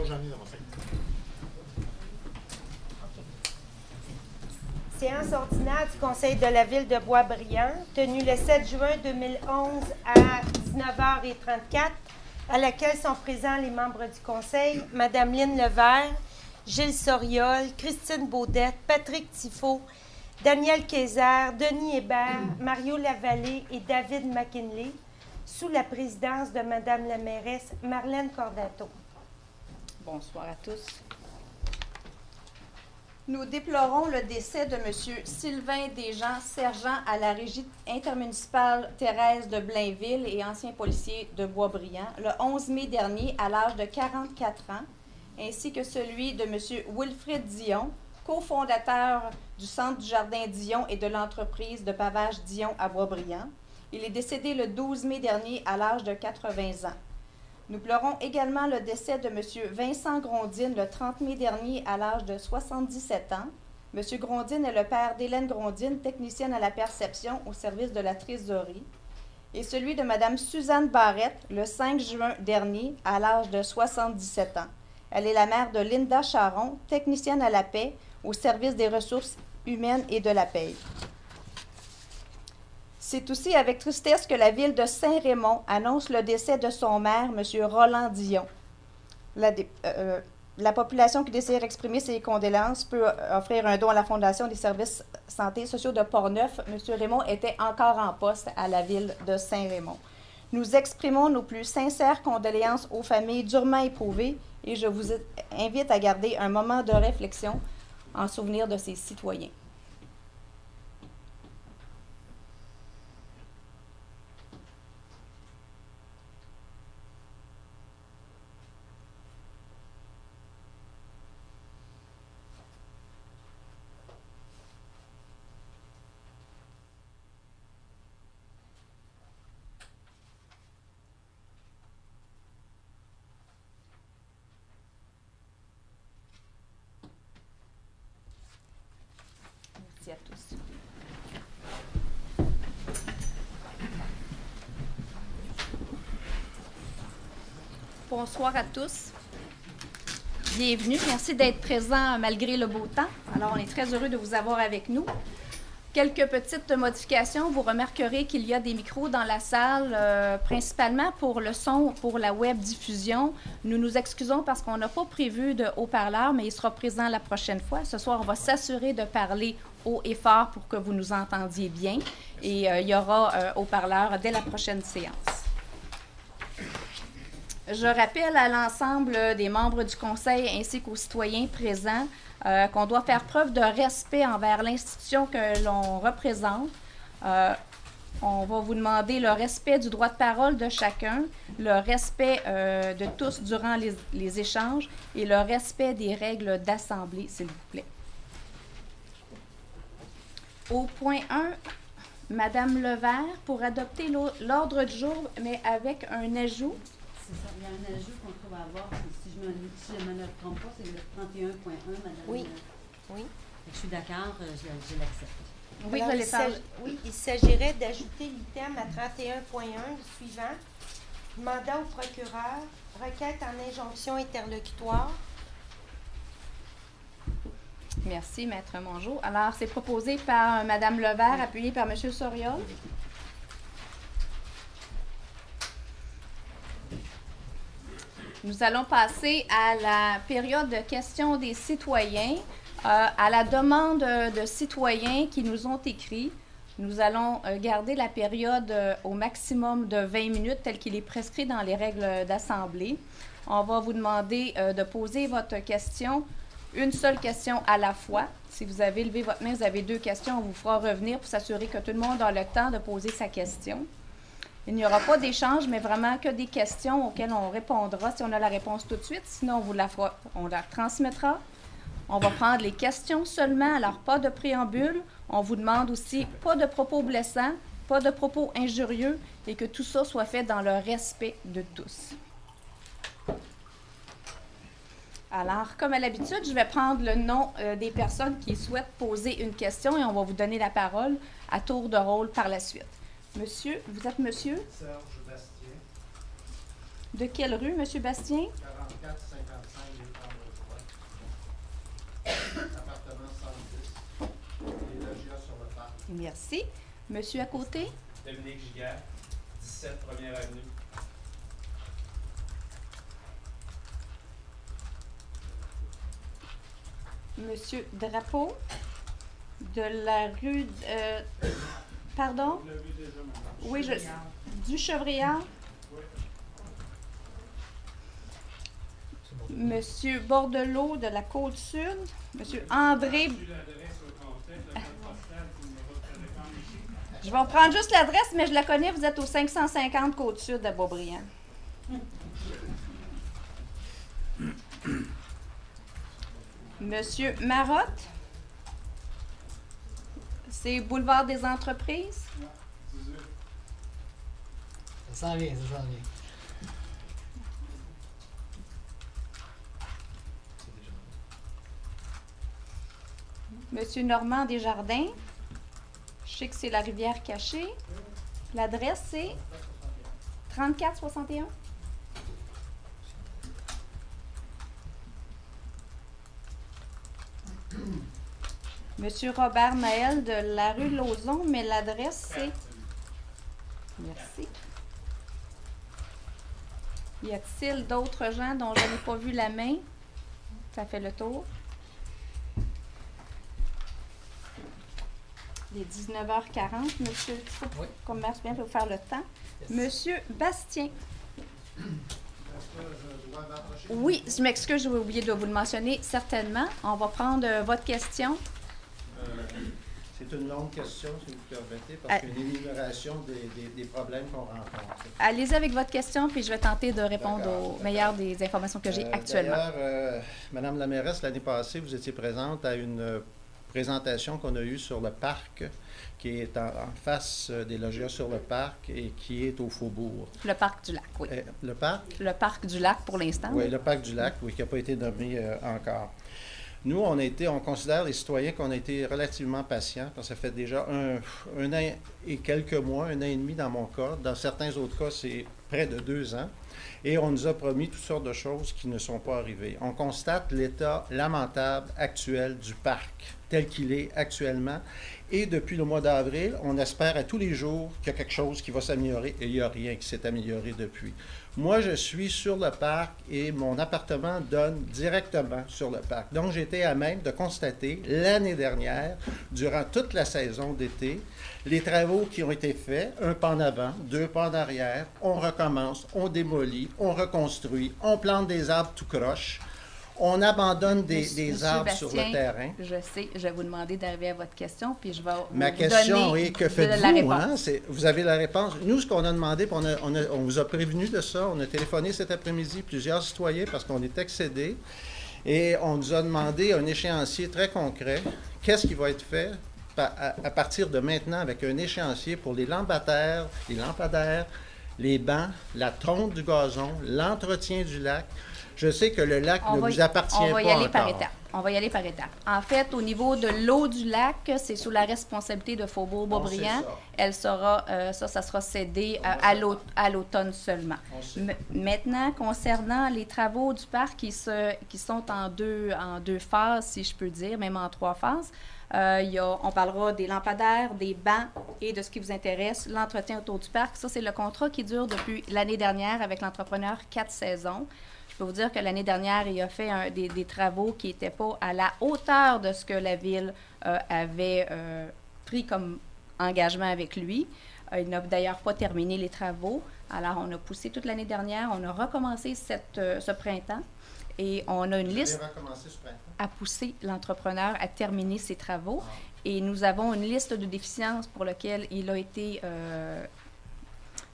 Non, j'en ai dans ma tête. Séance ordinaire du Conseil de la Ville de Boisbriand, tenue le 7 juin 2011 à 19h34, à laquelle sont présents les membres du Conseil, Mme Lynne Levert, Gilles Soriol, Christine Baudette, Patrick Tifo, Daniel Kayser, Denis Hébert, Mario Lavallée et David McKinley, sous la présidence de Mme la mairesse Marlène Cordato. Bonsoir à tous. Nous déplorons le décès de M. Sylvain Desjean, sergent à la Régie intermunicipale Thérèse de Blainville et ancien policier de Boisbriand, le 11 mai dernier à l'âge de 44 ans, ainsi que celui de M. Wilfrid Dion, cofondateur du Centre du Jardin Dion et de l'entreprise de pavage Dion à Boisbriand. Il est décédé le 12 mai dernier à l'âge de 80 ans. Nous pleurons également le décès de M. Vincent Grondine le 30 mai dernier à l'âge de 77 ans. M. Grondine est le père d'Hélène Grondine, technicienne à la perception au service de la trésorerie, et celui de Mme Suzanne Barrette le 5 juin dernier à l'âge de 77 ans. Elle est la mère de Linda Charon, technicienne à la paix au service des ressources humaines et de la paix. C'est aussi avec tristesse que la ville de Saint-Raymond annonce le décès de son maire, M. Roland Dion. La population qui désire exprimer ses condoléances peut offrir un don à la Fondation des services santé sociaux de Portneuf. M. Raymond était encore en poste à la ville de Saint-Raymond. Nous exprimons nos plus sincères condoléances aux familles durement éprouvées et je vous invite à garder un moment de réflexion en souvenir de ces citoyens. Merci à tous. Bonsoir à tous. Bienvenue. Merci d'être présents malgré le beau temps. Alors, on est très heureux de vous avoir avec nous. Quelques petites modifications. Vous remarquerez qu'il y a des micros dans la salle, principalement pour le son, pour la web diffusion. Nous nous excusons parce qu'on n'a pas prévu de haut-parleur, mais il sera présent la prochaine fois. Ce soir, on va s'assurer de parler haut et fort pour que vous nous entendiez bien. Et il y aura haut-parleur dès la prochaine séance. Je rappelle à l'ensemble des membres du Conseil ainsi qu'aux citoyens présents qu'on doit faire preuve de respect envers l'institution que l'on représente. On va vous demander le respect du droit de parole de chacun, le respect de tous durant les échanges et le respect des règles d'assemblée, s'il vous plaît. Au point 1, Madame Levert, pour adopter l'ordre du jour, mais avec un ajout. C'est ça, il y a un ajout qu'on trouve à avoir, si je ne me trompe pas, c'est le 31.1, Madame. Oui. Oui. Je suis d'accord, je l'accepte. Oui, Alors, il s'agirait d'ajouter l'item à 31.1, le suivant. Mandat au procureur, requête en injonction interlocutoire. Merci, Maître Mongeau. Alors, c'est proposé par Mme Levert, appuyé par M. Soriol. Nous allons passer à la période de questions des citoyens. À la demande de citoyens qui nous ont écrit, nous allons garder la période au maximum de 20 minutes, tel qu'il est prescrit dans les règles d'assemblée. On va vous demander de poser votre question, une seule question à la fois. Si vous avez levé votre main, vous avez 2 questions, on vous fera revenir pour s'assurer que tout le monde a le temps de poser sa question. Il n'y aura pas d'échange, mais vraiment que des questions auxquelles on répondra si on a la réponse tout de suite. Sinon, on la transmettra. On va prendre les questions seulement, alors pas de préambule. On vous demande aussi pas de propos blessants, pas de propos injurieux et que tout ça soit fait dans le respect de tous. Alors, comme à l'habitude, je vais prendre le nom des personnes qui souhaitent poser une question et on va vous donner la parole à tour de rôle par la suite. Monsieur, vous êtes monsieur? Serge Bastien. De quelle rue, M. Bastien? 44-55 des Trembles-Bois. Appartement 110. Les logias sur le parc. Merci. Monsieur à côté? Dominique Giguère, 17 Première Avenue. Monsieur Drapeau, de la rue... pardon? Oui, du Chevriard. Monsieur Bordelot, de la Côte-Sud. Monsieur André... Je vais prendre juste l'adresse, mais je la connais. Vous êtes au 550 Côte-Sud à Beaubriand. Monsieur Marotte, c'est Boulevard des Entreprises. Ça s'en vient, ça s'en vient. Monsieur Normand Desjardins, je sais que c'est la rivière cachée. L'adresse, c'est 3461. Monsieur Robert Naël de la rue Lauzon, mais l'adresse, c'est... Merci. Y a-t-il d'autres gens dont je n'ai pas vu la main? Ça fait le tour. Il est 19h40. Monsieur Oui. Commerce bien pour faire le temps. Monsieur Bastien. Est-ce que je dois m'approcher? Oui, je m'excuse, j'ai oublié de vous le mentionner. Certainement. On va prendre votre question. C'est une longue question, si vous permettez, parce qu'il y a une énumération des problèmes qu'on rencontre. Allez-y avec votre question, puis je vais tenter de répondre D'accord, aux meilleures des informations que j'ai actuellement. D'ailleurs, Madame la mairesse, l'année passée, vous étiez présente à une présentation qu'on a eue sur le parc, qui est en face des logias sur le parc et qui est au Faubourg. Le parc du lac, oui. Le parc? Le parc du lac pour l'instant. Oui, le parc du lac, oui, qui n'a pas été nommé encore. Nous, on considère les citoyens qu'on a été relativement patients, parce que ça fait déjà un an et quelques mois, un an et demi dans mon cas. Dans certains autres cas, c'est près de 2 ans. Et on nous a promis toutes sortes de choses qui ne sont pas arrivées. On constate l'état lamentable actuel du parc, tel qu'il est actuellement. Et depuis le mois d'avril, on espère à tous les jours qu'il y a quelque chose qui va s'améliorer, et il n'y a rien qui s'est amélioré depuis. Moi, je suis sur le parc et mon appartement donne directement sur le parc. Donc, j'étais à même de constater l'année dernière, durant toute la saison d'été, les travaux qui ont été faits, un pas en avant, 2 pas en arrière, on recommence, on démolit, on reconstruit, on plante des arbres tout croche, on abandonne des arbres Bastien, sur le terrain. Je sais, je vais vous demander d'arriver à votre question, puis je vais Ma vous question donner est, que la faites-vous? réponse. Hein? Vous avez la réponse. Nous, ce qu'on a demandé, puis on vous a prévenu de ça, on a téléphoné cet après-midi, plusieurs citoyens, parce qu'on est excédés, et on nous a demandé un échéancier très concret. Qu'est-ce qui va être fait à partir de maintenant avec un échéancier pour les lampadaires, les bancs, la tonte du gazon, l'entretien du lac. Je sais que le lac ne vous appartient pas encore. On va y aller par étapes. On va y aller par étapes. En fait, au niveau de l'eau du lac, c'est sous la responsabilité de Faubourg-Boisbriand. Elle sera, ça sera cédé à l'automne seulement. Maintenant, concernant les travaux du parc qui sont en deux phases, si je peux dire, même en 3 phases, on parlera des lampadaires, des bancs et de ce qui vous intéresse, l'entretien autour du parc. Ça, c'est le contrat qui dure depuis l'année dernière avec l'entrepreneur 4 saisons. Je peux vous dire que l'année dernière, il a fait des travaux qui n'étaient pas à la hauteur de ce que la Ville avait pris comme engagement avec lui. Il n'a d'ailleurs pas terminé les travaux. Alors, on a poussé toute l'année dernière. On a recommencé ce printemps. Et on a une liste à pousser l'entrepreneur à terminer ses travaux. Et nous avons une liste de déficiences pour laquelle il a été...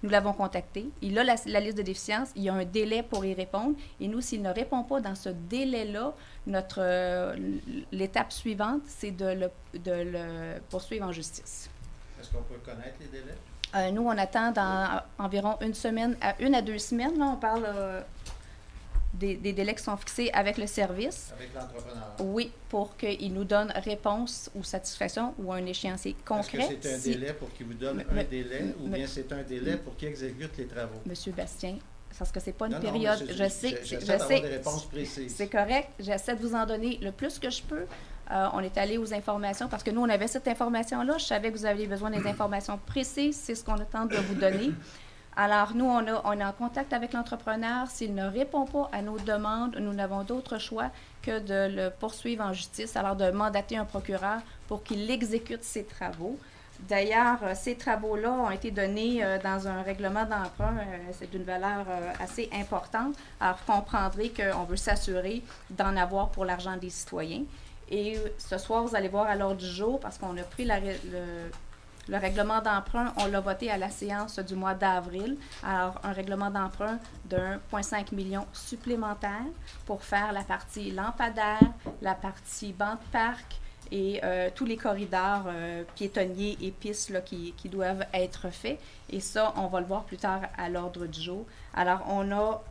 nous l'avons contacté. Il a la liste de déficiences. Il y a un délai pour y répondre. Et nous, s'il ne répond pas dans ce délai-là, l'étape suivante, c'est de le poursuivre en justice. Est-ce qu'on peut connaître les délais? Nous, on attend dans environ 1 à 2 semaines. Là, on parle des délais qui sont fixés avec le service. Avec l'entrepreneur. Oui, pour qu'il nous donne réponse ou satisfaction ou un échéancier concret. Est-ce que c'est un délai pour qu'il vous donne un délai ou bien c'est un délai pour qu'il exécute les travaux? Monsieur Bastien, parce que c'est pas une Non, période, mais je sais, j'essaie d'avoir des réponses précises. c'est correct, j'essaie de vous en donner le plus que je peux. On est allé aux informations parce que nous, on avait cette information-là. Je savais que vous aviez besoin des informations précises. C'est ce qu'on tente de vous donner. Alors, nous, on est en contact avec l'entrepreneur. S'il ne répond pas à nos demandes, nous n'avons d'autre choix que de le poursuivre en justice, alors de mandater un procureur pour qu'il exécute ses travaux. D'ailleurs, ces travaux-là ont été donnés dans un règlement d'emprunt. C'est d'une valeur assez importante. Alors, vous comprendrez qu'on veut s'assurer d'en avoir pour l'argent des citoyens. Et ce soir, vous allez voir à l'ordre du jour, parce qu'on a pris le règlement d'emprunt, on l'a voté à la séance du mois d'avril. Alors, un règlement d'emprunt de 1,5 million supplémentaire pour faire la partie lampadaire, la partie banc de parc et tous les corridors piétonniers et pistes là, qui doivent être faits. Et ça, on va le voir plus tard à l'ordre du jour. Alors, on a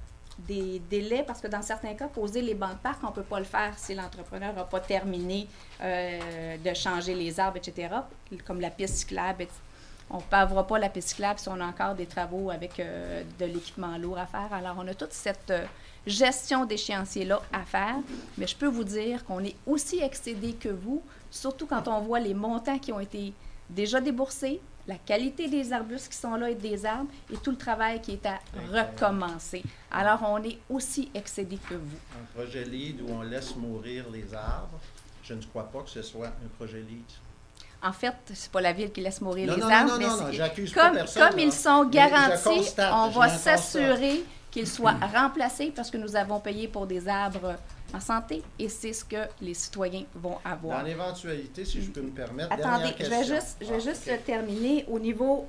des délais, parce que dans certains cas, poser les bancs de parc, on ne peut pas le faire si l'entrepreneur n'a pas terminé de changer les arbres, etc., comme la piste cyclable. On ne pavera pas la piste cyclable si on a encore des travaux avec de l'équipement lourd à faire. Alors, on a toute cette gestion d'échéancier-là à faire, mais je peux vous dire qu'on est aussi excédé que vous, surtout quand on voit les montants qui ont été déjà déboursés, la qualité des arbustes qui sont là et des arbres, et tout le travail qui est à recommencer. Alors, on est aussi excédé que vous. Un projet LEED où on laisse mourir les arbres, je ne crois pas que ce soit un projet LEED. En fait, c'est pas la ville qui laisse mourir les non, arbres, non, mais j'accuse pas personne, comme ils sont garantis, on va je s'assurer qu'ils soient remplacés parce que nous avons payé pour des arbres en santé et c'est ce que les citoyens vont avoir. Dans l'éventualité, si je peux me permettre, attendez, je vais juste terminer au niveau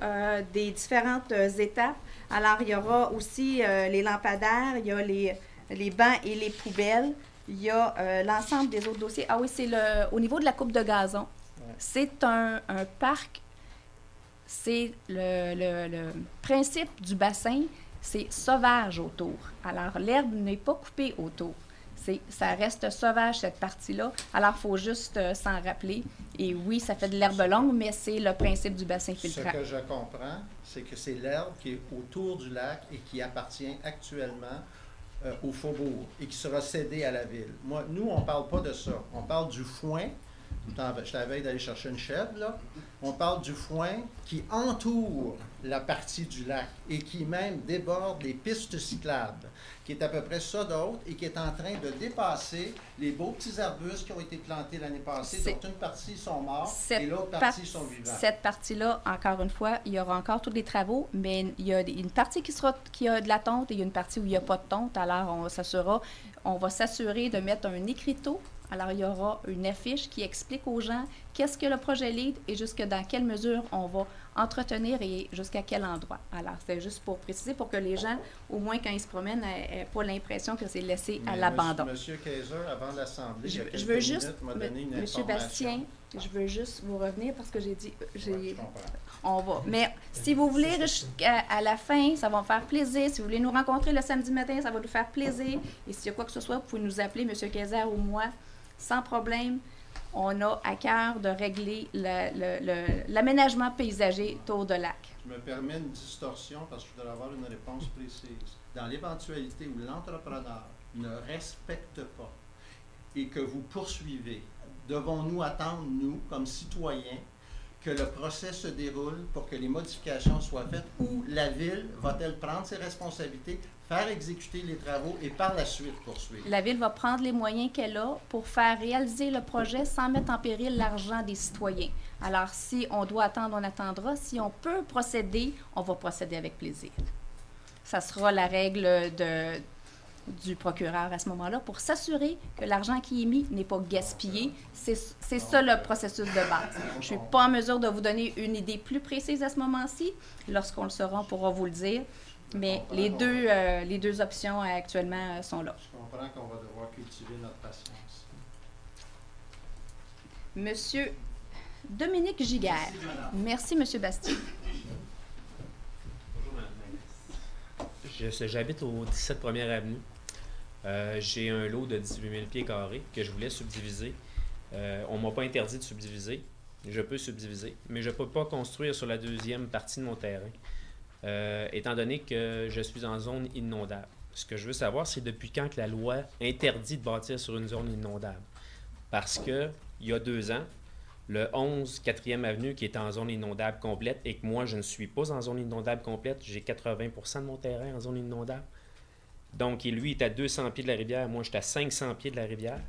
des différentes étapes. Alors, il y aura aussi les lampadaires, il y a les bancs et les poubelles, il y a l'ensemble des autres dossiers. Ah oui, c'est au niveau de la coupe de gazon. Ouais. C'est un parc, c'est le principe du bassin, c'est sauvage autour. Alors, l'herbe n'est pas coupée autour. Ça reste sauvage, cette partie-là. Alors, il faut juste s'en rappeler. Et oui, ça fait de l'herbe longue, mais c'est le principe du bassin filtrant. Ce que je comprends, c'est que c'est l'herbe qui est autour du lac et qui appartient actuellement au faubourg et qui sera cédée à la ville. Nous, on ne parle pas de ça. On parle du foin. Je t'avais d'aller chercher une chèvre, là. On parle du foin qui entoure la partie du lac et qui même déborde les pistes cyclables, qui est à peu près ça d'autre et qui est en train de dépasser les beaux petits arbustes qui ont été plantés l'année passée, dont une partie sont morts et l'autre partie sont vivants. Cette partie-là, encore une fois, il y aura encore tous les travaux, mais il y a une partie qui a de la tonte et il y a une partie où il n'y a pas de tonte. Alors, on va s'assurer de mettre un écriteau. Alors, il y aura une affiche qui explique aux gens qu'est-ce que le projet LEED et jusque dans quelle mesure on va entretenir et jusqu'à quel endroit. Alors, c'est juste pour préciser, pour que les gens, au moins quand ils se promènent, n'aient pas l'impression que c'est laissé à l'abandon. Monsieur Kaiser, avant l'Assemblée, il y a quelques veux juste, minutes, m'a donné une Monsieur information. Bastien, je veux juste vous revenir parce que j'ai dit... je comprends. On va. Mais si vous voulez, à la fin, ça va me faire plaisir. Si vous voulez nous rencontrer le samedi matin, ça va nous faire plaisir. Et s'il y a quoi que ce soit, vous pouvez nous appeler, Monsieur Kaiser ou moi, sans problème. On a à cœur de régler l'aménagement paysager autour de lac. Je me permets une distorsion parce que je voudrais avoir une réponse précise. Dans l'éventualité où l'entrepreneur ne respecte pas et que vous poursuivez, devons-nous attendre, nous, comme citoyens, que le procès se déroule pour que les modifications soient faites ou la Ville va-t-elle prendre ses responsabilités, faire exécuter les travaux et par la suite poursuivre? La Ville va prendre les moyens qu'elle a pour faire réaliser le projet sans mettre en péril l'argent des citoyens. Alors, si on doit attendre, on attendra. Si on peut procéder, on va procéder avec plaisir. Ça sera la règle du procureur à ce moment-là pour s'assurer que l'argent qui est mis n'est pas gaspillé. C'est ça le processus de base. Je ne suis pas en mesure de vous donner une idée plus précise à ce moment-ci. Lorsqu'on le saura, on pourra vous le dire. Mais les deux options actuellement sont là. Je comprends qu'on va devoir cultiver notre patience. Monsieur Dominique Giguère. Merci, Monsieur Bastien. Bonjour, Mme la ministre. J'habite au 17 1er Avenue. J'ai un lot de 18 000 pieds carrés que je voulais subdiviser. On ne m'a pas interdit de subdiviser. Je peux subdiviser, mais je ne peux pas construire sur la deuxième partie de mon terrain. étant donné que je suis en zone inondable. Ce que je veux savoir, c'est depuis quand que la loi interdit de bâtir sur une zone inondable. Parce que il y a 2 ans, le 11 4e avenue qui est en zone inondable complète et que moi, je ne suis pas en zone inondable complète, j'ai 80% de mon terrain en zone inondable. Donc, et lui est à 200 pieds de la rivière, moi, je suis à 500 pieds de la rivière.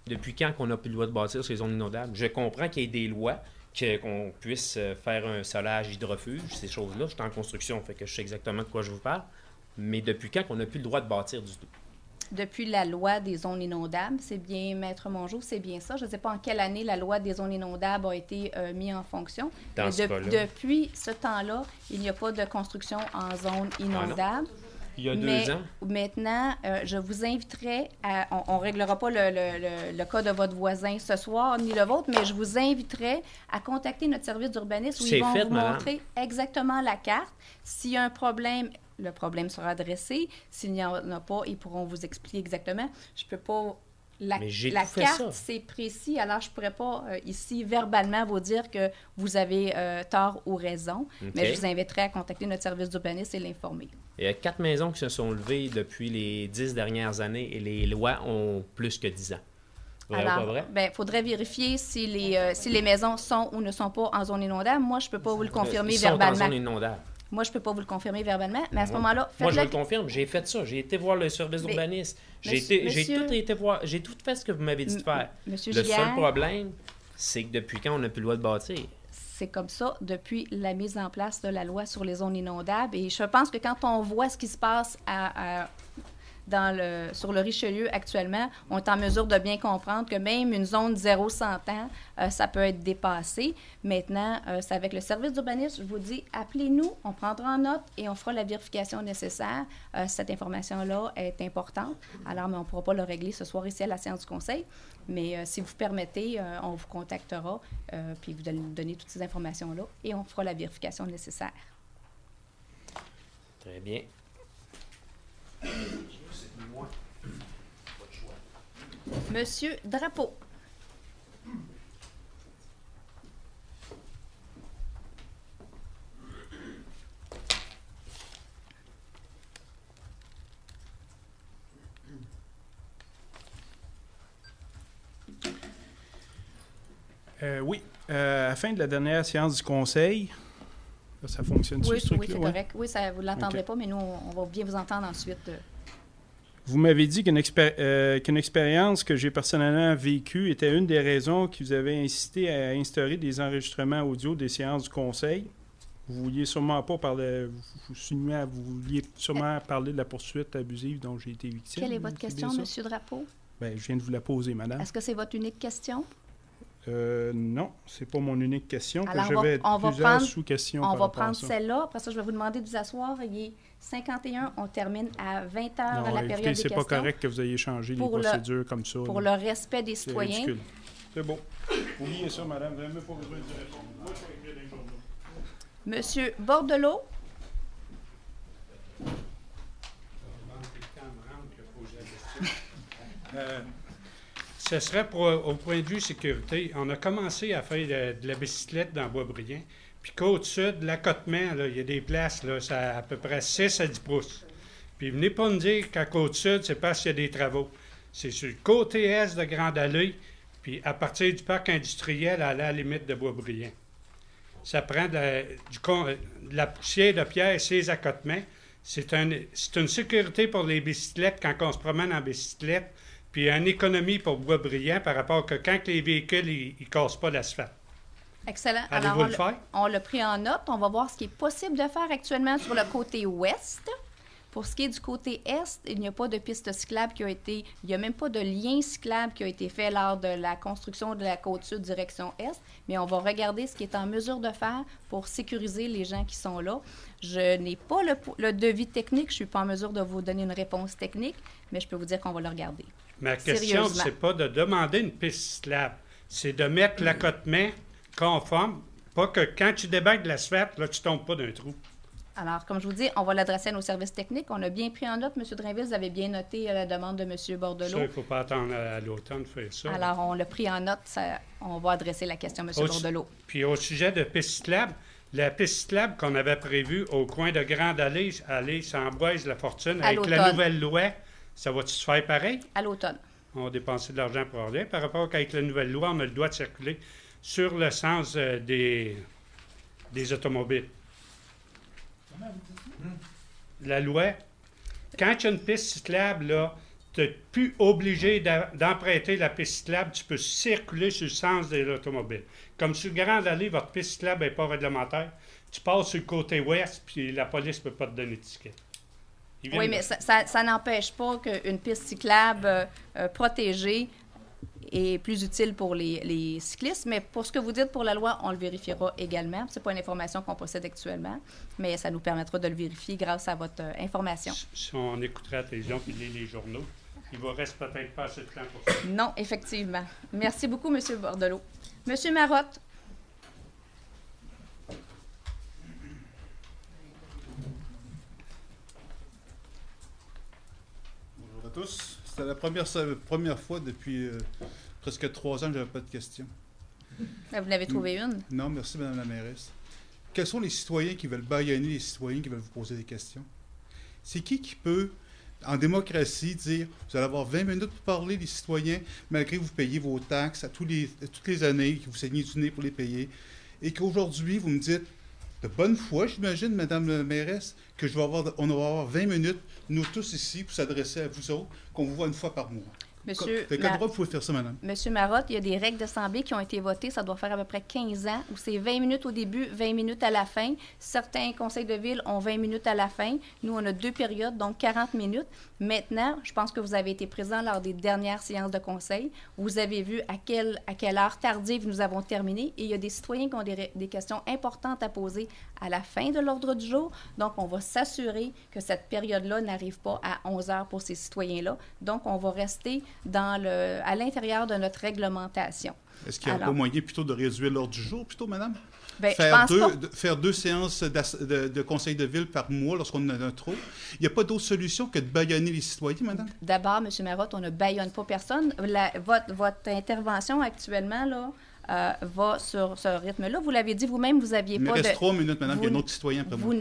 Depuis quand qu'on n'a plus le droit de bâtir sur les zones inondables? Je comprends qu'il y ait des lois, qu'on puisse faire un solage hydrofuge, ces choses-là. Je suis en construction, fait que je sais exactement de quoi je vous parle. Mais depuis quand qu'on n'a plus le droit de bâtir du tout? Depuis la loi des zones inondables, c'est bien, Maître Mongeau, c'est bien ça. Je ne sais pas en quelle année la loi des zones inondables a été mise en fonction. Dans ce cas-là. Depuis ce temps-là, il n'y a pas de construction en zone inondable. Il y a 2 ans. Maintenant, je vous inviterai à... On ne réglera pas le cas de votre voisin ce soir, ni le vôtre, mais je vous inviterai à contacter notre service d'urbanisme où ils vont vous montrer exactement la carte. S'il y a un problème, le problème sera adressé. S'il n'y en a pas, ils pourront vous expliquer exactement. Je ne peux pas... La carte, c'est précis, alors je ne pourrais pas ici verbalement vous dire que vous avez tort ou raison, mais je vous inviterai à contacter notre service d'urbanisme et l'informer. Il y a 4 maisons qui se sont levées depuis les 10 dernières années et les lois ont plus que 10 ans. Alors, il faudrait vérifier si les maisons sont ou ne sont pas en zone inondable. Moi, je ne peux pas vous le confirmer verbalement. Ils sont en zone inondable. Moi, je ne peux pas vous le confirmer verbalement, mais à ce moment-là... Moi, je le confirme. J'ai fait ça. J'ai été voir le service d'urbanisme. J'ai tout fait ce que vous m'avez dit de faire. Monsieur le Giguère, seul problème, c'est que depuis quand on n'a plus le droit de bâtir? C'est comme ça depuis la mise en place de la loi sur les zones inondables. Et je pense que quand on voit ce qui se passe sur le Richelieu actuellement, on est en mesure de bien comprendre que même une zone 0-100 ans, ça peut être dépassé. Maintenant, c'est avec le service d'urbanisme, je vous dis, appelez-nous, on prendra en note et on fera la vérification nécessaire. Cette information-là est importante. Alors, mais on ne pourra pas le régler ce soir ici à la séance du Conseil. Mais si vous permettez, on vous contactera, puis vous donner toutes ces informations-là et on fera la vérification nécessaire. Très bien. Monsieur Drapeau. Oui. À la fin de la dernière séance du Conseil, ça fonctionne oui, ce truc-là? Oui, c'est correct. Oui, ça, vous ne l'entendrez pas, mais nous, on va bien vous entendre ensuite. Vous m'avez dit qu'une expérience que j'ai personnellement vécue était une des raisons qui vous avait incité à instaurer des enregistrements audio des séances du Conseil. Vous vouliez sûrement pas parler, vous vouliez sûrement parler de la poursuite abusive dont j'ai été victime. Quelle est votre question, M. Drapeau? Bien, je viens de vous la poser, madame. Est-ce que c'est votre unique question? Non, c'est pas mon unique question. Alors, j'avais plusieurs sous-questions. On va prendre celle-là. Après ça, je vais vous demander de vous asseoir. Il est 51. On termine à 20 h à la période des questions. C'est pas correct que vous ayez changé les procédures comme ça. Pour le respect des citoyens. C'est ridicule. C'est bon. Oubliez ça, madame. Vous n'avez même pas besoin de répondre. Moi, je vais écrire dans le journal. Monsieur Bordelot. Ce serait au point de vue sécurité. On a commencé à faire de la bicyclette dans Boisbriand. Puis Côte-Sud, l'accotement, il y a des places, là, ça a à peu près 6 à 10 pouces. Puis venez pas me dire qu'à Côte-Sud, c'est parce qu'il y a des travaux. C'est sur le côté est de Grande Allée, puis à partir du parc industriel à la limite de Boisbriand. Ça prend de la poussière de pierre et ses accotements. C'est une sécurité pour les bicyclettes quand on se promène en bicyclette, puis une économie pour Boisbriand par rapport que quand les véhicules, ils ne cassent pas l'asphalte. Excellent. Allez-vous le faire? On l'a pris en note. On va voir ce qui est possible de faire actuellement sur le côté ouest. Pour ce qui est du côté est, il n'y a pas de piste cyclable il n'y a même pas de lien cyclable qui a été fait lors de la construction de la Côte-Sud direction est, mais on va regarder ce qui est en mesure de faire pour sécuriser les gens qui sont là. Je n'ai pas le devis technique, je ne suis pas en mesure de vous donner une réponse technique, mais je peux vous dire qu'on va le regarder. Ma question, ce n'est pas de demander une piste cyclable, c'est de mettre l'accotement conforme, pas que quand tu débarques de l'asphalte, là, tu ne tombes pas d'un trou. Alors, comme je vous dis, on va l'adresser à nos services techniques. On a bien pris en note. M. Drainville, vous avez bien noté la demande de M. Bordelot. Ça, il ne faut pas attendre à l'automne de faire ça. Alors, on l'a pris en note. On va adresser la question à M. Bordelot. Puis au sujet de piste cyclable, La piste cyclable qu'on avait prévue au coin de Grande Allée, Samboise, La Fortune, À avec la l'automne. nouvelle loi, ça va-tu se faire pareil? À l'automne. On va dépenser de l'argent pour rien. Par rapport qu'avec la nouvelle loi, on a le droit de circuler sur le sens des automobiles. La loi, quand tu as une piste cyclable, là, tu n'es plus obligé d'emprunter la piste cyclable, tu peux circuler sur le sens de l'automobile. Comme sur Grande Allée, votre piste cyclable n'est pas réglementaire. Tu passes sur le côté ouest, puis la police ne peut pas te donner de ticket. Oui, mais ça n'empêche pas qu'une piste cyclable protégée est plus utile pour les cyclistes. Mais pour ce que vous dites pour la loi, on le vérifiera également. Ce n'est pas une information qu'on possède actuellement, mais ça nous permettra de le vérifier grâce à votre information. Si on écouterait la télévision et lit les journaux, il ne reste peut-être pas assez de temps pour ça. Non, effectivement. Merci beaucoup, M. Bordelot. M. Marotte. Bonjour à tous. C'était la première fois depuis presque 3 ans que je n'avais pas de questions. Vous n'avez trouvé une? Non, merci, Mme la mairesse. Quels sont les citoyens qui veulent bâillonner les citoyens qui veulent vous poser des questions? C'est qui peut, en démocratie, dire vous allez avoir 20 minutes pour parler, les citoyens, malgré que vous payez vos taxes à toutes les années, que vous saignez du nez pour les payer, et qu'aujourd'hui, vous me dites, de bonne foi, j'imagine, Mme la mairesse, que on va avoir 20 minutes, nous tous ici, pour s'adresser à vous autres, qu'on vous voit une fois par mois. Monsieur, Quel droit vous pouvez faire ça, madame? Monsieur Marotte, il y a des règles d'assemblée qui ont été votées, ça doit faire à peu près 15 ans, où c'est 20 minutes au début, 20 minutes à la fin. Certains conseils de ville ont 20 minutes à la fin. Nous, on a 2 périodes, donc 40 minutes. Maintenant, je pense que vous avez été présent lors des dernières séances de conseil. Vous avez vu à quelle heure tardive nous avons terminé. Et il y a des citoyens qui ont des questions importantes à poser à la fin de l'ordre du jour. Donc, on va s'assurer que cette période-là n'arrive pas à 11 heures pour ces citoyens-là. Donc, on va rester à l'intérieur de notre réglementation. Est-ce qu'il n'y a pas moyen plutôt de réduire l'ordre du jour, plutôt, madame? Bien, Faire 2 séances de conseil de ville par mois lorsqu'on en a trop. Il n'y a pas d'autre solution que de bâillonner les citoyens, madame? D'abord, M. Marotte, on ne bâillonne pas personne. Votre intervention actuellement, là, va sur ce rythme-là. Vous l'avez dit vous-même, vous n'aviez pas de... Il me reste 3 minutes, madame, il y a un autre citoyen après moi. Vous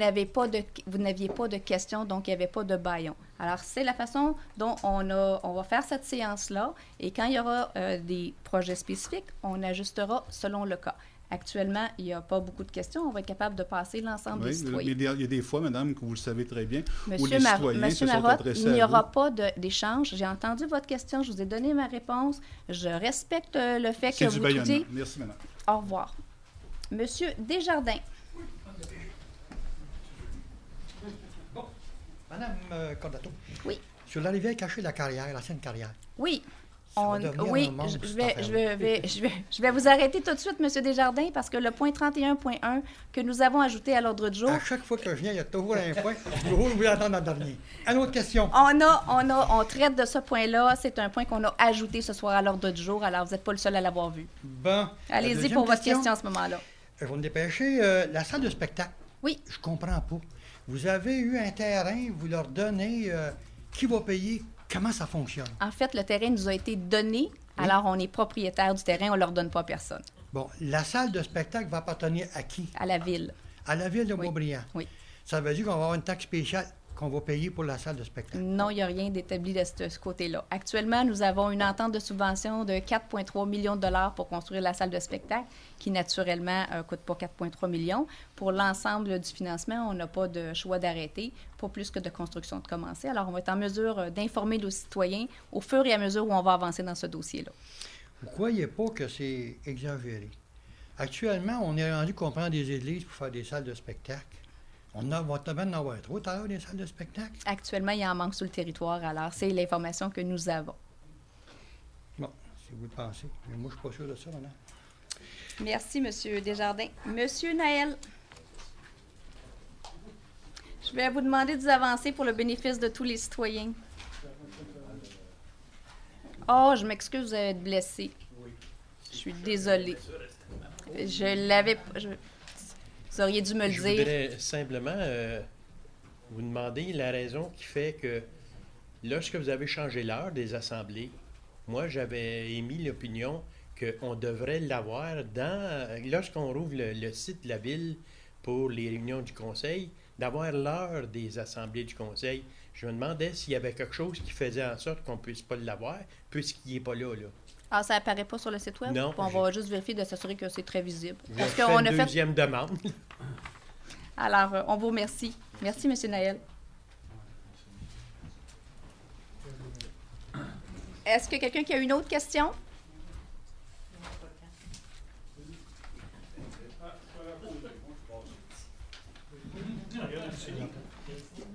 n'aviez pas de questions, donc il n'y avait pas de bâillon. Alors, c'est la façon dont on va faire cette séance-là, et quand il y aura des projets spécifiques, on ajustera selon le cas. Actuellement, il n'y a pas beaucoup de questions. On va être capable de passer l'ensemble des citoyens. Il y a des fois, madame, que vous le savez très bien, où Monsieur les citoyens se sont Marotte, adressés il n'y à aura vous. pas d'échange. J'ai entendu votre question. Je vous ai donné ma réponse. Je respecte le fait que vous doutiez. Merci, madame. Au revoir. Monsieur Desjardins. Madame Cordato. Oui. Sur la rivière cachée de la carrière, l'ancienne carrière. Oui. Oui, je vais vous arrêter tout de suite, M. Desjardins, parce que le point 31.1 que nous avons ajouté à l'ordre du jour... À chaque fois que je viens, il y a toujours un point. Je vous attendre en dernier. Une autre question. On traite de ce point-là. C'est un point qu'on a ajouté ce soir à l'ordre du jour, alors vous n'êtes pas le seul à l'avoir vu. Bon. Allez-y pour votre question à ce moment-là. Je vais me dépêcher. La salle de spectacle. Oui. Je comprends pas. Vous avez eu un terrain, vous leur donnez qui va payer. Comment ça fonctionne? En fait, le terrain nous a été donné, alors on est propriétaire du terrain, on ne leur donne pas à personne. Bon, la salle de spectacle va appartenir à qui? À la ville. À la ville de Boisbriand? Oui. Ça veut dire qu'on va avoir une taxe spéciale qu'on va payer pour la salle de spectacle? Non, il n'y a rien d'établi de ce côté-là. Actuellement, nous avons une entente de subvention de 4,3 millions de dollars pour construire la salle de spectacle, qui naturellement ne coûte pas 4,3 millions. Pour l'ensemble du financement, on n'a pas de choix d'arrêter, pas plus que de construction de commencer. Alors, on va être en mesure d'informer nos citoyens au fur et à mesure où on va avancer dans ce dossier-là. Vous ne croyez pas que c'est exagéré? Actuellement, on est rendu qu'on prend des églises pour faire des salles de spectacle. On va en avoir trop tout à l'heure des salles de spectacle? Actuellement, il y en manque sur le territoire, alors c'est l'information que nous avons. Bon, si vous le pensez. Mais moi, je ne suis pas sûr de ça, madame. Merci, M. Desjardins. M. Naël. Je vais vous demander de vous avancer pour le bénéfice de tous les citoyens. Oh, je m'excuse, vous allez être blessé. Je suis désolée. Je l'avais... Vous auriez dû me le dire. Je voudrais simplement vous demander la raison qui fait que lorsque vous avez changé l'heure des assemblées, moi, j'avais émis l'opinion qu'on devrait l'avoir lorsqu'on rouvre le site de la ville pour les réunions du conseil, d'avoir l'heure des assemblées du conseil. Je me demandais s'il y avait quelque chose qui faisait en sorte qu'on ne puisse pas l'avoir, puisqu'il n'est pas là. Ah, ça apparaît pas sur le site web? Non. Puis on va juste vérifier de s'assurer que c'est très visible. Je Parce fais qu'on une a fait... deuxième demande. Alors, on vous remercie. Merci, M. Naël. Est-ce que quelqu'un qui a une autre question?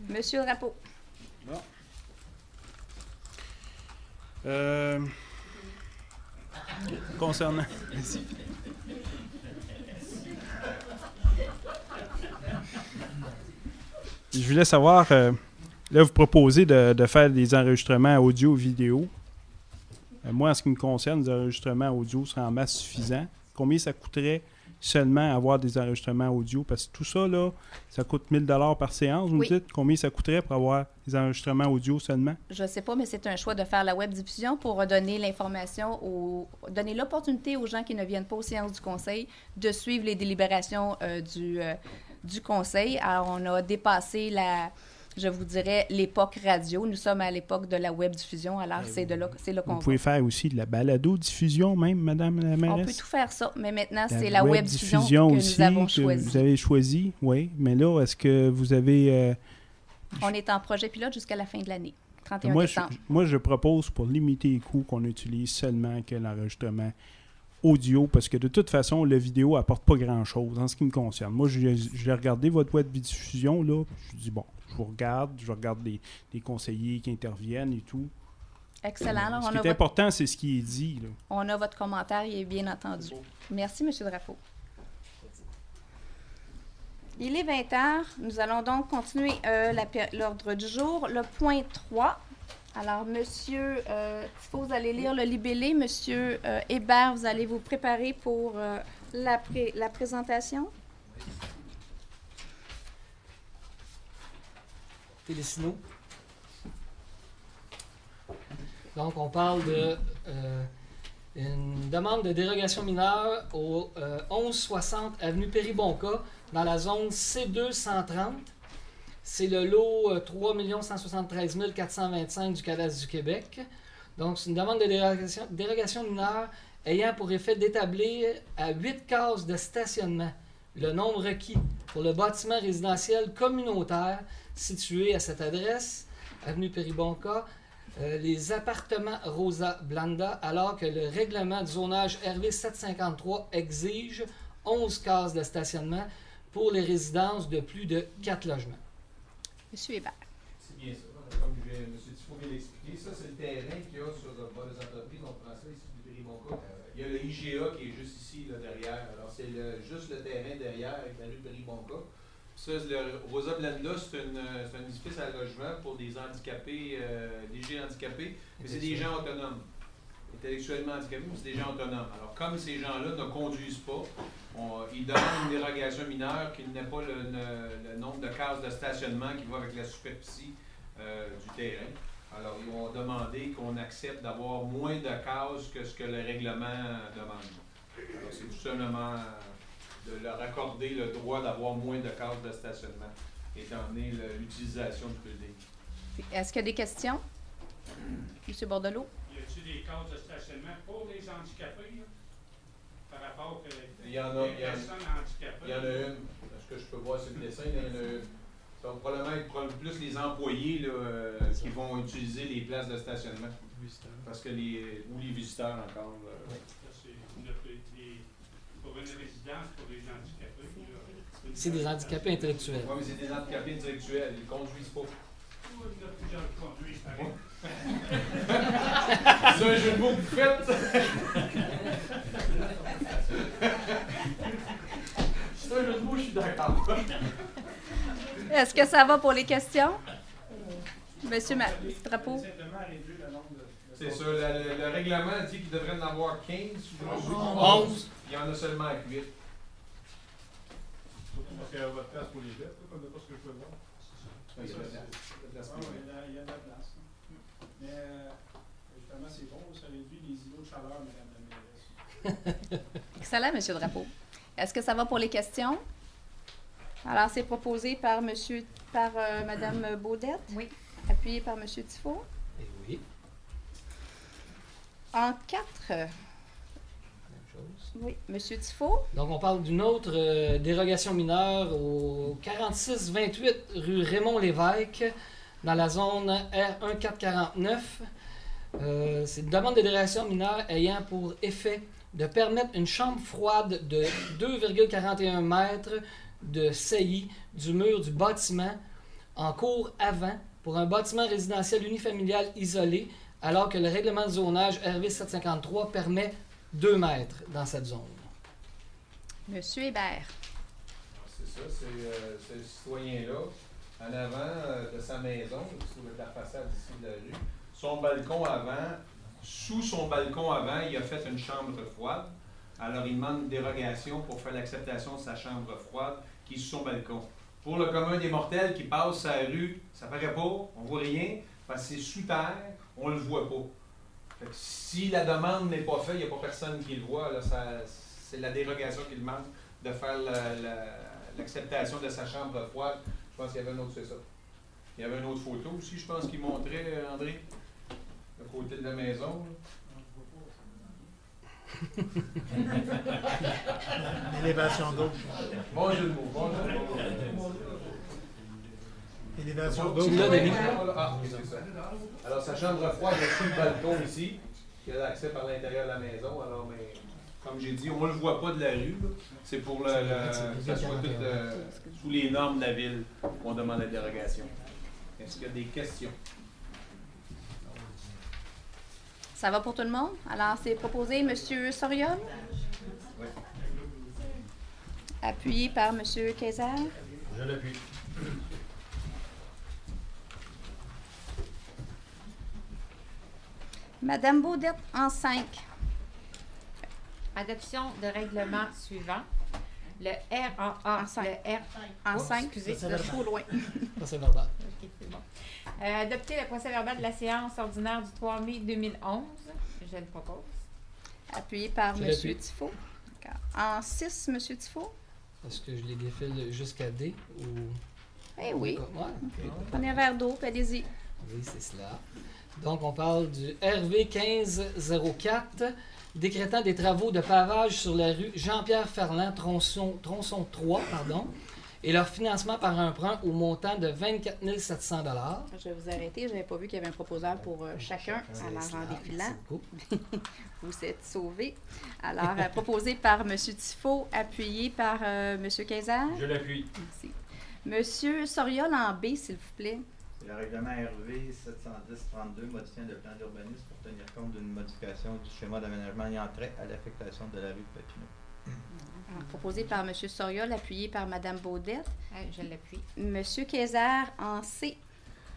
Monsieur Drapeau. Concernant. Je voulais savoir, là, vous proposez de faire des enregistrements audio, vidéo. Moi, en ce qui me concerne, les enregistrements audio seraient en masse suffisants. Combien ça coûterait seulement avoir des enregistrements audio? Parce que tout ça, là, ça coûte 1 000 par séance, vous me dites? Combien ça coûterait pour avoir des enregistrements audio seulement? Je ne sais pas, mais c'est un choix de faire la web diffusion pour donner l'information, donner l'opportunité aux gens qui ne viennent pas aux séances du conseil de suivre les délibérations du conseil. Alors, on a dépassé je vous dirais, l'époque radio. Nous sommes à l'époque de la web diffusion. Alors, c'est là qu'on Vous pouvez faire aussi de la balado-diffusion même, Madame la mairesse? On peut tout faire ça, mais maintenant, c'est la web diffusion que nous avons choisie. Vous avez choisi, oui. Mais là, est-ce que vous avez... On est en projet pilote jusqu'à la fin de l'année, 31 décembre. Moi, je propose pour limiter les coûts qu'on utilise seulement que l'enregistrement audio, parce que de toute façon, la vidéo apporte pas grand-chose en ce qui me concerne. Moi, j'ai regardé votre web diffusion, là, je dis bon, je regarde les conseillers qui interviennent et tout. Excellent. Alors, ce qui est important, c'est ce qui est dit. Là. On a votre commentaire, il est bien entendu. Merci, M. Drapeau. Il est 20h. Nous allons donc continuer l'ordre du jour. Le point 3. Alors, monsieur Tifo, vous allez lire le libellé. Monsieur Hébert, vous allez vous préparer pour la présentation. Télésino. Donc, on parle de une demande de dérogation mineure au 1160 avenue Péribonca dans la zone C2 130. C'est le lot 3 173 425 du cadastre du Québec. Donc, c'est une demande de dérogation mineure ayant pour effet d'établir à 8 cases de stationnement le nombre requis pour le bâtiment résidentiel communautaire situé à cette adresse, avenue Péribonca, les appartements Rosa Blanda, alors que le règlement du zonage RV 753 exige 11 cases de stationnement pour les résidences de plus de 4 logements. Monsieur Hébert. C'est bien ça. Comme M. Tifo vient d'expliquer, ça, c'est le terrain qu'il y a sur le bas des entreprises. On prend ça ici du Péribonca. Il y a le IGA qui est juste ici, là, derrière. Alors, c'est juste le terrain derrière avec la rue Péribonca. Ça, le Rosa Blanda, c'est un édifice à logement pour des handicapés, légers handicapés, mais c'est des gens autonomes. Intellectuellement handicapés, mais c'est des gens autonomes. Alors, comme ces gens-là ne conduisent pas, ils demandent une dérogation mineure qui n'est pas le nombre de cases de stationnement qui va avec la superficie du terrain. Alors, ils ont demandé qu'on accepte d'avoir moins de cases que ce que le règlement demande. Alors, c'est tout simplement de leur accorder le droit d'avoir moins de cases de stationnement, étant donné l'utilisation du building. Est-ce qu'il y a des questions? M. Bordelot? Y a-t-il des cases de stationnement pour les handicapés, là? Par rapport aux personnes handicapées? Il y en a une. Ce que je peux voir sur le dessin, il y en a une. Ça va probablement être plus les employés là, qui vont utiliser les places de stationnement. Parce que ou les visiteurs encore. Pour une résidence pour les handicapés. C'est des handicapés intellectuels. Oui, mais c'est des handicapés intellectuels. Ils ne conduisent pas. Il y en a plusieurs qui conduisent, pareil. C'est un jeu de mots que vous faites. C'est un jeu de mots, je suis d'accord. Est-ce que ça va pour les questions? Monsieur Drapeau? C'est ça. Le règlement dit qu'il devrait en avoir 15. 11. Il y en a seulement 8. Parce qu'il y a votre place pour les bêtes, on n'a pas ce que je peux voir. Il y a de la place. Mais justement, c'est bon, ça réduit les îlots de chaleur, Madame la mairesse. Excellent, M. Drapeau. Est-ce que ça va pour les questions? Alors, c'est proposé par Mme Baudette. Oui. Appuyé par M. Tifo. Et oui. En 4. Oui, M. Tifo. Donc, on parle d'une autre dérogation mineure au 4628 rue Raymond-Lévesque, dans la zone R1449. C'est une demande de dérogation mineure ayant pour effet de permettre une chambre froide de 2,41 mètres de saillie du mur du bâtiment en cour avant pour un bâtiment résidentiel unifamilial isolé, alors que le règlement de zonage RV 753 permet 2 mètres dans cette zone. Monsieur Hébert. C'est ça, c'est le citoyen-là, en avant de sa maison, sur la façade ici de la rue. Son balcon avant, sous son balcon avant, il a fait une chambre froide. Alors, il demande une dérogation pour faire l'acceptation de sa chambre froide qui est sous son balcon. Pour le commun des mortels qui passe sa rue, ça paraît pas, on voit rien, parce que c'est sous terre, on le voit pas. Fait que si la demande n'est pas faite, il n'y a pas personne qui le voit. Là, c'est la dérogation qu'il demande de faire l'acceptation de sa chambre froide. Je pense qu'il y avait un autre, c'est ça. Il y avait une autre photo aussi, je pense qu'il montrait, André, le côté de la maison. Élévation gauche. Bon jeu de mots, bon jeu de mots. Élévation gauche. Ah, c'est ça. Alors, sa chambre froide est sous le balcon ici, qui a accès par l'intérieur de la maison. Alors, mais comme j'ai dit, on ne le voit pas de la rue. C'est pour que ça soit tout sous les normes de la ville qu'on demande la dérogation. Est-ce qu'il y a des questions? Ça va pour tout le monde? Alors, c'est proposé M. Soriol. Oui. Appuyé par M. Kayser. Je l'appuie. Madame Baudette, en 5. Adoption de règlement suivant. Le R en 5. Le R en 5. Excusez, Ça, je c'est suis trop loin. Procès verbal. OK, c'est bon. Adopter le procès verbal de la séance ordinaire du 3 mai 2011. Je le propose. Appuyé par Je M. l'appuie. Tifo. En 6, M. Tifo. Est-ce que je les défile jusqu'à D ou... Eh oui. Ouais, ok. Prenez un verre d'eau, puis allez-y. Oui, c'est cela. Donc, on parle du RV 1504, décrétant des travaux de pavage sur la rue Jean-Pierre Ferland, tronçon 3, et leur financement par un emprunt au montant de 24 700 $. Je vais vous arrêter. Je n'avais pas vu qu'il y avait un proposeur pour chacun. Alors, en défilant, vous êtes sauvés. Alors, proposé par M. Tifo, appuyé par M. Kayser. Je l'appuie. Merci. Monsieur Soriol en B, s'il vous plaît. C'est le règlement RV 710-32 modifiant le plan d'urbanisme pour tenir compte d'une modification du schéma d'aménagement ayant trait à l'affectation de la rue de Papineau. Alors, proposé par M. Soriol, appuyé par Mme Baudette. Je l'appuie. M. Kayser en C.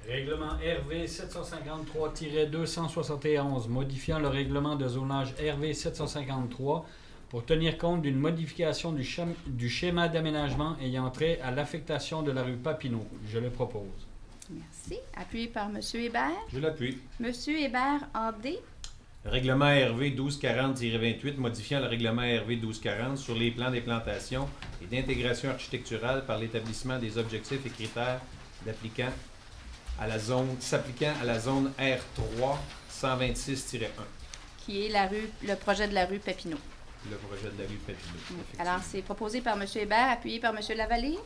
Règlement RV 753-271, modifiant le règlement de zonage RV 753 pour tenir compte d'une modification du schéma d'aménagement ayant trait à l'affectation de la rue Papineau. Je le propose. Merci. Appuyé par M. Hébert. Je l'appuie. M. Hébert en D. Règlement RV 1240-28 modifiant le règlement RV 1240 sur les plans des plantations et d'intégration architecturale par l'établissement des objectifs et critères s'appliquant à la zone R3 126-1. Qui est le projet de la rue Papineau. Le projet de la rue Papineau. Alors, c'est proposé par M. Hébert, appuyé par M. Lavallée.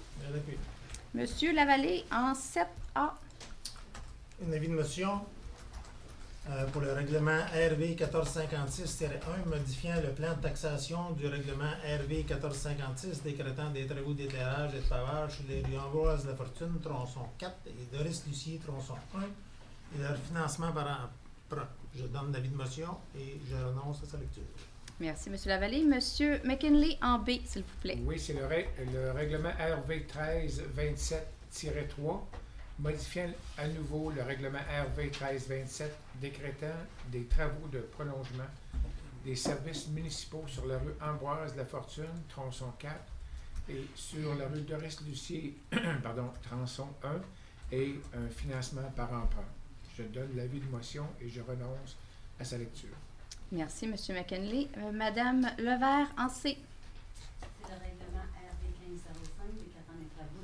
M. Lavallée en 7A. Un avis de motion pour le règlement RV 1456-1 modifiant le plan de taxation du règlement RV 1456 décrétant des travaux d'éclairage et de pavage sur les rues Ambroise La Fortune, tronçon 4 et Doris Lucier, tronçon 1 et leur financement par emprunt. Je donne l'avis de motion et je renonce à sa lecture. Merci, M. Lavallée. M. McKinley en B, s'il vous plaît. Oui, c'est le règlement RV 1327-3, modifiant à nouveau le règlement RV 1327, décrétant des travaux de prolongement des services municipaux sur la rue Ambroise La Fortune, tronçon 4, et sur la rue Doris Lucier, tronçon 1, et un financement par emprunt. Je donne l'avis de motion et je renonce à sa lecture. Merci, M. McKinley. Madame Levert en C. C'est le règlement RV 1505 décrétant des travaux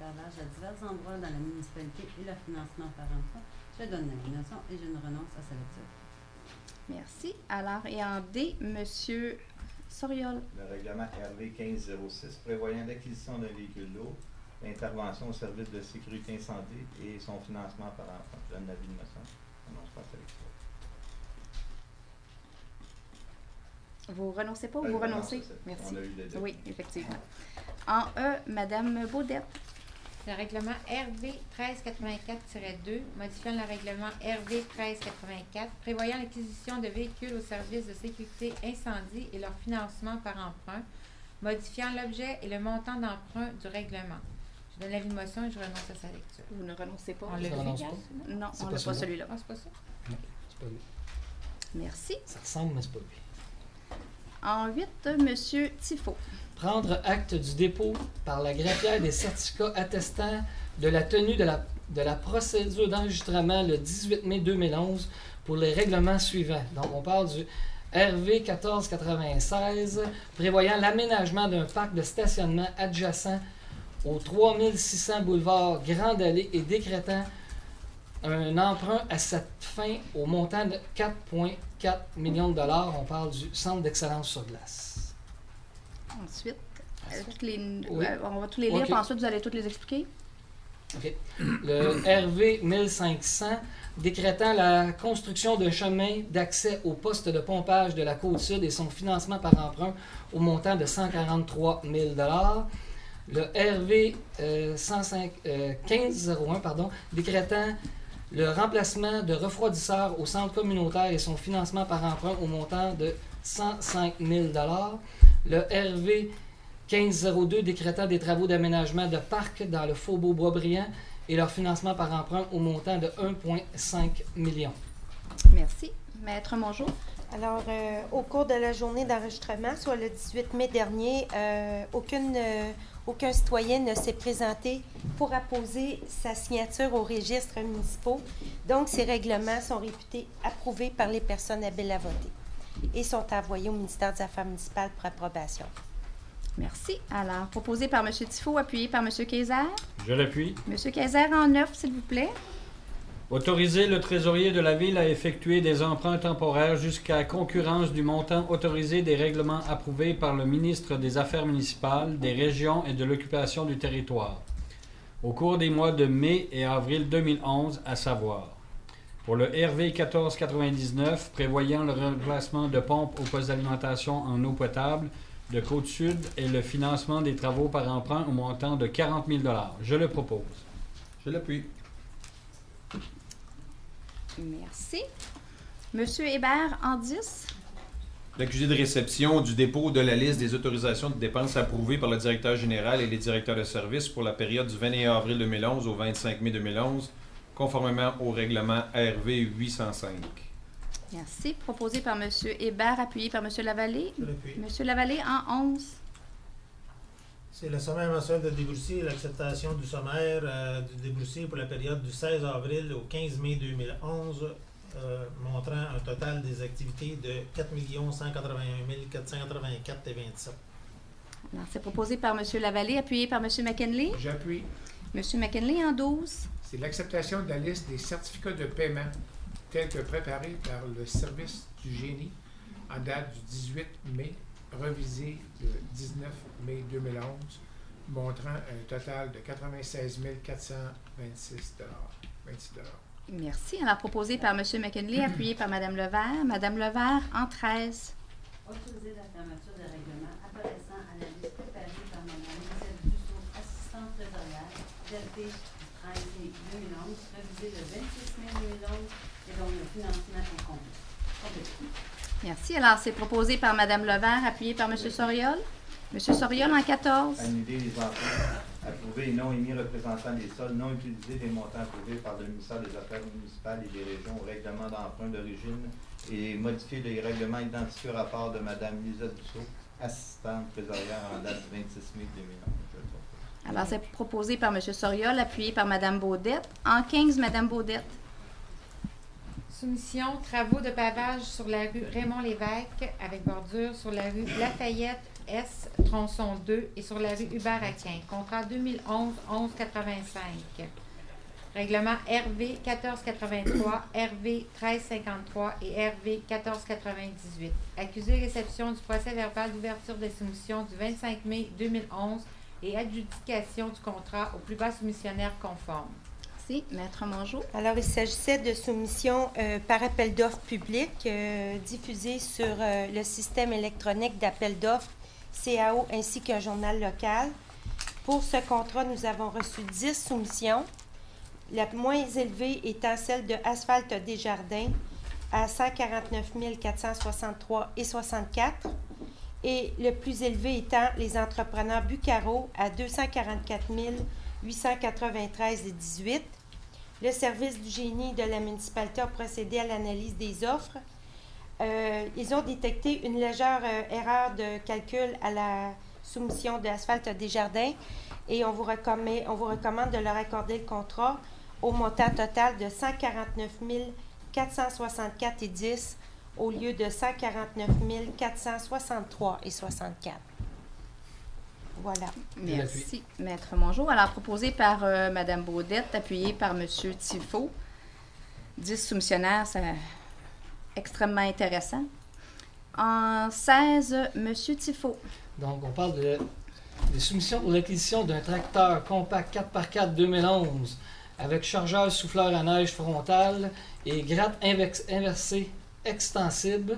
d'esclavage à divers endroits dans la municipalité et leur financement par emprunt. Je donne la nomination et je ne renonce à sa lecture. Merci. Alors, et en D, M. Soriol. Le règlement RV 1506 prévoyant l'acquisition d'un véhicule lourd, l'intervention au service de sécurité incendie et son financement par emprunt. Je donne l'avis de motion. Je renonce pas à sa lecture. Vous renoncez pas ou vous renoncez? Merci. On a eu les deux. Oui, effectivement. En E, Mme Baudette. Le règlement RV 1384-2, modifiant le règlement RV 1384, prévoyant l'acquisition de véhicules au service de sécurité incendie et leur financement par emprunt, modifiant l'objet et le montant d'emprunt du règlement. Je donne l'avis de motion et je renonce à sa lecture. Vous ne renoncez pas? On l'a vu? pas? Non, C'est on pas n'a pas celui-là. celui-là. Ah, c'est pas ça? Non, c'est pas lui. Merci. Ça ressemble, mais c'est pas lui. En 8, M. Tifo. Prendre acte du dépôt par la greffière des certificats attestant de la tenue de la procédure d'enregistrement le 18 mai 2011 pour les règlements suivants. Donc, on parle du RV 1496 prévoyant l'aménagement d'un parc de stationnement adjacent au 3600 boulevard Grande Allée et décrétant un emprunt à cette fin au montant de 4,4 millions de dollars. On parle du Centre d'excellence sur glace. Ensuite, Oui. on va tous les lire, Ok. puis ensuite vous allez tous les expliquer. OK. Le RV 1500 décrétant la construction d'un chemin d'accès au poste de pompage de la Côte-Sud et son financement par emprunt au montant de 143 000 $. Le RV 1501 décrétant le remplacement de refroidisseurs au centre communautaire et son financement par emprunt au montant de 105 000 $. Le RV 1502 décrétant des travaux d'aménagement de parcs dans le Faubourg Boisbriand et leur financement par emprunt au montant de 1,5 million. Merci. Maître Mongeau. Alors, au cours de la journée d'enregistrement, soit le 18 mai dernier, aucun citoyen ne s'est présenté pour apposer sa signature aux registres municipaux. Donc, ces règlements sont réputés approuvés par les personnes habiles à voter et sont envoyés au ministère des Affaires municipales pour approbation. Merci. Alors, proposé par M. Tifo, appuyé par M. Kayser. Je l'appuie. M. Kayser en 9, s'il vous plaît. Autoriser le trésorier de la Ville à effectuer des emprunts temporaires jusqu'à concurrence du montant autorisé des règlements approuvés par le ministre des Affaires municipales, des régions et de l'occupation du territoire, au cours des mois de mai et avril 2011, à savoir pour le RV 1499, prévoyant le remplacement de pompes aux postes d'alimentation en eau potable de Côte-Sud et le financement des travaux par emprunt au montant de 40 000 $. Je le propose. Je l'appuie. Merci. Monsieur Hébert en 10. L'accusé de réception du dépôt de la liste des autorisations de dépenses approuvées par le directeur général et les directeurs de services pour la période du 21 avril 2011 au 25 mai 2011, conformément au règlement RV 805. Merci. Proposé par M. Hébert, appuyé par M. Lavallée. Je l'appuie. M. Lavallée en 11. C'est le sommaire mensuel de déboursé et l'acceptation du sommaire du déboursé pour la période du 16 avril au 15 mai 2011, montrant un total des activités de 4 181 484,27. Alors, c'est proposé par M. Lavallée, appuyé par M. McKinley. J'appuie. M. McKinley en 12. C'est l'acceptation de la liste des certificats de paiement tels que préparés par le service du génie en date du 18 mai, revisé le 19 mai 2011, montrant un total de 96 426 26 $. Merci. Alors, proposé par M. McKinley, appuyé par Mme Levert. Mme Levert en 13. Autoriser la fermeture des règlements apparaissant à la liste préparée par Mme Elisabeth Dussault, assistante trésorière, datée du 13 mai 2011, révisée le 26 mai 2011 et dont le financement est complet. Merci. Alors, c'est proposé par Mme Levert, appuyé par M. Soriol. M. Soriol en 14. Annuler les emprunts approuvés et non émis représentant les soldes non utilisés des montants approuvés par le ministère des Affaires municipales et des régions au règlement d'emprunt d'origine et modifier les règlements identifiés au rapport de Mme Lisa Dussault, assistante trésorière en date du 26 mai 2011. Alors, c'est proposé par M. Soriol, appuyé par Mme Baudette. En 15, Mme Baudette. Soumission, travaux de pavage sur la rue Raymond-Lévesque avec bordure sur la rue Lafayette S, tronçon 2 et sur la rue Hubert-Aquin. Contrat 2011-1185. Règlement RV 1483, RV 1353 et RV 1498. Accusé réception du procès verbal d'ouverture des soumissions du 25 mai 2011 et adjudication du contrat au plus bas soumissionnaire conforme. Merci. Maître Mongeau. Alors, il s'agissait de soumissions par appel d'offres public diffusées sur le système électronique d'appel d'offres CAO ainsi qu'un journal local. Pour ce contrat, nous avons reçu 10 soumissions. La moins élevée étant celle de Asphalte Desjardins à 149 463,64 et le plus élevé étant les entrepreneurs Bucaro à 244 893,18. Le service du génie de la municipalité a procédé à l'analyse des offres. Ils ont détecté une légère erreur de calcul à la soumission de Asphalte Desjardins et on vous recommande de leur accorder le contrat au montant total de 149 464,10 au lieu de 149 463,64. Voilà. Merci, Maître Mongeau. Alors, proposé par Mme Baudette, appuyé par M. Tifo. 10 soumissionnaires, c'est extrêmement intéressant. En 16, M. Tifo. Donc, on parle des soumissions pour l'acquisition d'un tracteur compact 4x4 2011 avec chargeur souffleur à neige frontale et gratte inversée extensible.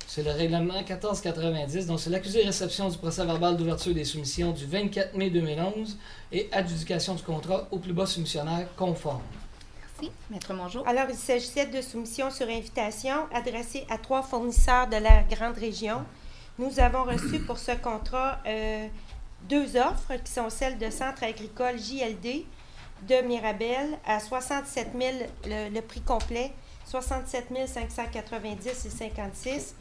C'est le règlement 1490. Donc, c'est l'accusé réception du procès verbal d'ouverture des soumissions du 24 mai 2011 et adjudication du contrat au plus bas soumissionnaire conforme. Merci. Maître Mongeau. Alors, il s'agissait de soumissions sur invitation adressées à 3 fournisseurs de la grande région. Nous avons reçu pour ce contrat 2 offres qui sont celles de Centre agricole JLD de Mirabel à 67 000, le prix complet, 67 590,56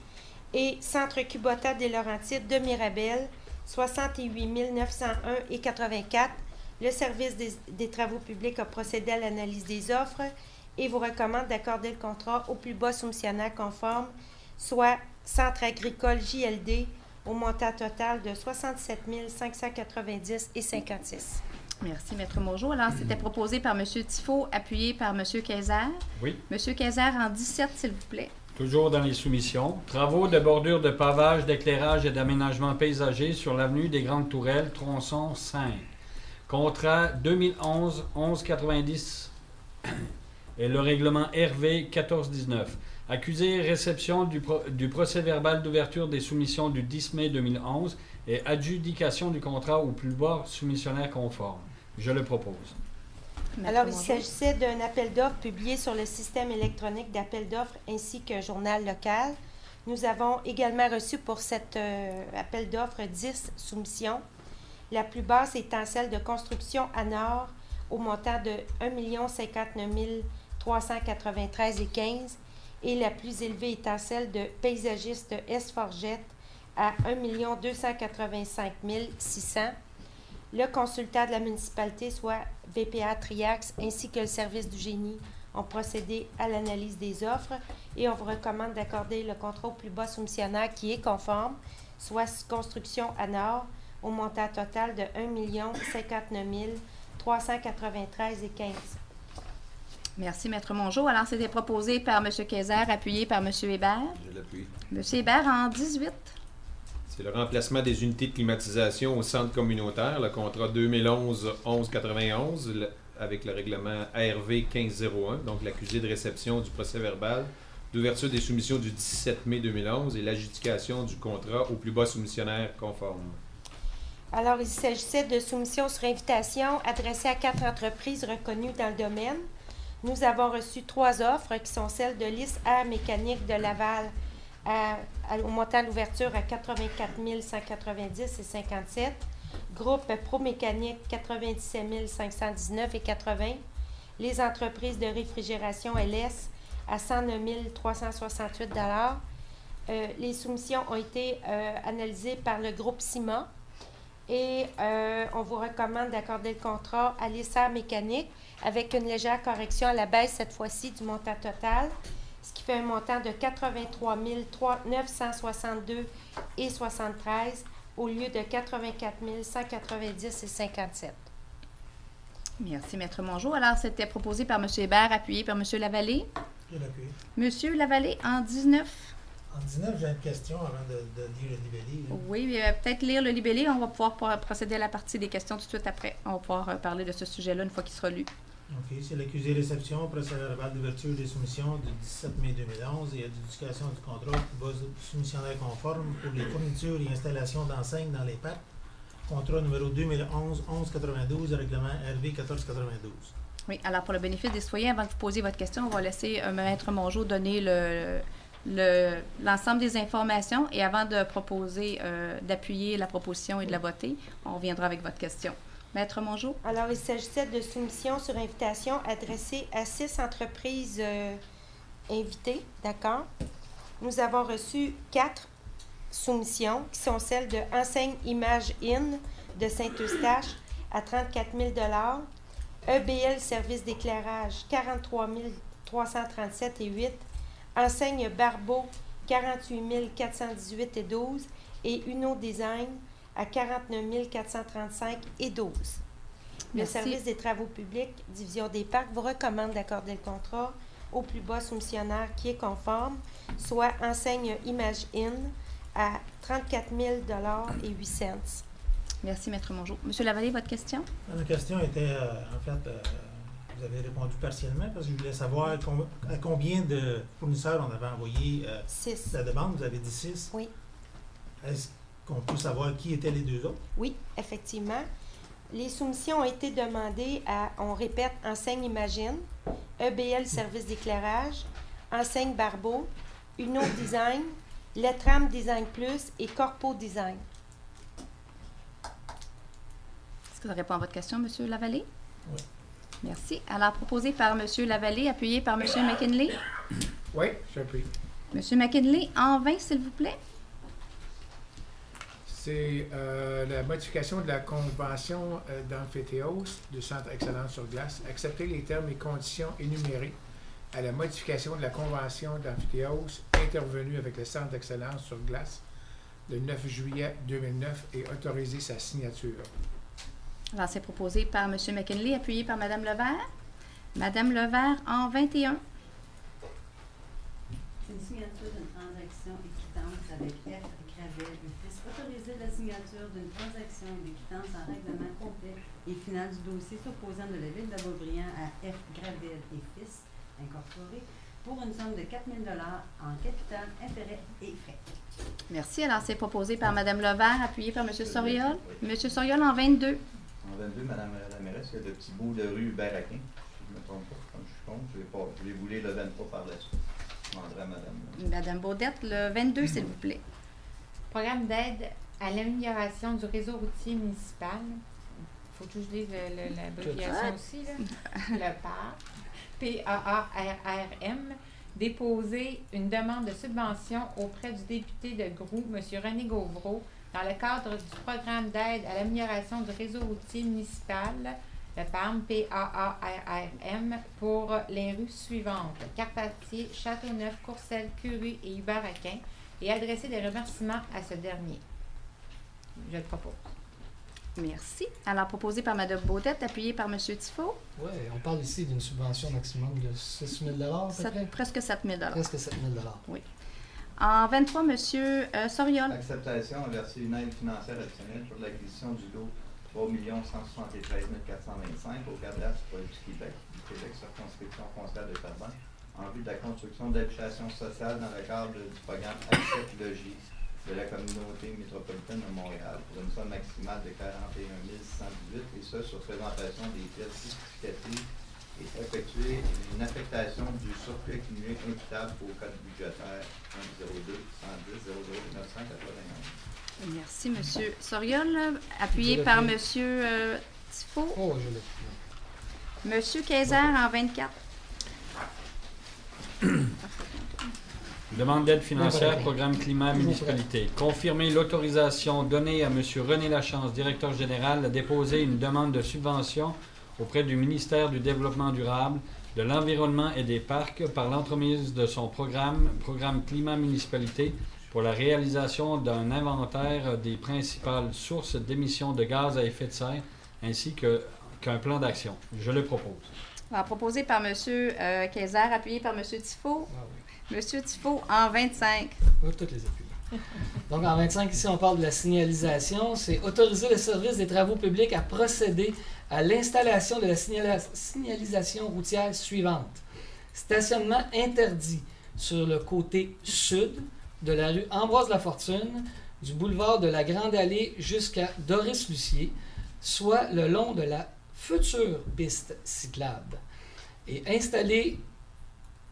et Centre Kubota des Laurentides de Mirabel, 68 901,84. Le service des travaux publics a procédé à l'analyse des offres et vous recommande d'accorder le contrat au plus bas soumissionnaire conforme, soit Centre agricole JLD, au montant total de 67 590,56. Merci, Maître Mongeau. Alors, c'était proposé par M. Tifo, appuyé par M. Kayser. Oui. M. Kayser, en 17, s'il vous plaît. Toujours dans les soumissions. Travaux de bordure de pavage, d'éclairage et d'aménagement paysager sur l'avenue des Grandes Tourelles, tronçon 5. Contrat 2011-1190 et le règlement RV 1419. Accusé réception du procès verbal d'ouverture des soumissions du 10 mai 2011 et adjudication du contrat au plus bas soumissionnaire conforme. Je le propose. Alors, il s'agissait d'un appel d'offres publié sur le système électronique d'appel d'offres ainsi qu'un journal local. Nous avons également reçu pour cet appel d'offres 10 soumissions. La plus basse étant celle de construction à Nord au montant de 1 059 393,15 et la plus élevée étant celle de paysagiste S. Forgette à 1 285 600. Le consultant de la municipalité, soit VPA Triax, ainsi que le service du génie, ont procédé à l'analyse des offres et on vous recommande d'accorder le contrat au plus bas soumissionnaire qui est conforme, soit construction à Nord, au montant total de 1 059 393,15. Merci, Maître Mongeau. Alors, c'était proposé par M. Kayser, appuyé par M. Hébert. Je l'appuie. M. Hébert, en 18. C'est le remplacement des unités de climatisation au centre communautaire, le contrat 2011-1191 avec le règlement ARV 1501, donc l'accusé de réception du procès verbal d'ouverture des soumissions du 17 mai 2011 et l'adjudication du contrat au plus bas soumissionnaire conforme. Alors, il s'agissait de soumissions sur invitation adressées à 4 entreprises reconnues dans le domaine. Nous avons reçu 3 offres qui sont celles de l'IS Air Mécanique de Laval au montant d'ouverture à 84 190,57. Groupe Pro Mécanique 97 519,80. Les entreprises de réfrigération LS à 109 368 $. Les soumissions ont été analysées par le groupe CIMA Et on vous recommande d'accorder le contrat à l'ISR mécanique avec une légère correction à la baisse cette fois-ci du montant total, ce qui fait un montant de 83 962,73 au lieu de 84 190,57. Merci, Maître Mongeau. Alors, c'était proposé par M. Hébert, appuyé par M. Lavallée. Je l'appuie. M. Lavallée, en 19. En 19, j'ai une question avant de lire le libellé. Oui, peut-être lire le libellé. On va pouvoir procéder à la partie des questions tout de suite après. On va pouvoir parler de ce sujet-là une fois qu'il sera lu. OK. C'est l'accusé réception, procès-verbal d'ouverture des soumissions du 17 mai 2011 et adjudication du contrat pour base soumissionnaire conforme pour les fournitures et installations d'enseignes dans les parcs. Contrat numéro 2011-1192, règlement RV 1492. Oui, alors pour le bénéfice des citoyens, avant de vous poser votre question, on va laisser Maître Mongeau donner l'ensemble des informations et avant de proposer, d'appuyer la proposition et de la voter, on reviendra avec votre question. Maître Mongeau? Alors, il s'agissait de soumissions sur invitation adressées à 6 entreprises invitées, d'accord? Nous avons reçu 4 soumissions qui sont celles de Enseigne Image In de Saint-Eustache à 34 000 EBL Service d'éclairage 43 337,8 Enseigne Barbeau 48 418,12 et Uno Design à 49 435,12. Le service des travaux publics, division des parcs, vous recommande d'accorder le contrat au plus bas soumissionnaire qui est conforme, soit Enseigne Image In à 34 000,08 $. Merci, Maître Mongeau. Monsieur Lavallée, votre question? Ma question était, en fait, vous avez répondu partiellement parce que je voulais savoir à combien de fournisseurs on avait envoyé 6. La demande. Vous avez dit 6? Oui. Est-ce qu'on peut savoir qui étaient les 2 autres? Oui, effectivement. Les soumissions ont été demandées à, on répète, Enseigne Imagine, EBL Service d'éclairage, Enseigne Barbeau, Uno Design, Letram Design Plus et Corpo Design. Est-ce que ça répond à votre question, M. Lavallée? Oui. Merci. Alors, proposé par M. Lavallée, appuyé par M. McKinley. Oui, j'appuie. M. McKinley, en 20, s'il vous plaît. C'est la modification de la convention d'amphithéose du Centre Excellence sur glace. Accepter les termes et conditions énumérés à la modification de la convention d'amphithéose intervenue avec le Centre d'Excellence sur glace le 9 juillet 2009 et autoriser sa signature. Alors, c'est proposé par M. McKinley, appuyé par Mme Levert. Mme Levert, en 21. C'est une signature d'une transaction équitante avec F. Gravel et Fils. Autoriser la signature d'une transaction d'équitance en règlement complet et final du dossier s'opposant de la Ville de Beaubriand à F. Gravel et Fils, incorporé, pour une somme de 4 000 $ en capital, intérêts et frais. Merci. Alors, c'est proposé par Mme Levert, appuyé par M. Soriol. M. Soriol, en 22. En 22, Mme la mairesse, il y a le petit bout de rue Hubert-Aquin. Si je ne me trompe pas, comme je suis con, je l'ai voulu le 23 par la suite. Je demanderai à Mme. Mme Baudette, le 22, s'il vous plaît. Programme d'aide à l'amélioration du réseau routier municipal. Il faut que je dise l'abréviation aussi, là. Le PARM. P-A-A-R-R-M. Déposer une demande de subvention auprès du député de Groux, M. René Gauvreau, dans le cadre du programme d'aide à l'amélioration du réseau routier municipal, le PARM, P-A-A-R-R-M, pour les rues suivantes: Carpentier, Châteauneuf, Courcelles, Curie et Hubert-Aquin, et adresser des remerciements à ce dernier. Je le propose. Merci. Alors, proposé par Mme Baudette, appuyé par M. Tifo. Oui, on parle ici d'une subvention maximum de 6 000 à peu près. Presque 7 000 Presque 7 000 Oui. En 23, M. Soriol. Acceptation à verser une aide financière additionnelle pour l'acquisition du lot 3 173 425 au cadastre du Québec circonscription foncière de Terrebonne, en vue de la construction d'habitations sociales dans le cadre du programme Accept Logis de la communauté métropolitaine de Montréal pour une somme maximale de 41 618 et ce sur présentation des pièces justificatives et effectuer une affectation du surplus accumulé imputable au code budgétaire 102 110 00 991. Merci, M. Soriol. Appuyé par M. Tifo. Oh, je l'ai. M. Kayser en 24. Demande d'aide financière, programme climat, municipalité. Confirmer l'autorisation donnée à M. René Lachance, directeur général, à déposer une demande de subvention auprès du ministère du Développement durable, de l'Environnement et des Parcs par l'entremise de son programme climat municipalité pour la réalisation d'un inventaire des principales sources d'émissions de gaz à effet de serre ainsi qu'un plan d'action. Je le propose. Alors, proposé par M. Kayser, appuyé par M. Tifo. M. Tifo, en 25. Toutes les appuis. Donc, en 25, ici, on parle de la signalisation. C'est autoriser le service des travaux publics à procéder à l'installation de la signalisation routière suivante. Stationnement interdit sur le côté sud de la rue Ambroise-Lafortune, du boulevard de la Grande Allée jusqu'à Doris-Lucier, soit le long de la future piste cyclable. Et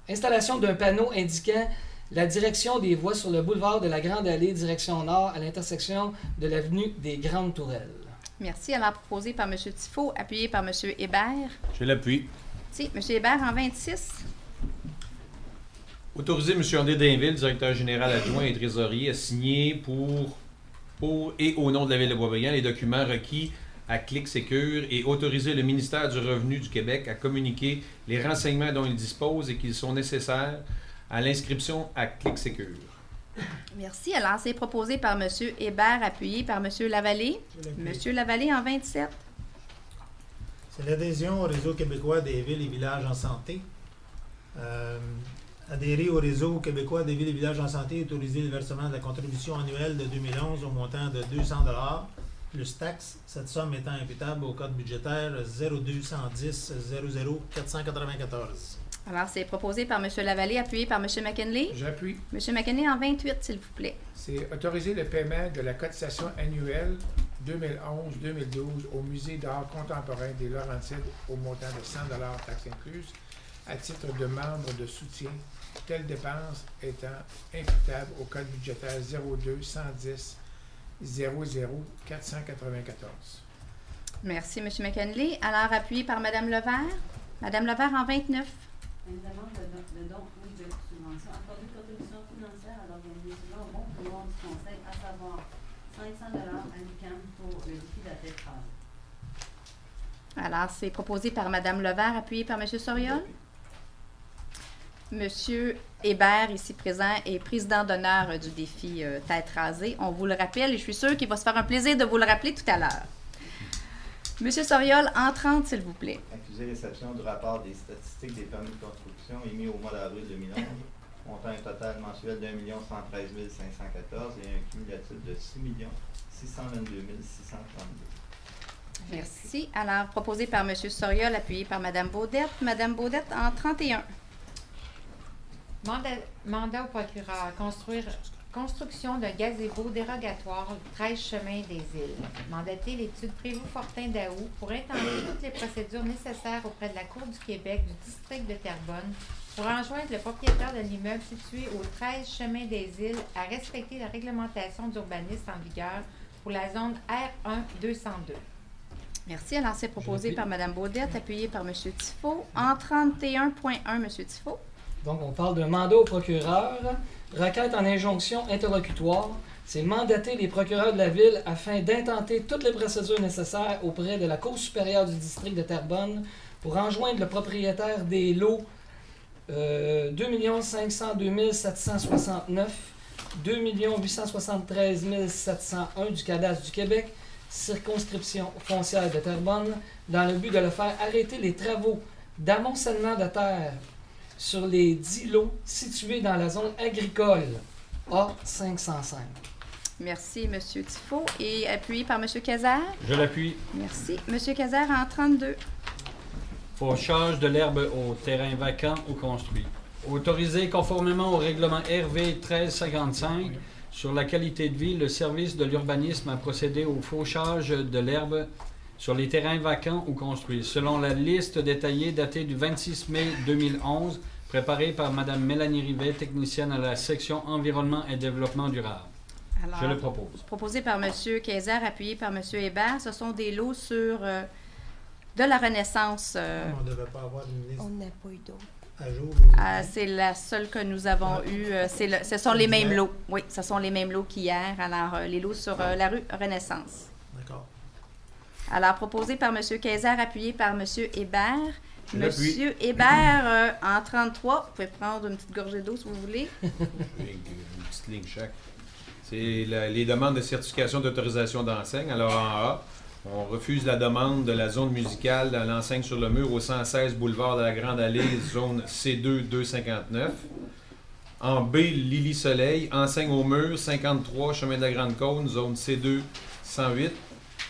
installation d'un panneau indiquant la direction des voies sur le boulevard de la Grande Allée, direction nord, à l'intersection de l'avenue des Grandes Tourelles. Merci. Alors, proposé par M. Tifo, appuyé par M. Hébert. Je l'appuie. Si, M. Hébert, en 26. Autoriser M. André Dainville, directeur général adjoint et trésorier, à signer pour et au nom de la Ville de Boisbriand les documents requis à ClickSecure et autoriser le ministère du Revenu du Québec à communiquer les renseignements dont il dispose et qu'ils sont nécessaires à l'inscription à ClickSecure. Merci. Alors, c'est proposé par M. Hébert, appuyé par M. Lavallée. M. Lavallée, en 27. C'est l'adhésion au réseau québécois des villes et villages en santé. Adhérer au réseau québécois des villes et villages en santé, autoriser le versement de la contribution annuelle de 2011 au montant de 200 $ plus taxes, cette somme étant imputable au code budgétaire 0210 00 494. Alors, c'est proposé par M. Lavallée, appuyé par M. McKinley. J'appuie. M. McKinley, en 28, s'il vous plaît. C'est autoriser le paiement de la cotisation annuelle 2011-2012 au Musée d'art contemporain des Laurentides au montant de 100 $ taxes incluses à titre de membre de soutien, telle dépense étant imputable au code budgétaire 02 110 00 494. Merci, M. McKinley. Alors, appuyé par Mme Levert. Mme Levert, en 29. Une demande de don ou de subvention accordée de contribution financière à l'organisation au bon pouvoir du Conseil, à savoir 500 $ à l'UQAM pour le défi de la tête rasée. Alors, c'est proposé par Mme Levert, appuyé par M. Soriol. M. Hébert, ici présent, est président d'honneur du défi Tête rasée. On vous le rappelle et je suis sûre qu'il va se faire un plaisir de vous le rappeler tout à l'heure. M. Soriol, en 30, s'il vous plaît. Accusé réception du rapport des statistiques des permis de construction émis au mois d'avril 2011, montant un total mensuel de 1 113 514 et un cumulatif de 6 622 632. Merci. Alors, proposé par M. Soriol, appuyé par Mme Baudette. Mme Baudette, en 31. Mandat au procureur. Construction d'un gazebo dérogatoire 13 chemin des îles. Mandater l'étude Prévost-Fortin-Daou pour intenter toutes les procédures nécessaires auprès de la Cour du Québec du district de Terrebonne pour enjoindre le propriétaire de l'immeuble situé au 13 chemin des îles à respecter la réglementation d'urbanisme en vigueur pour la zone R1 202. Merci. Alors, c'est proposé par Mme Baudette, appuyé par M. Tifo. En 31.1, M. Tifo. Donc, on parle d'un mandat au procureur. Requête en injonction interlocutoire. C'est mandater les procureurs de la Ville afin d'intenter toutes les procédures nécessaires auprès de la Cour supérieure du district de Terrebonne pour enjoindre le propriétaire des lots 2 502 769, 2 873 701 du cadastre du Québec, circonscription foncière de Terrebonne, dans le but de le faire arrêter les travaux d'amoncellement de terre sur les 10 lots situés dans la zone agricole A505. Merci, M. Tifo. Et appuyé par M. Kayser. Je l'appuie. Merci. M. Kayser, en 32. Fauchage de l'herbe au terrain vacant ou construit. Autorisé conformément au règlement RV 1355 sur la qualité de vie, le service de l'urbanisme a procédé au fauchage de l'herbe sur les terrains vacants ou construits, selon la liste détaillée datée du 26 mai 2011, préparée par Mme Mélanie Rivet, technicienne à la section Environnement et Développement durable. Alors, je le propose. Proposé par M. Kayser, appuyé par M. Hébert. Ce sont des lots sur de la Renaissance. On ne devait pas avoir de ministre. On n'a pas eu d'autres. à jour? C'est la seule que nous avons eue. Ce sont les mêmes lots. Oui, ce sont les mêmes lots qu'hier. Alors, les lots sur la rue Renaissance. D'accord. Alors, proposé par M. Kayser, appuyé par M. Hébert. Je l'appuie. M. Hébert, en 33, vous pouvez prendre une petite gorgée d'eau si vous voulez. Une petite ligne chaque. C'est les demandes de certification d'autorisation d'enseigne. Alors, en A, on refuse la demande de la zone musicale de l'enseigne sur le mur au 116 boulevard de la Grande Allée, zone C2 259. En B, Lily Soleil, enseigne au mur, 53 chemin de la Grande Côte, zone C2 108.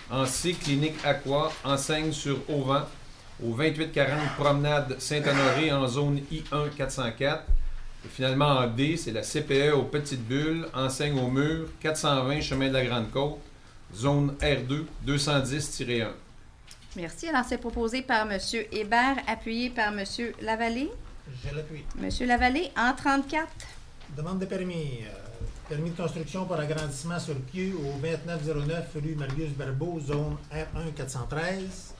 En C, Clinique Aqua, enseigne sur Auvent, au 2840 Promenade Saint-Honoré, en zone I1 404. Et finalement, en D, c'est la CPE aux Petites Bulles, enseigne au mur, 420 chemin de la Grande Côte, zone R2 210-1. Merci. Alors, c'est proposé par M. Hébert, appuyé par M. Lavallée. Je l'appuie. M. Lavallée, en 34. Demande de permis. Permis de construction pour agrandissement sur pied au 2909 rue Marius Barbeau, zone R1 413.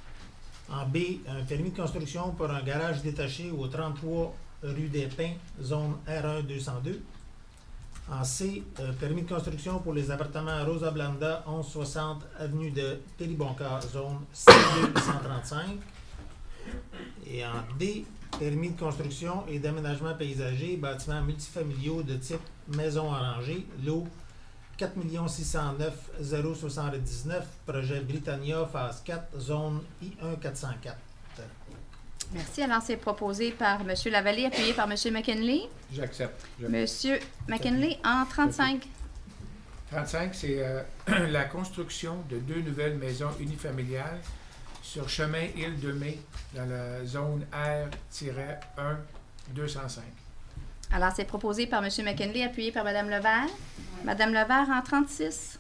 En B, un permis de construction pour un garage détaché au 33 rue des Pins, zone R1 202. En C, permis de construction pour les appartements Rosa Blanda, 1160 avenue de Péribonca, zone C2 135. Et en D, permis de construction et d'aménagement paysager, bâtiments multifamiliaux de type maison arrangée, lot 4 609 079, projet Britannia, phase 4, zone I1 404. Merci. Alors, c'est proposé par M. Lavallée, appuyé par M. McKinley. J'accepte. M. McKinley, en 35. 35, c'est la construction de 2 nouvelles maisons unifamiliales sur chemin Île de Mai, dans la zone R-1 205. Alors, c'est proposé par M. McKinley, appuyé par Mme Levert. Mme Levert, en 36.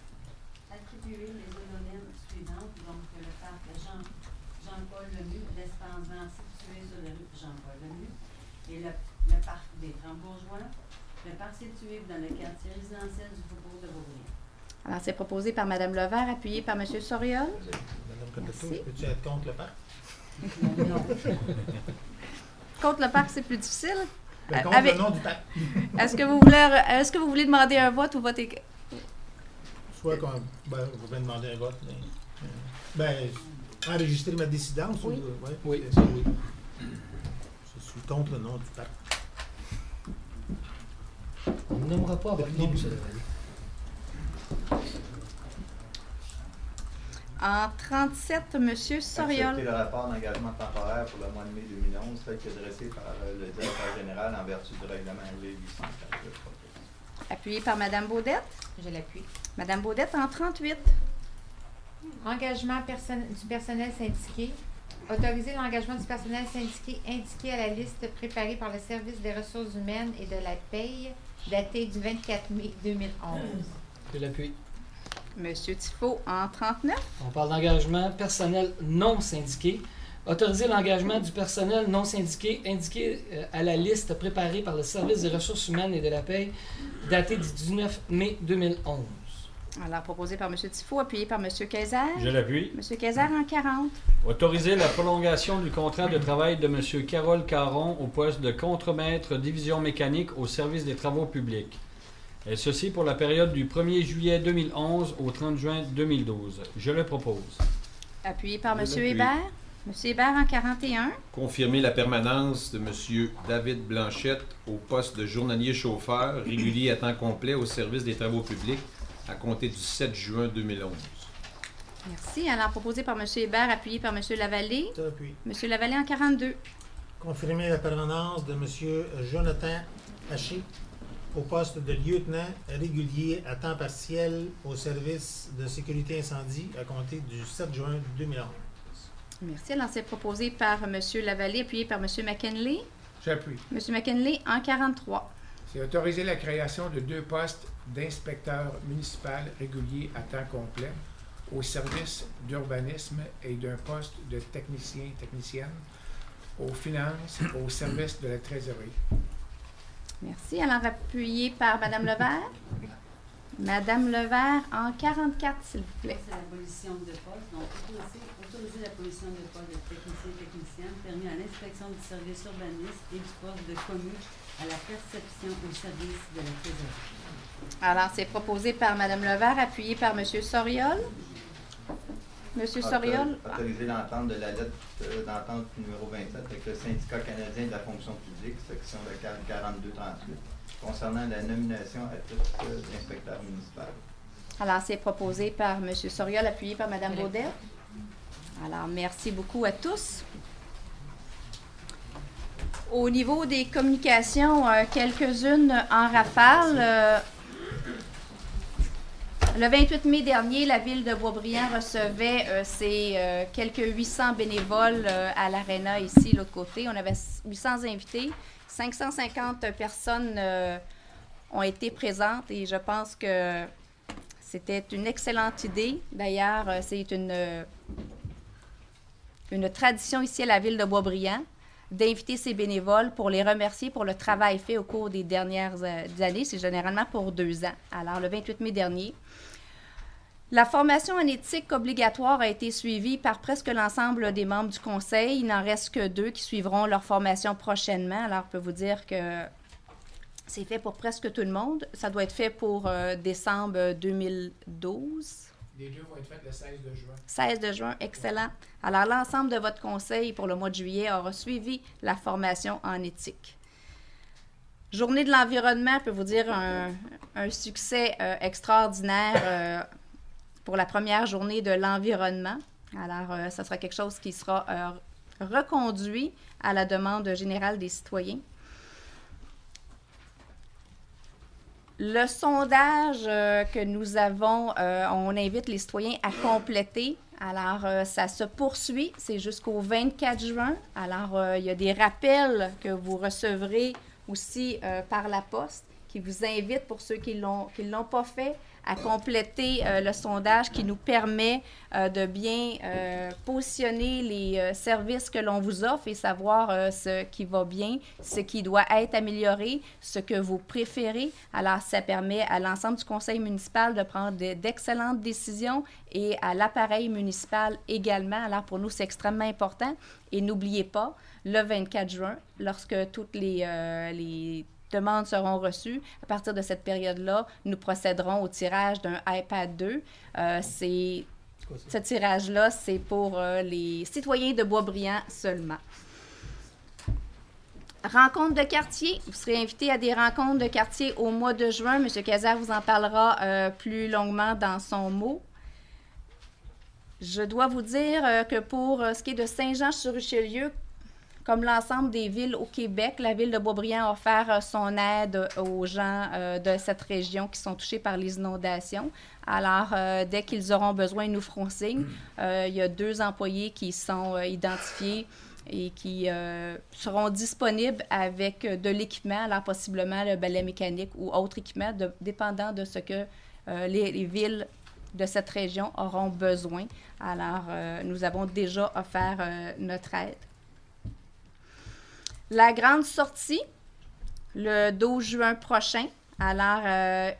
Attribuer les homonymes suivantes, donc le parc Jean-Paul Lemieux, l'espace vert situé sur la rue Jean-Paul Lemieux, et le parc des Francs-Bourgeois, le parc situé dans le quartier résidentiel du Faubourg de Beaubriand. Alors, c'est proposé par Mme Levert, appuyé par M. Soriol. Madame Coteau, peux-tu être contre le parc? Non. Contre le parc, c'est plus difficile. Ben, contre le nom du parc. Est-ce que vous voulez demander un vote ou voter? Soit qu'on vous pouvez demander un vote, mais enregistrer ma dissidence. Oui. Oui, c'est oui. Je suis contre le nom du parc. On ne nommera pas votre nom, M. Lavallée. En 37, M. Soriol. Accepter le rapport d'engagement temporaire pour le mois de mai 2011, tel que dressé par le directeur général en vertu du règlement RV 804. Appuyé par Mme Baudette. Je l'appuie. Mme Baudette, en 38. Engagement du personnel syndiqué. Autoriser l'engagement du personnel syndiqué indiqué à la liste préparée par le Service des ressources humaines et de la paye, datée du 24 mai 2011. Je l'appuie. Monsieur Tifo, en 39. On parle d'engagement personnel non syndiqué. Autoriser l'engagement du personnel non syndiqué indiqué à la liste préparée par le Service des ressources humaines et de la paye, datée du 19 mai 2011. Alors, proposé par M. Tifo, appuyé par M. Kayser. Je l'appuie. M. Kayser, en 40. Autoriser la prolongation du contrat de travail de M. Carole Caron au poste de contremaître division mécanique au service des travaux publics. Et ceci pour la période du 1er juillet 2011 au 30 juin 2012. Je le propose. Appuyé par M. Hébert. M. Hébert, en 41. Confirmer la permanence de M. David Blanchette au poste de journalier chauffeur régulier à temps complet au service des travaux publics à compter du 7 juin 2011. Merci. Alors, proposé par M. Hébert, appuyé par M. Lavallée. M. Lavallée, en 42. Confirmer la permanence de M. Jonathan Haché au poste de lieutenant régulier à temps partiel au service de sécurité incendie à compter du 7 juin 2011. Merci. Alors, c'est proposé par M. Lavallée, appuyé par M. McKinley. J'appuie. M. McKinley, en 43. C'est autoriser la création de 2 postes d'inspecteur municipal régulier à temps complet au service d'urbanisme et d'un poste de technicienne aux finances au service de la trésorerie. Merci. Alors, appuyé par Mme Levert. Madame Levert, en 44, s'il vous plaît. C'est l'abolition de poste. Donc, autoriser l'abolition de poste de technicien et technicienne permis à l'inspection du service urbaniste et du poste de commu à la perception au service de la trésorerie. Alors, c'est proposé par Mme Levert, appuyé par M. Soriol. M. Soriol. Autoriser l'entente de la lettre d'entente numéro 27 avec le syndicat canadien de la fonction publique, section locale 4238, concernant la nomination à titre d'inspecteur municipal. Alors, c'est proposé par M. Soriol, appuyé par Mme Baudet. Alors, merci beaucoup à tous. Au niveau des communications, quelques-unes en rafale. Le 28 mai dernier, la ville de Boisbriand recevait ses quelques 800 bénévoles à l'Arena ici, de l'autre côté. On avait 800 invités. 550 personnes ont été présentes et je pense que c'était une excellente idée. D'ailleurs, c'est une tradition ici à la ville de Boisbriand d'inviter ces bénévoles pour les remercier pour le travail fait au cours des dernières années. C'est généralement pour 2 ans. Alors, le 28 mai dernier, la formation en éthique obligatoire a été suivie par presque l'ensemble des membres du conseil. Il n'en reste que 2 qui suivront leur formation prochainement. Alors, je peux vous dire que c'est fait pour presque tout le monde. Ça doit être fait pour décembre 2012. Les 2 vont être faites le 16 de juin. 16 de juin, excellent. Alors, l'ensemble de votre conseil pour le mois de juillet aura suivi la formation en éthique. Journée de l'environnement, je peux vous dire un succès extraordinaire pour la première journée de l'environnement. Alors, ça sera quelque chose qui sera reconduit à la demande générale des citoyens. Le sondage que nous avons, on invite les citoyens à compléter. Alors, ça se poursuit, c'est jusqu'au 24 juin. Alors, il y a des rappels que vous recevrez aussi par la poste qui vous invitent, pour ceux qui ne l'ont pas fait, à compléter le sondage qui nous permet de bien positionner les services que l'on vous offre et savoir ce qui va bien, ce qui doit être amélioré, ce que vous préférez. Alors, ça permet à l'ensemble du conseil municipal de prendre d'excellentes décisions et à l'appareil municipal également. Alors, pour nous, c'est extrêmement important. Et n'oubliez pas, le 24 juin, lorsque toutes les demandes seront reçues. À partir de cette période-là, nous procéderons au tirage d'un iPad 2. Ce tirage-là, c'est pour les citoyens de Boisbriand seulement. Rencontres de quartier. Vous serez invité à des rencontres de quartier au mois de juin. M. Cazard vous en parlera plus longuement dans son mot. Je dois vous dire que pour ce qui est de Saint-Jean-sur-Richelieu, comme l'ensemble des villes au Québec, la ville de Boisbriand a offert son aide aux gens de cette région qui sont touchés par les inondations. Alors, dès qu'ils auront besoin, ils nous feront signe. Il y a 2 employés qui sont identifiés et qui seront disponibles avec de l'équipement, alors possiblement le balai mécanique ou autre équipement, dépendant de ce que les villes de cette région auront besoin. Alors, nous avons déjà offert notre aide. La grande sortie, le 12 juin prochain. Alors,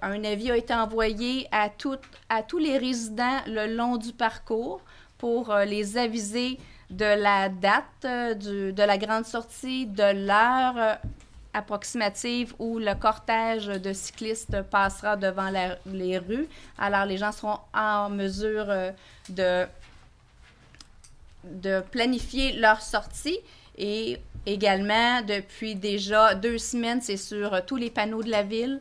un avis a été envoyé à tous les résidents le long du parcours pour les aviser de la date de la grande sortie, de l'heure approximative où le cortège de cyclistes passera devant les rues. Alors, les gens seront en mesure de planifier leur sortie. Et également, depuis déjà 2 semaines, c'est sur tous les panneaux de la ville,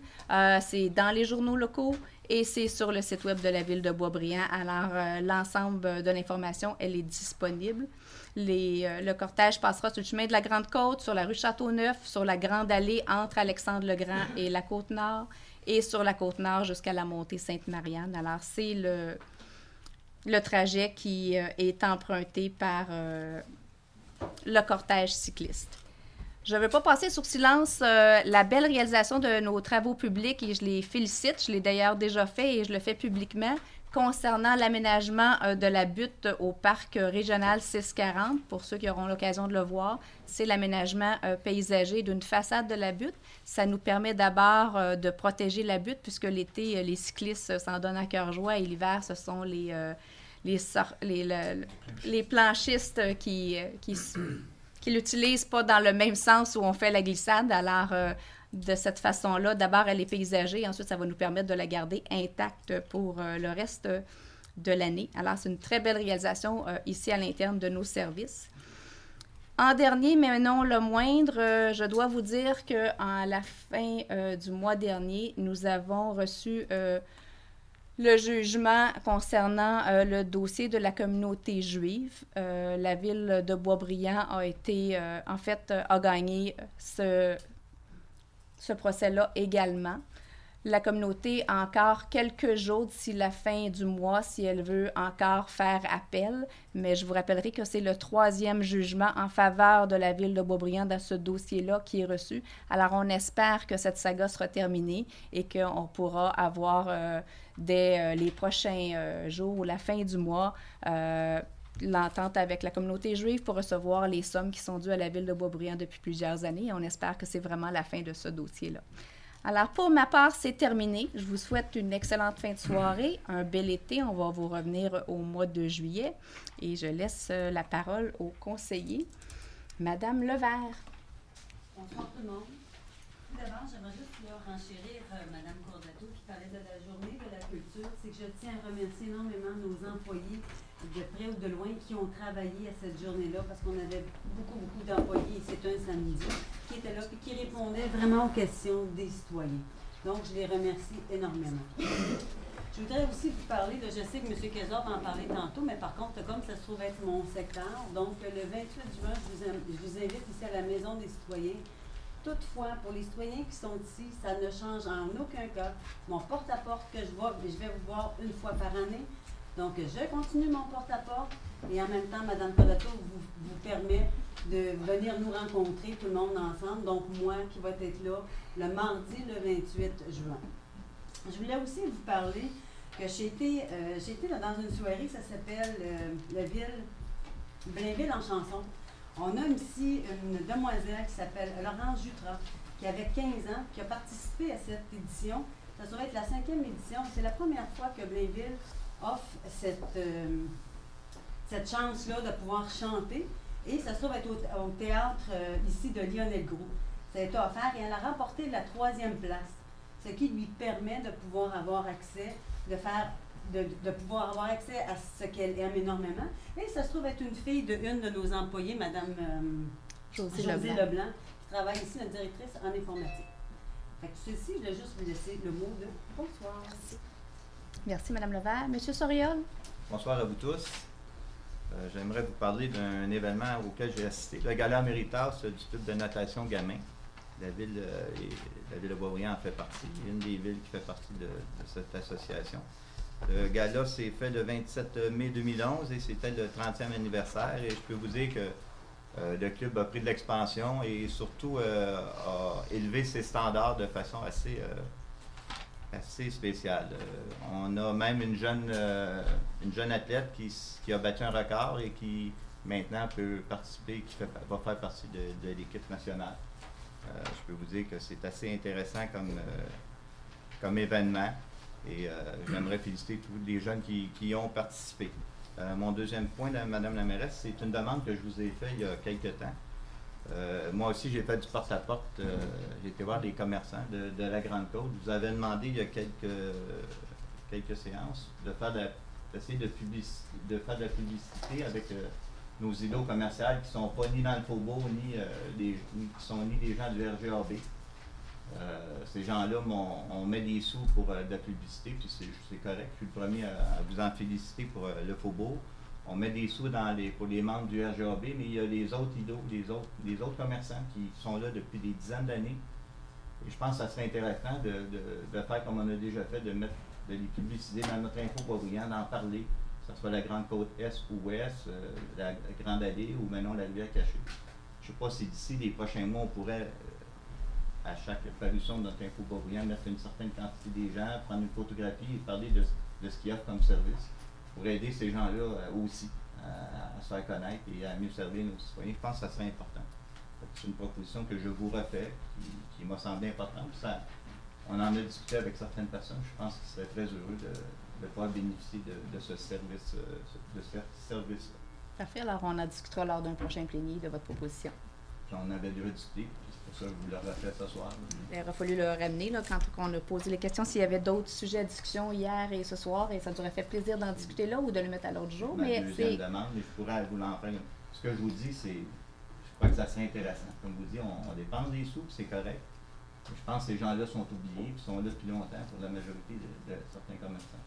c'est dans les journaux locaux et c'est sur le site web de la ville de Boisbriand. Alors, l'ensemble de l'information, elle est disponible. Le cortège passera sur le chemin de la Grande-Côte, sur la rue Châteauneuf, sur la Grande Allée entre Alexandre-le-Grand et la Côte-Nord et sur la Côte-Nord jusqu'à la montée Sainte-Marianne. Alors, c'est le trajet qui est emprunté par le cortège cycliste. Je ne veux pas passer sous silence la belle réalisation de nos travaux publics et je les félicite. Je l'ai d'ailleurs déjà fait et je le fais publiquement concernant l'aménagement de la butte au parc régional 640, pour ceux qui auront l'occasion de le voir, c'est l'aménagement paysager d'une façade de la butte. Ça nous permet d'abord de protéger la butte, puisque l'été, les cyclistes s'en donnent à cœur joie et l'hiver, ce sont les planchistes qui l'utilisent pas dans le même sens où on fait la glissade. Alors, de cette façon-là, d'abord, elle est paysagée, ensuite, ça va nous permettre de la garder intacte pour le reste de l'année. Alors, c'est une très belle réalisation ici à l'interne de nos services. En dernier, mais non le moindre, je dois vous dire qu'à la fin du mois dernier, nous avons reçu le jugement concernant le dossier de la communauté juive. La ville de Boisbriand a été, a gagné ce procès-là également. La communauté a encore quelques jours d'ici la fin du mois si elle veut encore faire appel, mais je vous rappellerai que c'est le 3e jugement en faveur de la ville de Boisbriand dans ce dossier-là qui est reçu. Alors, on espère que cette saga sera terminée et qu'on pourra avoir dès les prochains jours ou la fin du mois l'entente avec la communauté juive pour recevoir les sommes qui sont dues à la ville de Boisbriand depuis plusieurs années. Et on espère que c'est vraiment la fin de ce dossier-là. Alors, pour ma part, c'est terminé. Je vous souhaite une excellente fin de soirée, un bel été. On va vous revenir au mois de juillet. Et je laisse la parole au conseiller, Madame Levert. Bonsoir tout le monde. Tout d'abord, j'aimerais juste renchérir Madame Cordato qui parlait de la journée de la culture. C'est que je tiens à remercier énormément nos employés de près ou de loin qui ont travaillé à cette journée-là parce qu'on avait beaucoup d'employés, c'est un samedi, qui étaient là et qui répondaient vraiment aux questions des citoyens. Donc, je les remercie énormément. Je voudrais aussi vous parler de, je sais que M. Kézard en parlait tantôt, mais par contre, comme ça se trouve être mon secteur, donc le 28 juin, je vous invite ici à la Maison des citoyens. Toutefois, pour les citoyens qui sont ici, ça ne change en aucun cas mon porte-à-porte que je vais vous voir une fois par année. Donc, je continue mon porte-à-porte et en même temps, Mme Cordato vous permet de venir nous rencontrer tout le monde ensemble. Donc, moi qui vais être là le mardi, le 28 juin. Je voulais aussi vous parler que j'ai été dans une soirée, ça s'appelle la ville Blainville en chanson. On a ici une demoiselle qui s'appelle Laurence Jutras, qui avait 15 ans, qui a participé à cette édition. Ça devrait être la 5e édition. C'est la première fois que Blainville offre cette chance-là de pouvoir chanter. Et ça se trouve être au théâtre ici de Lionel Groulx. Ça a été offert et elle a remporté la 3e place, ce qui lui permet de pouvoir avoir accès, de pouvoir avoir accès à ce qu'elle aime énormément. Et ça se trouve être une fille d'une de nos employées, Mme Josée Leblanc, qui travaille ici, notre directrice en informatique. Fait que ceci, je voulais juste vous laisser le mot de bonsoir. Merci. Merci, Mme Levert. Monsieur Soriol. Bonsoir à vous tous. J'aimerais vous parler d'un événement auquel j'ai assisté, le Gala Méritas du club de natation Gamin. La ville de Boisbriand en fait partie, une des villes qui fait partie de cette association. Le gala s'est fait le 27 mai 2011 et c'était le 30e anniversaire. Et je peux vous dire que le club a pris de l'expansion et surtout a élevé ses standards de façon assez spéciale. On a même une jeune athlète qui a battu un record et qui maintenant peut participer, va faire partie de l'équipe nationale. Je peux vous dire que c'est assez intéressant comme événement. Et j'aimerais féliciter tous les jeunes qui y ont participé. Mon deuxième point, Mme la mairesse, c'est une demande que je vous ai faite il y a quelques temps. Moi aussi, j'ai fait du porte-à-porte. J'ai été voir les commerçants de la Grande-Côte. Je vous avais demandé il y a quelques séances d'essayer de faire de la publicité avec nos îlots commerciaux qui ne sont pas ni dans le faubourg, ni des gens du RGAB. Ces gens-là, on met des sous pour de la publicité, puis c'est correct. Je suis le premier à vous en féliciter pour le faubourg. On met des sous pour les membres du RGAB, mais il y a les autres îlots, les autres commerçants qui sont là depuis des dizaines d'années. Et je pense que ça serait intéressant de faire comme on a déjà fait, de les publiciser dans notre info Boisbriand, d'en parler, que ce soit la Grande Côte Est ou Ouest, la Grande Allée ou maintenant la Rivière Cachée. Je ne sais pas si d'ici les prochains mois, on pourrait à chaque parution de notre info Boisbriand, mettre une certaine quantité des gens, prendre une photographie et parler de ce qu'il offre comme service pour aider ces gens-là aussi à se faire connaître et à mieux servir nos citoyens. Je pense que ça serait important. C'est une proposition que je vous refais, qui m'a semblé importante. On en a discuté avec certaines personnes. Je pense qu'ils seraient très heureux de pouvoir bénéficier de ce service-là. Parfait. Alors, on en discutera lors d'un prochain plénier de votre proposition. J'en avais déjà discuté. C'est pour ça que je vous le refais ce soir. Il aurait fallu le ramener là, quand on a posé les questions. S'il y avait d'autres sujets à discussion hier et ce soir, et ça nous aurait fait plaisir d'en discuter là ou de le mettre à l'autre jour. Ma deuxième demande, mais je pourrais vous l'en faire. Ce que je vous dis, c'est, je crois que ça serait intéressant. Comme vous dites, on dépense des sous, puis c'est correct. Je pense que ces gens-là sont oubliés, puis sont là depuis longtemps pour la majorité de certains commerçants.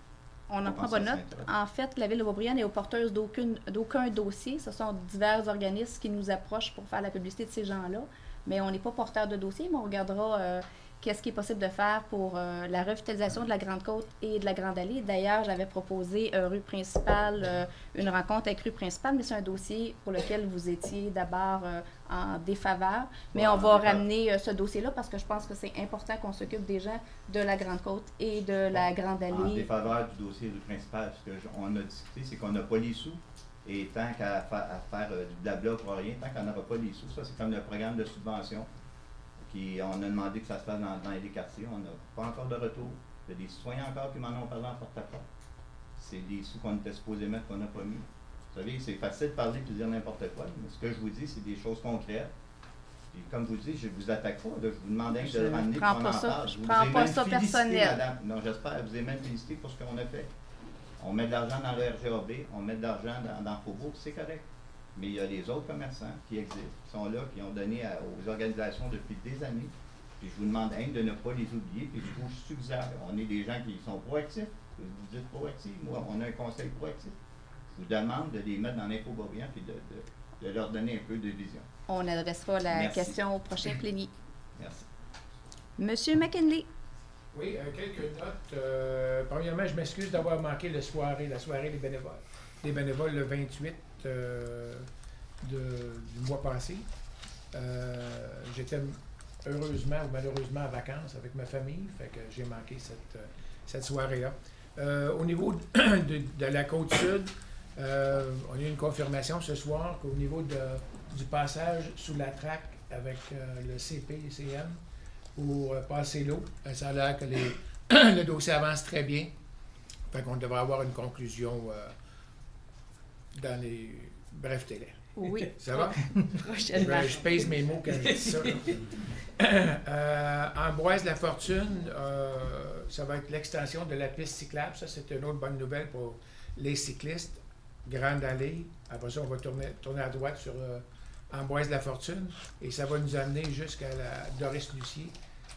On en prend bonne note. En fait, la Ville de Boisbriand n'est porteuse d'aucun dossier. Ce sont divers organismes qui nous approchent pour faire la publicité de ces gens-là. Mais on n'est pas porteur de dossier, mais on regardera qu'est-ce qui est possible de faire pour la revitalisation de la Grande Côte et de la Grande Allée. D'ailleurs, j'avais proposé rue principale, une rencontre avec rue principale, mais c'est un dossier pour lequel vous étiez d'abord en défaveur. Mais on va ramener ce dossier-là parce que je pense que c'est important qu'on s'occupe des gens de la Grande Côte et de la Grande Allée. En défaveur du dossier rue principale, ce qu'on a discuté, c'est qu'on n'a pas les sous. Et tant qu'à faire du blabla pour rien, tant qu'on n'aura pas les sous, ça c'est comme le programme de subvention. On a demandé que ça se fasse dans les quartiers. On n'a pas encore de retour. Il y a des citoyens encore qui m'en ont parlé en porte-à-porte. C'est des sous qu'on était supposés mettre qu'on n'a pas mis. Vous savez, c'est facile de parler et de dire n'importe quoi, mais ce que je vous dis, c'est des choses concrètes. Et comme vous dites, je ne vous attaque pas. Là, je vous demande de le ramener qu'on en parle. Je ne prends pas ça personnel. Madame. Non, j'espère. Je vous ai même félicité pour ce qu'on a fait. On met de l'argent dans le RGAB, on met de l'argent dans Faubourg, c'est correct. Mais il y a les autres commerçants qui existent, qui sont là, qui ont donné aux organisations depuis des années. Puis je vous demande de ne pas les oublier, puis je vous suggère. On est des gens qui sont proactifs. Vous dites proactifs. Moi, on a un conseil proactif. Je vous demande de les mettre dans l'Info Boisbriand puis de leur donner un peu de vision. On adressera la question au prochain plénier. Merci. Monsieur McKinley. Oui, quelques notes. Premièrement, je m'excuse d'avoir manqué la soirée des bénévoles. Les bénévoles le 28 du mois passé. J'étais heureusement ou malheureusement en vacances avec ma famille, fait que j'ai manqué cette soirée-là. Au niveau de la Côte-Sud, on a eu une confirmation ce soir qu'au niveau du passage sous la traque avec le CP-CM, pour passer l'eau. Ça a l'air que le dossier avance très bien. Fait qu'on devrait avoir une conclusion dans les brefs délais. Oui. Ça va? Je pèse mes mots quand je dis ça. Ambroise-la-Fortune, ça va être l'extension de la piste cyclable. Ça, c'est une autre bonne nouvelle pour les cyclistes. Grande allée. Après ça, on va tourner à droite sur Ambroise-la-Fortune. Et ça va nous amener jusqu'à la Doris-Lucier.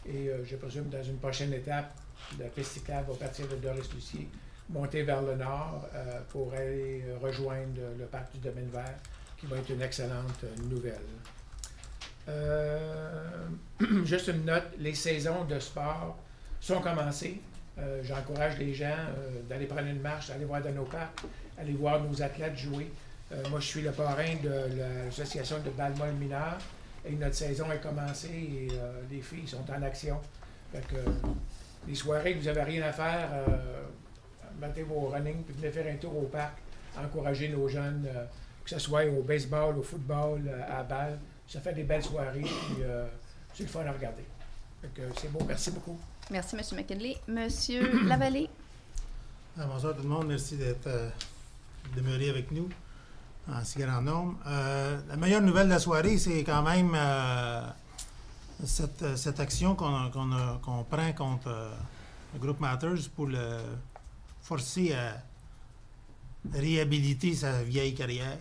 Et je présume, dans une prochaine étape, la piste cyclable va partir de Doris-Lucier, monter vers le nord pour aller rejoindre le parc du Domaine vert, qui va être une excellente nouvelle. Juste une note, les saisons de sport sont commencées. J'encourage les gens d'aller prendre une marche, d'aller voir dans nos parcs, aller voir nos athlètes jouer. Moi, je suis le parrain de l'association de balle-molle mineur. Et notre saison est commencée et les filles sont en action. Fait que les soirées que vous n'avez rien à faire, mettez vos running puis venez faire un tour au parc, encourager nos jeunes, que ce soit au baseball, au football, à la balle. Ça fait des belles soirées et c'est le fun à regarder. Fait que c'est beau. Merci beaucoup. Merci, M. McKinley. M. Lavallée. Bonsoir tout le monde. Merci d'être demeuré avec nous en si grand nombre. La meilleure nouvelle de la soirée, c'est quand même cette action qu'on prend contre le groupe Matters pour le forcer à réhabiliter sa vieille carrière,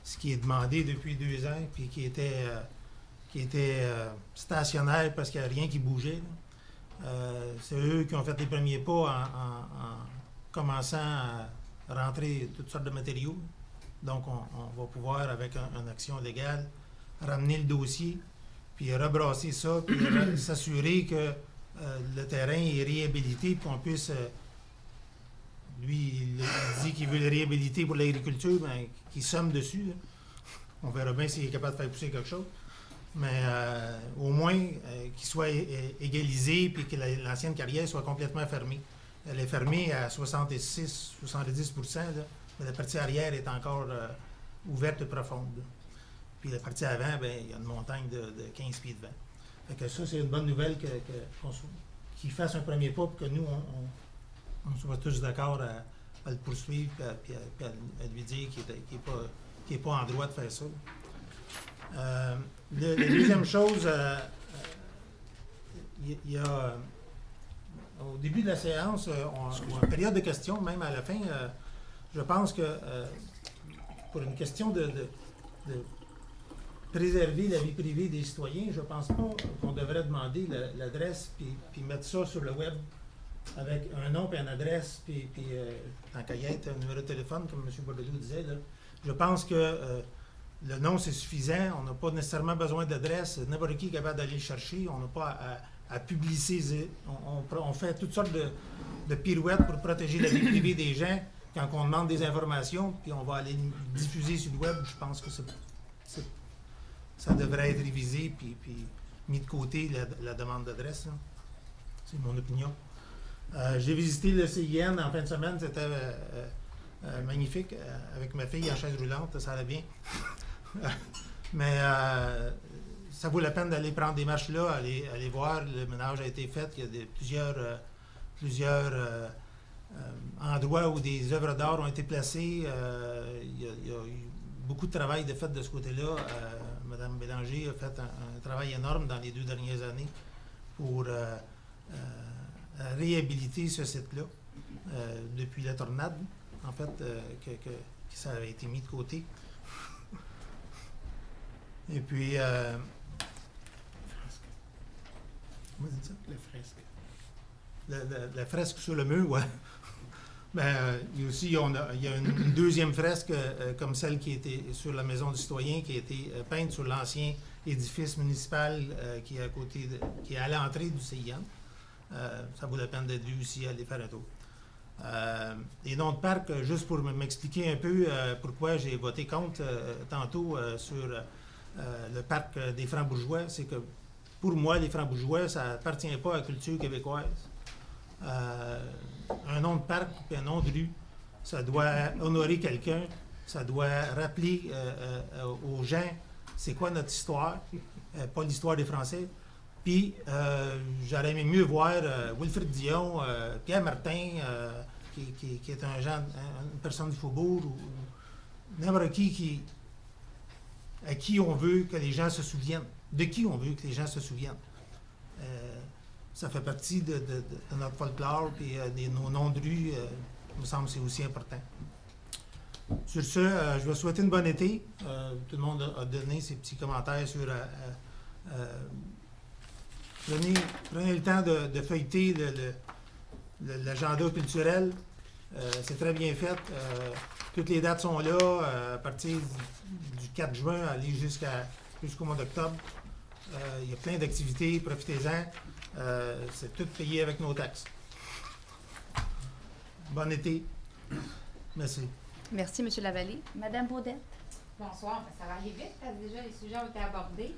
ce qui est demandé depuis 2 ans, puis qui était stationnaire parce qu'il n'y a rien qui bougeait. C'est eux qui ont fait les premiers pas en commençant à rentrer toutes sortes de matériaux. Donc, on va pouvoir, avec une action légale, ramener le dossier, puis rebrasser ça, puis s'assurer que le terrain est réhabilité, puis qu'on puisse... lui, il dit qu'il veut le réhabiliter pour l'agriculture, mais qu'il somme dessus. Là. On verra bien s'il est capable de faire pousser quelque chose. mais au moins qu'il soit égalisé puis que l'ancienne carrière soit complètement fermée. Elle est fermée à 66-70%, mais la partie arrière est encore ouverte et profonde. Puis la partie avant, ben, il y a une montagne de 15 pieds de vent. Fait que ça, c'est une bonne nouvelle qu'il fasse un premier pas pour que nous, on soit tous d'accord à le poursuivre et à lui dire qu'il n'est pas en droit de faire ça. La deuxième chose, il y a au début de la séance, en période de questions, même à la fin, je pense que pour une question de préserver la vie privée des citoyens, je ne pense pas qu'on devrait demander l'adresse puis mettre ça sur le web avec un nom et une adresse puis en cahier, un numéro de téléphone, comme M. Bordelot disait. Là. Je pense que le nom, c'est suffisant. On n'a pas nécessairement besoin d'adresse. N'importe qui est capable d'aller le chercher. On n'a pas à publiciser. On fait toutes sortes de pirouettes pour protéger la vie privée des gens. Quand on demande des informations, puis on va aller diffuser sur le web, je pense que ça devrait être révisé puis mis de côté la demande d'adresse. C'est mon opinion. J'ai visité le CIN en fin de semaine. C'était magnifique. Avec ma fille en chaise roulante, ça allait bien. Mais ça vaut la peine d'aller prendre des marches là, aller voir. Le ménage a été fait. Il y a plusieurs endroits où des œuvres d'art ont été placées. Il y a eu beaucoup de travail de fait de ce côté-là. Mme Bélanger a fait un travail énorme dans les 2 dernières années pour réhabiliter ce site-là depuis la tornade, en fait, que ça avait été mis de côté. Et puis, comment dit ça? La fresque. La fresque sur le mur, ouais. Ben, il y a une deuxième fresque comme celle qui était sur la Maison du Citoyen, qui a été peinte sur l'ancien édifice municipal qui est à côté, qui est à l'entrée du CIN. Ça vaut la peine d'être vu aussi, aller faire un tour. Les noms de parc, juste pour m'expliquer un peu pourquoi j'ai voté contre tantôt sur le parc des Francs-Bourgeois, c'est que pour moi, les Francs-Bourgeois, ça n'appartient pas à la culture québécoise. Un nom de parc et un nom de rue, ça doit honorer quelqu'un, ça doit rappeler aux gens c'est quoi notre histoire, pas l'histoire des Français. Puis j'aurais aimé mieux voir Wilfrid Dion, Pierre Martin, qui est une personne du faubourg, ou n'importe qui à qui on veut que les gens se souviennent, de qui on veut que les gens se souviennent. Ça fait partie de notre folklore et de nos noms de rue, il me semble que c'est aussi important. Sur ce, je vais souhaiter une bonne été. Tout le monde a donné ses petits commentaires sur... Prenez le temps de feuilleter l'agenda culturel. C'est très bien fait. Toutes les dates sont là, à partir du 4 juin, aller jusqu'au mois d'octobre. Il y a plein d'activités, profitez-en. C'est tout payé avec nos taxes. Bon été. Merci. Merci, M. Lavallée. Madame Baudette. Bonsoir. Ça va aller vite parce que déjà les sujets ont été abordés.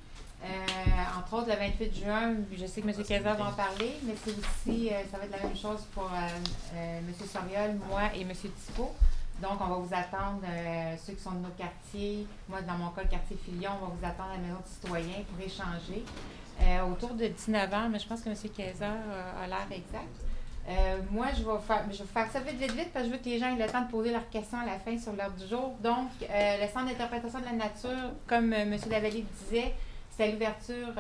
Entre autres, le 28 juin, je sais que M. Kayser va en parler, mais c'est aussi, ça va être la même chose pour M. Soriol, moi et M. Thibault. Donc, on va vous attendre, ceux qui sont de nos quartiers, moi dans mon cas, le quartier Filion, on va vous attendre à la Maison du Citoyen pour échanger. Autour de 19h, mais je pense que M. Kayser a l'air exact. Moi, je vais faire ça vite, parce que je veux que les gens aient le temps de poser leurs questions à la fin sur l'heure du jour. Donc, le Centre d'interprétation de la nature, comme M. Lavallée disait, c'est à l'ouverture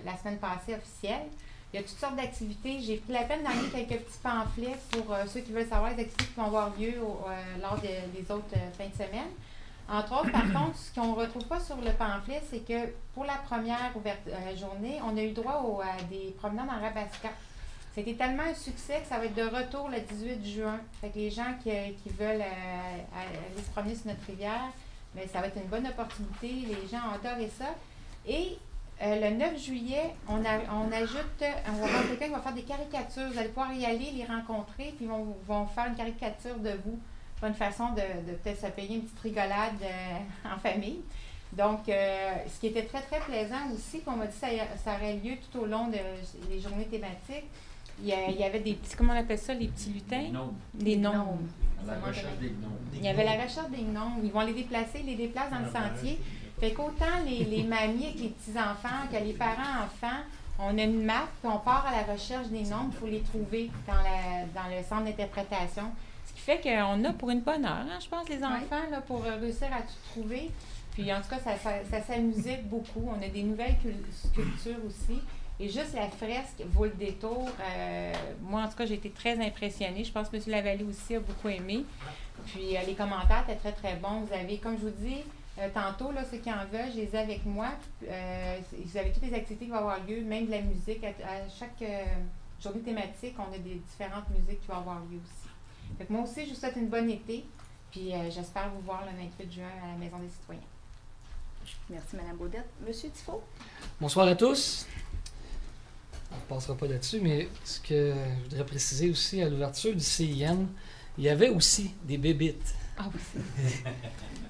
la semaine passée officielle. Il y a toutes sortes d'activités. J'ai pris la peine d'enlever quelques petits pamphlets pour ceux qui veulent savoir les activités qui vont avoir lieu lors des autres fins de semaine. Entre autres, par contre, ce qu'on ne retrouve pas sur le pamphlet, c'est que pour la première journée, on a eu droit à des promenades en Rabasca. C'était tellement un succès que ça va être de retour le 18 juin. Fait que les gens qui veulent aller se promener sur notre rivière, bien, ça va être une bonne opportunité. Les gens ont adoré ça. Et le 9 juillet, on va avoir quelqu'un qui va faire des caricatures. Vous allez pouvoir y aller, les rencontrer, puis ils vont faire une caricature de vous. C'est une façon de peut-être se payer une petite rigolade en famille. Donc, ce qui était très, très plaisant aussi, qu'on m'a dit que ça aurait lieu tout au long des journées thématiques. Il y avait des petits, comment on appelle ça, les petits lutins? Des gnomes. La recherche des gnomes. Il y avait la recherche des gnomes. Ils vont les déplacer, ils les déplacent dans le sentier. Fait qu'autant les mamies avec les petits-enfants que les parents-enfants, on a une map, puis on part à la recherche des gnomes, il faut les trouver dans le centre d'interprétation. Ce qui fait qu'on a pour une bonne heure, hein, je pense, les enfants, là, pour réussir à tout trouver. Puis en tout cas, ça s'amusait beaucoup. On a des nouvelles sculptures aussi. Et juste la fresque vaut le détour. Moi, en tout cas, j'ai été très impressionnée. Je pense que M. Lavallée aussi a beaucoup aimé. Puis les commentaires étaient très, très bons. Vous avez, comme je vous dis, tantôt, là, ceux qui en veulent, je les ai avec moi. Vous avez toutes les activités qui vont avoir lieu, même de la musique. À chaque journée thématique, on a des différentes musiques qui vont avoir lieu aussi. Fait que moi aussi, je vous souhaite une bonne été. Puis j'espère vous voir le 28 juin à la Maison des citoyens. Merci, Mme Baudette. Monsieur Tifo? Bonsoir à tous. On ne passera pas là-dessus, mais ce que je voudrais préciser aussi, à l'ouverture du CIN, il y avait aussi des bébites. Ah oui.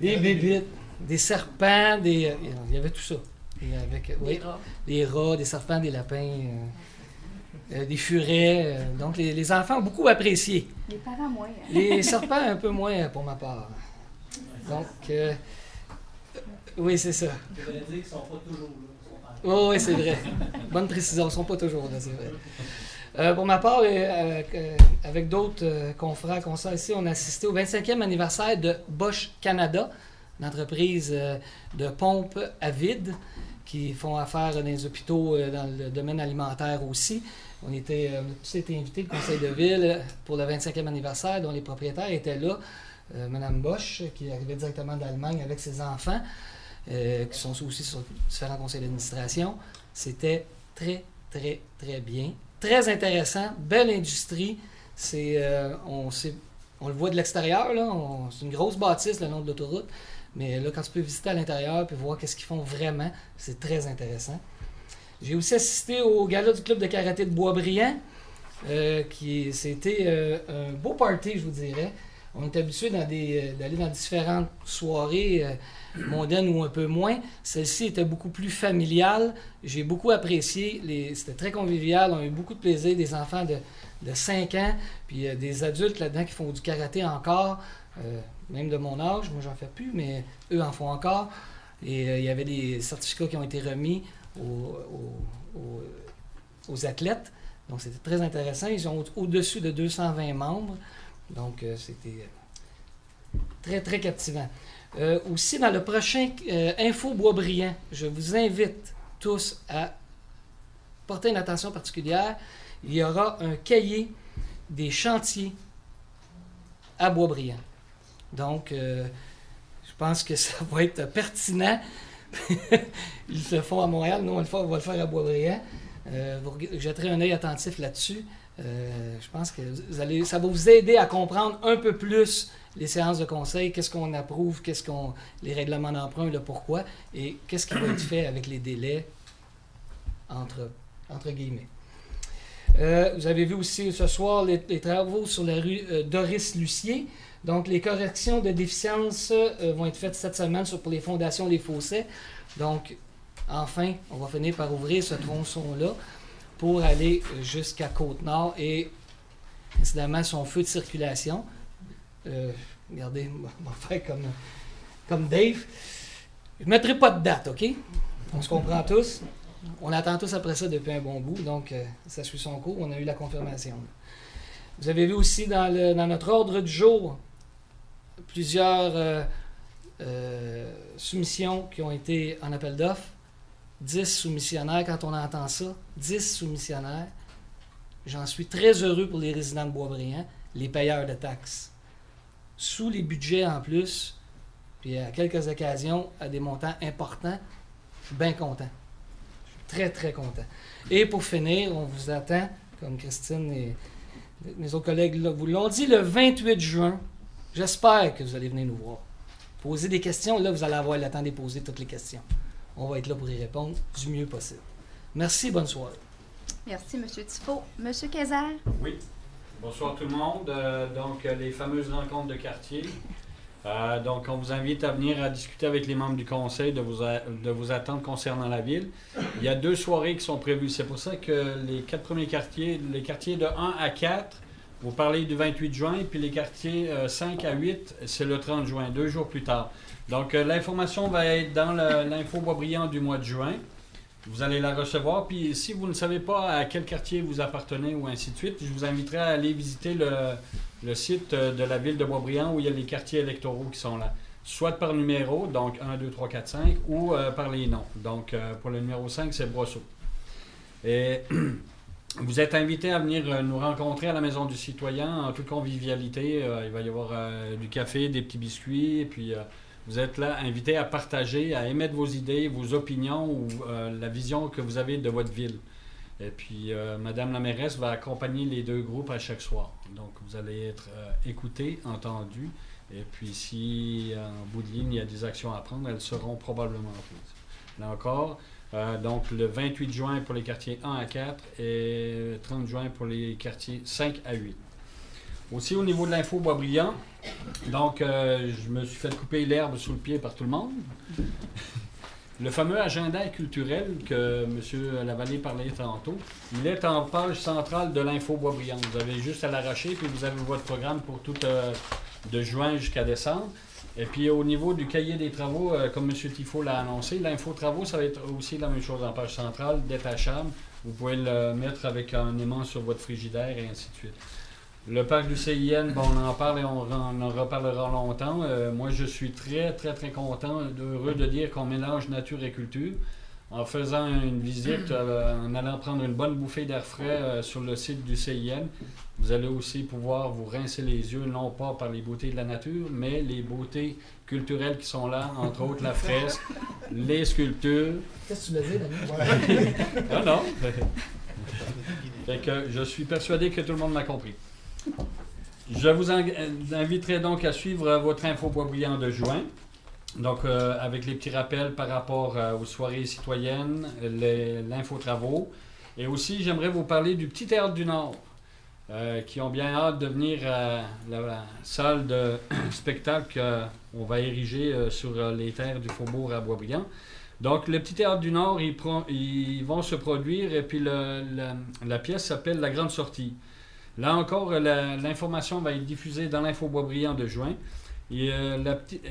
Des bébites, des serpents, il y avait tout ça. Des rats. Des rats, des serpents, des lapins, des furets. Donc, les enfants ont beaucoup apprécié. Les parents moins. Hein? Les serpents, un peu moins pour ma part. Donc, oui, c'est ça. Je voudrais dire qu'ils ne sont pas toujours là. Oh, oui, c'est vrai. Bonne précision, ils ne sont pas toujours là, c'est vrai. Pour ma part, avec d'autres confrères, consoeurs ici, on a assisté au 25e anniversaire de Bosch Canada, une entreprise de pompes à vide qui font affaire dans les hôpitaux, dans le domaine alimentaire aussi. On a tous été invités, le conseil de ville, pour le 25e anniversaire, dont les propriétaires étaient là. Mme Bosch, qui arrivait directement d'Allemagne avec ses enfants, qui sont aussi sur différents conseils d'administration. C'était très, très, très bien. Très intéressant. Belle industrie. On le voit de l'extérieur, là. C'est une grosse bâtisse le long de l'autoroute. Mais là, quand tu peux visiter à l'intérieur et voir qu'est-ce qu'ils font vraiment, c'est très intéressant. J'ai aussi assisté au gala du club de karaté de Boisbriand. C'était un beau party, je vous dirais. On est habitué d'aller dans différentes soirées mondaines ou un peu moins. Celle-ci était beaucoup plus familiale. J'ai beaucoup apprécié. C'était très convivial. On a eu beaucoup de plaisir. Des enfants de 5 ans, puis des adultes là-dedans qui font du karaté encore, même de mon âge. Moi, j'en fais plus, mais eux en font encore. Et il y avait des certificats qui ont été remis aux athlètes. Donc, c'était très intéressant. Ils ont au-dessus de 220 membres. Donc, c'était très, très captivant. Aussi, dans le prochain Info Boisbriand, je vous invite tous à porter une attention particulière. Il y aura un cahier des chantiers à Boisbriand. Donc, je pense que ça va être pertinent. Ils le font à Montréal, nous, on va le faire à Boisbriand. Vous jetterez un œil attentif là-dessus. Je pense que ça va vous aider à comprendre un peu plus les séances de conseil, qu'est-ce qu'on approuve, les règlements d'emprunt, le pourquoi, et qu'est-ce qui va être fait avec les délais, entre guillemets. Vous avez vu aussi ce soir les travaux sur la rue Doris-Lucier. Donc, les corrections de déficience vont être faites cette semaine pour les fondations, les fossés. Donc, enfin, on va finir par ouvrir ce tronçon-là pour aller jusqu'à Côte-Nord et, incidemment, son feu de circulation. Regardez, on va faire comme Dave. Je ne mettrai pas de date, OK? On se comprend tous. On attend tous après ça depuis un bon bout, donc ça suit son cours. On a eu la confirmation. Vous avez vu aussi dans notre ordre du jour plusieurs soumissions qui ont été en appel d'offres. 10 soumissionnaires, quand on entend ça, 10 soumissionnaires. J'en suis très heureux pour les résidents de Boisbriand, les payeurs de taxes. Sous les budgets en plus, puis à quelques occasions, à des montants importants, je suis bien content. Je suis très, très content. Et pour finir, on vous attend, comme Christine et mes autres collègues là, vous l'ont dit, le 28 juin. J'espère que vous allez venir nous voir. Poser des questions, là, vous allez avoir le temps de poser toutes les questions. On va être là pour y répondre du mieux possible. Merci, bonne soirée. Merci, M. Tifo. M. Kayser? Oui. Bonsoir tout le monde. Donc, les fameuses rencontres de quartier. Donc, on vous invite à venir à discuter avec les membres du conseil de vos attentes concernant la ville. Il y a 2 soirées qui sont prévues. C'est pour ça que les 4 premiers quartiers, les quartiers de 1 à 4, vous parlez du 28 juin, puis les quartiers 5 à 8, c'est le 30 juin, 2 jours plus tard. Donc, l'information va être dans l'info Boisbriand du mois de juin. Vous allez la recevoir. Puis, si vous ne savez pas à quel quartier vous appartenez ou ainsi de suite, je vous inviterai à aller visiter le site de la ville de Boisbriand où il y a les quartiers électoraux qui sont là. Soit par numéro, donc 1, 2, 3, 4, 5, ou par les noms. Donc, pour le numéro 5, c'est Brosseau. Et vous êtes invités à venir nous rencontrer à la Maison du Citoyen en toute convivialité. Il va y avoir du café, des petits biscuits, et puis vous êtes là invités à partager, à émettre vos idées, vos opinions ou la vision que vous avez de votre ville. Et puis, Madame la mairesse va accompagner les 2 groupes à chaque soir. Donc, vous allez être écoutés, entendus. Et puis, si en bout de ligne, il y a des actions à prendre, elles seront probablement prises. Là encore, donc le 28 juin pour les quartiers 1 à 4 et 30 juin pour les quartiers 5 à 8. Aussi, au niveau de l'info Boisbriand, donc, je me suis fait couper l'herbe sous le pied par tout le monde. Le fameux agenda culturel que M. Lavallée parlait tantôt, il est en page centrale de l'info Boisbriand. Vous avez juste à l'arracher, puis vous avez votre programme pour tout de juin jusqu'à décembre. Et puis au niveau du cahier des travaux, comme M. Tifo l'a annoncé, l'info travaux, ça va être aussi la même chose en page centrale, détachable. Vous pouvez le mettre avec un aimant sur votre frigidaire et ainsi de suite. Le parc du CIN, bon, on en parle et on en reparlera longtemps. Moi, je suis très, très, très content, heureux de dire qu'on mélange nature et culture. En faisant une visite, en allant prendre une bonne bouffée d'air frais sur le site du CIN, vous allez aussi pouvoir vous rincer les yeux, non pas par les beautés de la nature, mais les beautés culturelles qui sont là, entre autres la fresque, les sculptures. Qu'est-ce que tu veux dire, Dani? Ah non. Fait que je suis persuadé que tout le monde m'a compris. Je vous inviterai donc à suivre votre info Boisbriand de juin. Donc, avec les petits rappels par rapport aux soirées citoyennes, l'info-travaux. Et aussi, j'aimerais vous parler du Petit Théâtre du Nord, qui ont bien hâte de venir à la salle de spectacle qu'on va ériger sur les terres du Faubourg à Boisbriand. Donc, le Petit Théâtre du Nord, ils vont se produire, et puis la pièce s'appelle La Grande Sortie. Là encore, l'information va être diffusée dans l'info Boisbriand de juin. Et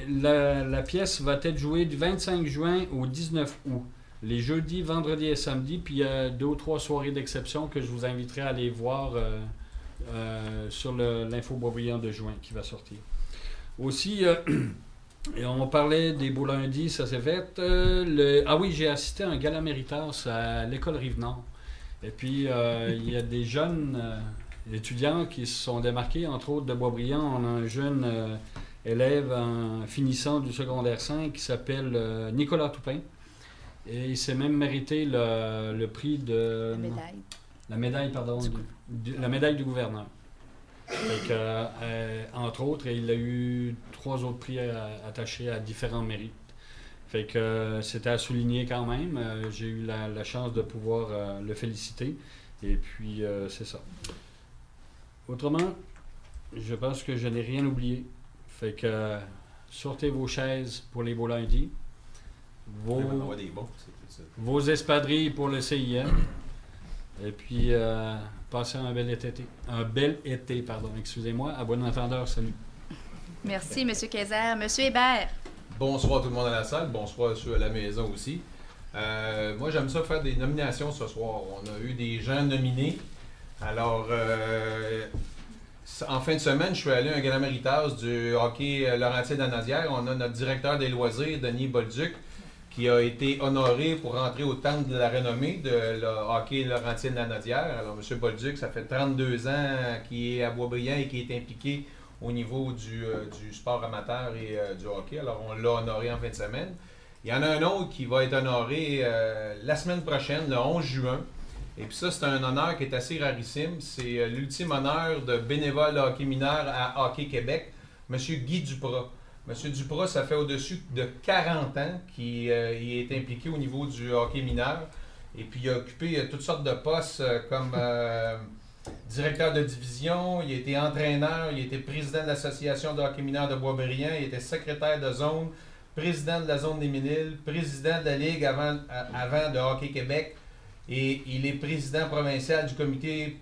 la pièce va être jouée du 25 juin au 19 août, les jeudis, vendredis et samedis, puis il y a 2 ou 3 soirées d'exception que je vous inviterai à aller voir sur l'info Boisbriand de juin qui va sortir. Aussi, et on parlait des beaux lundis, ça s'est fait. Ah oui, j'ai assisté à un gala Méritas à l'école Rive-Nord. Et puis, il y a des jeunes étudiants qui se sont démarqués, entre autres de Boisbriand. On a un jeune élève en finissant du secondaire 5 qui s'appelle Nicolas Toupin. Et il s'est même mérité le prix de... La médaille, pardon. La médaille du gouverneur. Fait que, entre autres, il a eu 3 autres prix attachés à différents mérites. Fait que c'était à souligner quand même. J'ai eu la chance de pouvoir le féliciter. Et puis, c'est ça. Autrement, je pense que je n'ai rien oublié. Fait que sortez vos chaises pour les beaux lundis. Vos espadrilles pour le CIN. Et puis, passez un bel été. Excusez-moi. À bon entendeur, salut. Merci, M. Kayser. M. Hébert. Bonsoir tout le monde à la salle. Bonsoir à ceux à la maison aussi. Moi, j'aime ça faire des nominations ce soir. On a eu des gens nominés. Alors, en fin de semaine, je suis allé à un gala Méritas du hockey Laurentides-Lanaudière. On a notre directeur des loisirs, Denis Bolduc, qui a été honoré pour rentrer au temple de la renommée de le hockey Laurentides-Lanaudière. Alors, M. Bolduc, ça fait 32 ans qu'il est à Boisbriand et qu'il est impliqué au niveau du sport amateur et du hockey. Alors, on l'a honoré en fin de semaine. Il y en a un autre qui va être honoré la semaine prochaine, le 11 juin. Et puis ça, c'est un honneur qui est assez rarissime. C'est l'ultime honneur de bénévole de hockey mineur à Hockey Québec, M. Guy Duprat. M. Duprat, ça fait au-dessus de 40 ans qu'il est impliqué au niveau du hockey mineur. Et puis il a occupé toutes sortes de postes comme directeur de division, il a été entraîneur, il a été président de l'Association de hockey mineur de Boisbriand, il était secrétaire de zone, président de la zone des Miniles, président de la Ligue avant de Hockey Québec, et il est président provincial du comité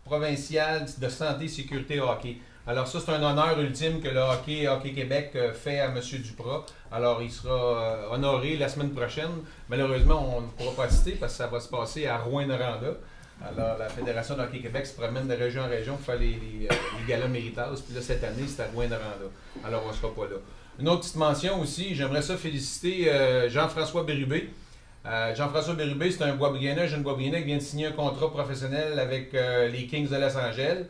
provincial de santé et sécurité hockey. Alors ça, c'est un honneur ultime que le Hockey Québec fait à M. Duprat. Alors il sera honoré la semaine prochaine. Malheureusement, on ne pourra pas assister parce que ça va se passer à Rouyn-Noranda. Alors la Fédération de Hockey Québec se promène de région en région pour faire les galas Méritas. Puis là, cette année, c'est à Rouyn-Noranda. Alors on ne sera pas là. Une autre petite mention aussi, j'aimerais ça féliciter Jean-François Bérubé. Jean-François Bérubé, c'est un Boisbriandais, jeune Boisbriandais qui vient de signer un contrat professionnel avec les Kings de Los Angeles.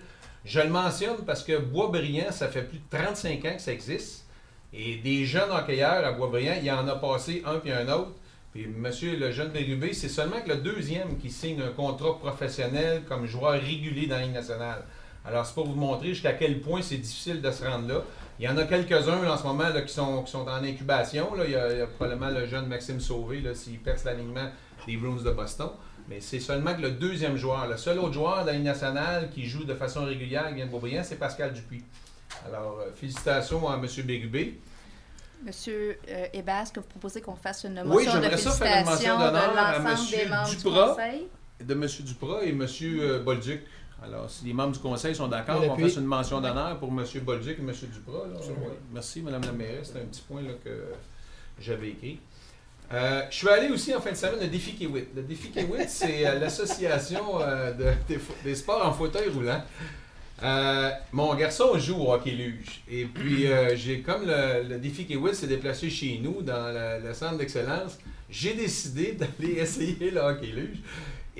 Je le mentionne parce que Boisbriand, ça fait plus de 35 ans que ça existe. Et des jeunes hockeyeurs à Boisbriand, il y en a passé un puis un autre. Puis monsieur le jeune Bérubé, c'est seulement que le deuxième qui signe un contrat professionnel comme joueur régulier dans la Ligue nationale. Alors, c'est pour vous montrer jusqu'à quel point c'est difficile de se rendre là. Il y en a quelques-uns en ce moment là, qui sont en incubation. Là. Il y a probablement le jeune Maxime Sauvé, s'il perce l'alignement des Bruins de Boston. Mais c'est seulement que le deuxième joueur, le seul autre joueur de la Ligue nationale qui joue de façon régulière qui vient de Boisbriand, c'est Pascal Dupuis. Alors, félicitations à M. Bérubé. Monsieur Hébert, est-ce que vous proposez qu'on fasse une Oui, motion de j'aimerais ça faire une mention félicitations de d'honneur à l'ensemble des membres M. du Duprat, Conseil? de M. Duprat et M. Bolduc. Alors, si les membres du Conseil sont d'accord, on puis- fasse une mention d'honneur pour M. Bolduc et M. Duprat. Là. Oui. Merci, Mme la mairesse. C'est un petit point là, que j'avais écrit. Je suis allé aussi en fin de semaine au Défi Kiwit. Le Défi Kiwit, c'est l'association des sports en fauteuil roulant. Mon garçon joue au hockey luge. Et puis, j'ai comme le Défi Kiwit s'est déplacé chez nous dans le centre d'excellence, j'ai décidé d'aller essayer le hockey luge.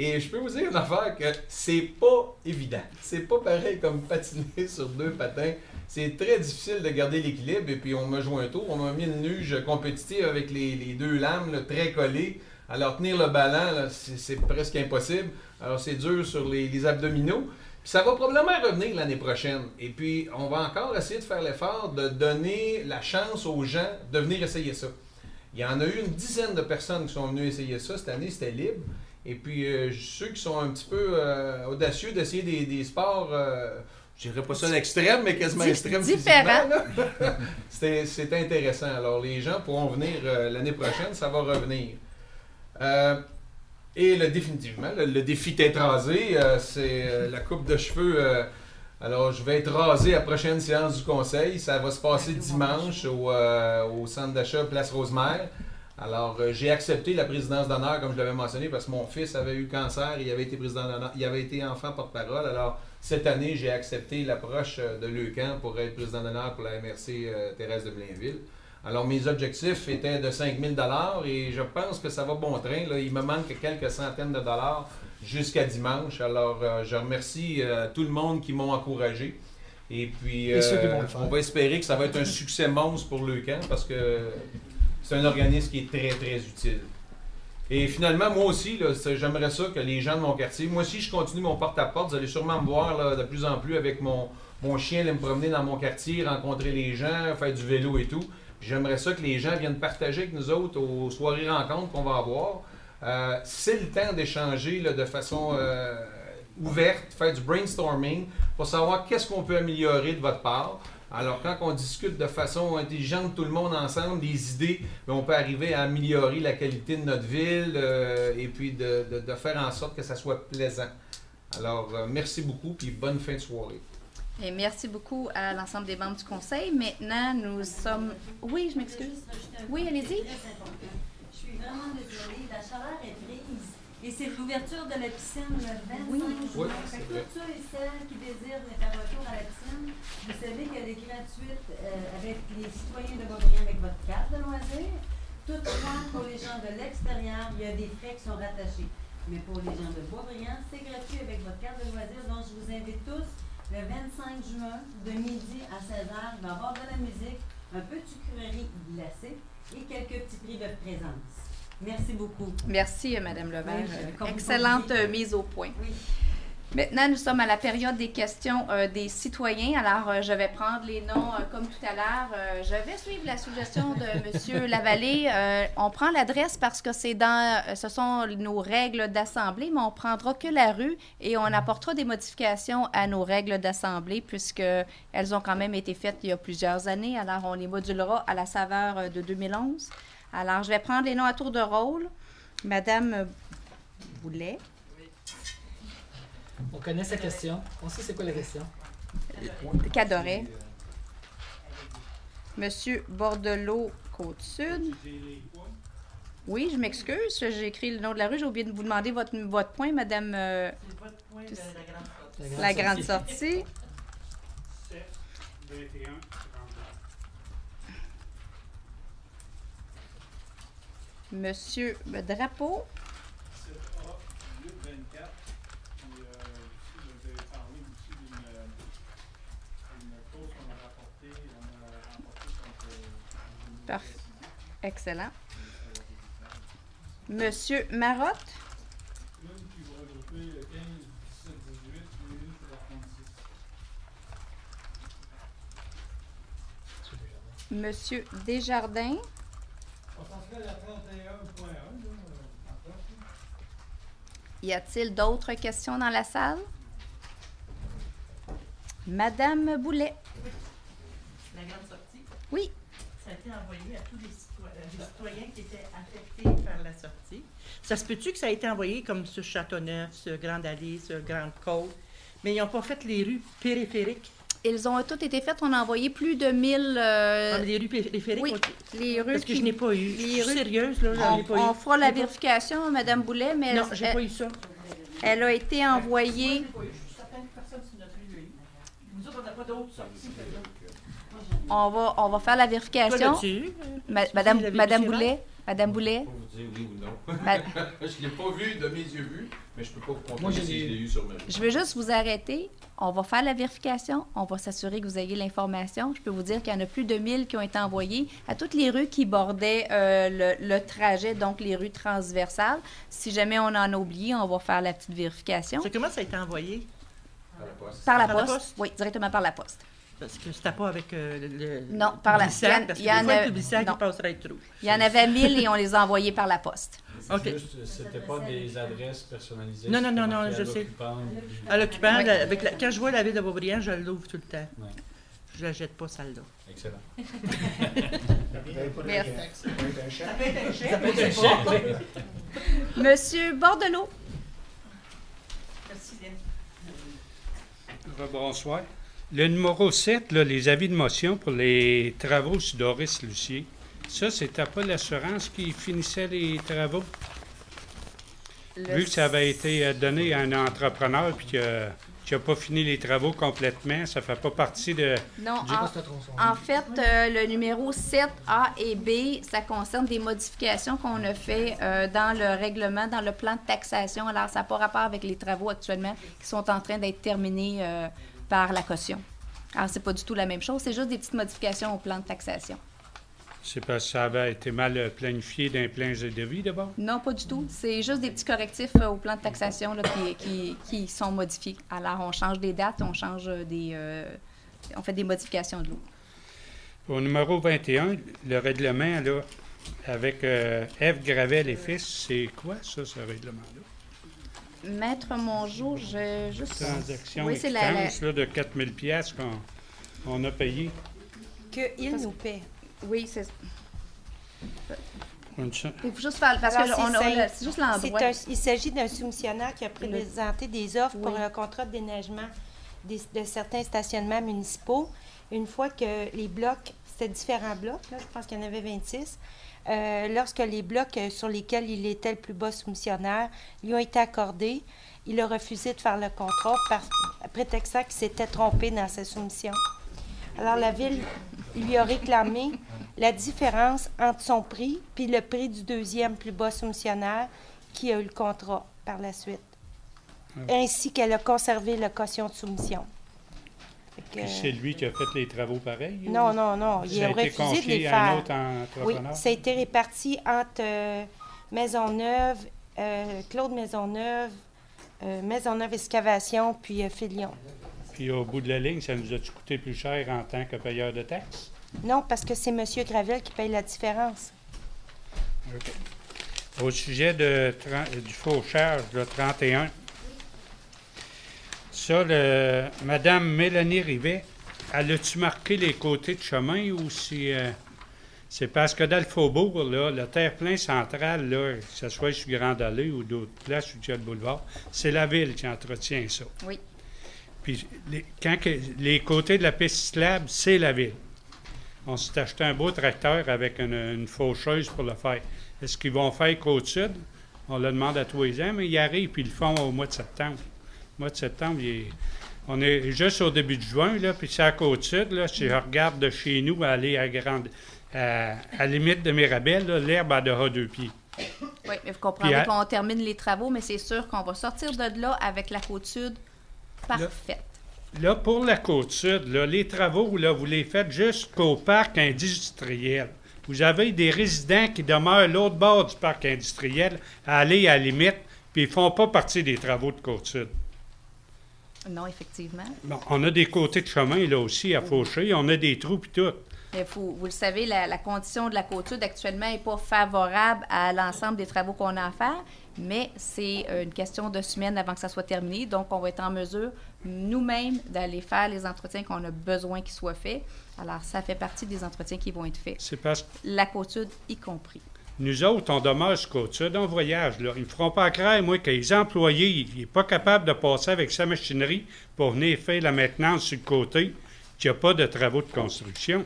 Et je peux vous dire une affaire que c'est pas évident. C'est pas pareil comme patiner sur deux patins. C'est très difficile de garder l'équilibre. Et puis, on m'a joué un tour. On m'a mis une luge compétitive avec les deux lames là, très collées. Alors, tenir le ballon, là, c'est presque impossible. Alors, c'est dur sur les abdominaux. Puis ça va probablement revenir l'année prochaine. Et puis, on va encore essayer de faire l'effort de donner la chance aux gens de venir essayer ça. Il y en a eu une dizaine de personnes qui sont venues essayer ça. Cette année, c'était libre. Et puis, ceux qui sont un petit peu audacieux d'essayer des sports, je dirais pas ça l'extrême, mais quasiment extrême différent. physiquement, c'est intéressant. Alors, les gens pourront venir l'année prochaine, ça va revenir. Et définitivement, le défi d'être rasé, c'est la coupe de cheveux. Alors, je vais être rasé à la prochaine séance du conseil. Ça va se passer dimanche au centre d'achat Place Rosemère. Alors, j'ai accepté la présidence d'honneur, comme je l'avais mentionné, parce que mon fils avait eu le cancer et il avait été président d'honneur, il avait été enfant porte-parole. Alors, cette année, j'ai accepté l'approche de Leucan pour être président d'honneur pour la MRC Thérèse de Blainville. Alors, mes objectifs étaient de 5 000 $ et je pense que ça va bon train. Là, il me manque quelques centaines de dollars jusqu'à dimanche. Alors, je remercie tout le monde qui m'ont encouragé. Et puis, Et ceux qui vont le faire. on va espérer que ça va être un succès monstre pour Leucan parce que c'est un organisme qui est très, très utile. Et finalement, moi aussi, là, j'aimerais ça que les gens de mon quartier, moi aussi, je continue mon porte-à-porte. Vous allez sûrement me voir là, de plus en plus avec mon chien, aller me promener dans mon quartier, rencontrer les gens, faire du vélo et tout. J'aimerais ça que les gens viennent partager avec nous autres aux soirées rencontres qu'on va avoir. C'est le temps d'échanger là, de façon ouverte, faire du brainstorming pour savoir qu'est-ce qu'on peut améliorer de votre part. Alors, quand on discute de façon intelligente, tout le monde ensemble, des idées, bien, on peut arriver à améliorer la qualité de notre ville et puis de faire en sorte que ça soit plaisant. Alors, merci beaucoup, puis bonne fin de soirée. Et merci beaucoup à l'ensemble des membres du Conseil. Maintenant, nous sommes... Oui, je m'excuse. Oui, allez-y. Je suis vraiment désolée. La chaleur est prise. Et c'est l'ouverture de la piscine le 25 juin. Oui, Fait c'est que vrai. tous ceux et celles qui désirent faire retour à la piscine, vous savez qu'elle est gratuite avec les citoyens de Boisbriand avec votre carte de loisir. Toutefois, pour les gens de l'extérieur, il y a des frais qui sont rattachés. Mais pour les gens de Boisbriand, c'est gratuit avec votre carte de loisir. Donc, je vous invite tous le 25 juin, de midi à 16h. Il va y avoir de la musique, un peu de sucrerie glacée et quelques petits prix de présence. Merci beaucoup. Merci, Mme Levert. Oui, comme vous Excellente comprenez. mise au point. Oui. Maintenant, nous sommes à la période des questions des citoyens. Alors, je vais prendre les noms comme tout à l'heure. Je vais suivre la suggestion de M. Lavallée. On prend l'adresse parce que ce sont nos règles d'assemblée, mais on ne prendra que la rue et on apportera des modifications à nos règles d'assemblée puisqu'elles ont quand même été faites il y a plusieurs années. Alors, on les modulera à la saveur de 2011. Alors, je vais prendre les noms à tour de rôle. Madame Boulet. On connaît sa question. On sait c'est quoi la question. Cadoret. Monsieur Bordelot, Côte-Sud. Oui, je m'excuse, j'ai écrit le nom de la rue. J'ai oublié de vous demander votre point, Madame... C'est votre point de la grande sortie. Monsieur Drapeau. Parfait. Excellent. Monsieur Marotte. Monsieur Desjardins. Y a-t-il d'autres questions dans la salle? Madame Boulet. La grande sortie? Oui. Ça a été envoyé à tous les citoyens qui étaient affectés par la sortie. Ça se peut-tu que ça a été envoyé comme sur Châteauneuf, sur Grande Allée, sur Grande Côte, mais ils n'ont pas fait les rues périphériques? Ils ont toutes été faites. On a envoyé plus de 1000... les rues périphériques? Oui, les rues... Parce que je n'ai pas eu. Je suis sérieuse, là, j'en ai pas eu. On fera la vérification, Madame Boulet, mais... Non, j'ai pas eu ça. Elle a été envoyée... On va faire la vérification. Madame Boulet. Madame Boulet. Je peux vous dire oui ou non. Je ne l'ai pas vu de mes yeux vus, mais je ne peux pas vous confirmer si je l'ai eu sur ma vue. Je veux juste vous arrêter. On va faire la vérification. On va s'assurer que vous ayez l'information. Je peux vous dire qu'il y en a plus de 1000 qui ont été envoyés à toutes les rues qui bordaient le trajet, donc les rues transversales. Si jamais on en a oublié, on va faire la petite vérification. C'est comment ça a été envoyé? Par la poste. Par la poste? Oui, directement par la poste. Parce que c'était pas avec non, par la poste. Parce que des fois, le publicitaire qui passerait trop. Il y en avait 1000 et on les a envoyés par la poste. OK. C'était pas des adresses personnalisées. Non, je sais. À l'occupant, oui. Quand je vois la ville de Beaubriand, je l'ouvre tout le temps. Oui. Je la jette pas, celle-là. Excellent. Merci. Ça peut être un chèque. Ça peut être un chèque. Monsieur Bordelot. Merci, Bonsoir. Le numéro 7, là, les avis de motion pour les travaux sur Doris Lucier. Ça, c'était pas l'assurance qui finissait les travaux? Vu que ça avait été donné à un entrepreneur puis qu'il n'a pas fini les travaux complètement, ça fait pas partie de... Non, en fait, le numéro 7A et B, ça concerne des modifications qu'on a fait dans le règlement, dans le plan de taxation. Alors, ça n'a pas rapport avec les travaux actuellement qui sont en train d'être terminés par la caution. Alors, c'est pas du tout la même chose, c'est juste des petites modifications au plan de taxation. C'est parce que ça avait été mal planifié d'un plan de devis d'abord? Non, pas du tout. C'est juste des petits correctifs au plan de taxation là, qui sont modifiés. Alors, on change des dates, on fait des modifications de l'eau. Au numéro 21, le règlement, là, avec F. Gravel et Fils, c'est quoi ça, ce règlement-là? Maître Mongeau, je juste... Transaction oui, c'est là, de 4 000 $ qu'on a payé. Qu'il nous paie. Oui, c'est... Il faut juste faire... Parce que c'est juste l'endroit. Il s'agit d'un soumissionnaire qui a présenté des offres pour un contrat de déneigement de certains stationnements municipaux. Une fois que les blocs, c'était différents blocs, là, je pense qu'il y en avait 26, lorsque les blocs sur lesquels il était le plus bas soumissionnaire lui ont été accordés, il a refusé de faire le contrat prétextant qu'il s'était trompé dans sa soumission. Alors, la Ville lui a réclamé la différence entre son prix puis le prix du deuxième plus bas soumissionnaire qui a eu le contrat par la suite, ainsi qu'elle a conservé la caution de soumission. C'est lui qui a fait les travaux pareils? Non. Il a refusé de les faire. À un autre entrepreneur? Oui, ça a été réparti entre Maisonneuve, Claude Maisonneuve, Maisonneuve Excavation, puis Filion. Puis au bout de la ligne, ça nous a-tu coûté plus cher en tant que payeur de taxes? Non, parce que c'est M. Gravel qui paye la différence. OK. Au sujet du fauchage, le 31, ça, Mme Mélanie Rivet, elle a-tu marqué les côtés de chemin ou si... c'est parce que dans le Faubourg, là, le terre-plein central, là, que ce soit sur Grande Allée ou d'autres places ou sur le boulevard, c'est la ville qui entretient ça. Oui. Puis les côtés de la piste cyclable, c'est la ville. On s'est acheté un beau tracteur avec une faucheuse pour le faire. Est-ce qu'ils vont faire Côte-Sud? On le demande à tous les ans, mais ils arrivent puis ils le font au mois de septembre. Au mois de septembre, on est juste au début de juin, là, puis c'est à Côte-Sud. Là, si je regarde de chez nous aller à la limite de Mirabel, là, l'herbe a de 2 pieds. Oui, mais vous comprendrez qu'on termine les travaux, mais c'est sûr qu'on va sortir de là avec la Côte-Sud parfaite. Là, pour la Côte-Sud, là, les travaux, là, vous les faites jusqu'au parc industriel. Vous avez des résidents qui demeurent l'autre bord du parc industriel à aller à la limite, puis ils ne font pas partie des travaux de Côte-Sud. Non, effectivement. Bon, on a des côtés de chemin, là aussi, à faucher. On a des trous, puis tout. Mais vous le savez, la condition de la Côte-Sud actuellement n'est pas favorable à l'ensemble des travaux qu'on a à faire, mais c'est une question de semaines avant que ça soit terminé. Donc, on va être en mesure, nous-mêmes, d'aller faire les entretiens qu'on a besoin qu'ils soient faits. Alors, ça fait partie des entretiens qui vont être faits. C'est parce que la Côte-Sud y compris. Nous autres, on demeure sur Côte-Sud, on voyage. Là. Ils ne me feront pas croire, moi, que les employés, il n'est pas capable de passer avec sa machinerie pour venir faire la maintenance sur le côté, qu'il n'y a pas de travaux de construction.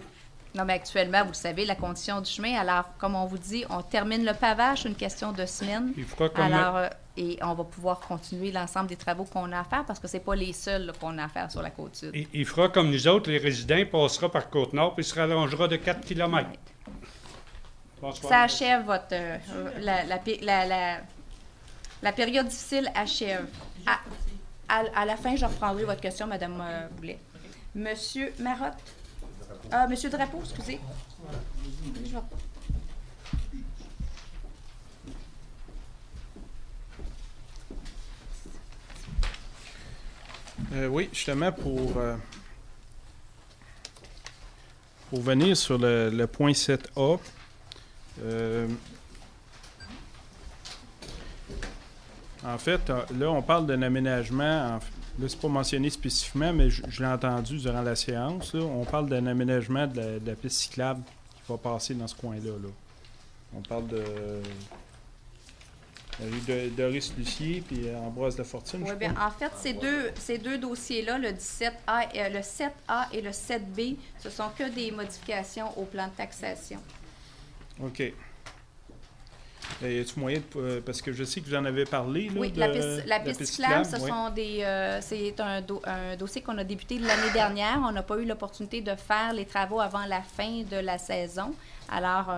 Non, mais actuellement, vous le savez, la condition du chemin, alors, comme on vous dit, on termine le pavage, une question de semaines. Il fera comme alors, et on va pouvoir continuer l'ensemble des travaux qu'on a à faire, parce que ce n'est pas les seuls là, qu'on a à faire sur la Côte-Sud. Il fera comme nous autres, les résidents, il passera par Côte-Nord, puis il se rallongera de 4 km. Bonsoir. Ça achève votre... la période difficile achève. À la fin, je reprendrai votre question, Mme Boulet. Monsieur Marotte? Monsieur Drapeau, excusez. Oui, justement, pour venir sur le point 7A, en fait, là, on parle d'un aménagement. Là, c'est pas mentionné spécifiquement, mais je l'ai entendu durant la séance. Là, on parle d'un aménagement de la piste cyclable qui va passer dans ce coin-là. Là. On parle de Doris Lucier puis Ambroise Lafortune. Oui, bien, en fait, ces deux dossiers-là, le 17A, le 7A et le 7B, ce sont que des modifications au plan de taxation. OK. Y a-t-il moyen de, parce que je sais que vous en avez parlé. Là, oui, la piste cyclable, ce sont c'est un dossier qu'on a débuté l'année dernière. On n'a pas eu l'opportunité de faire les travaux avant la fin de la saison. Alors,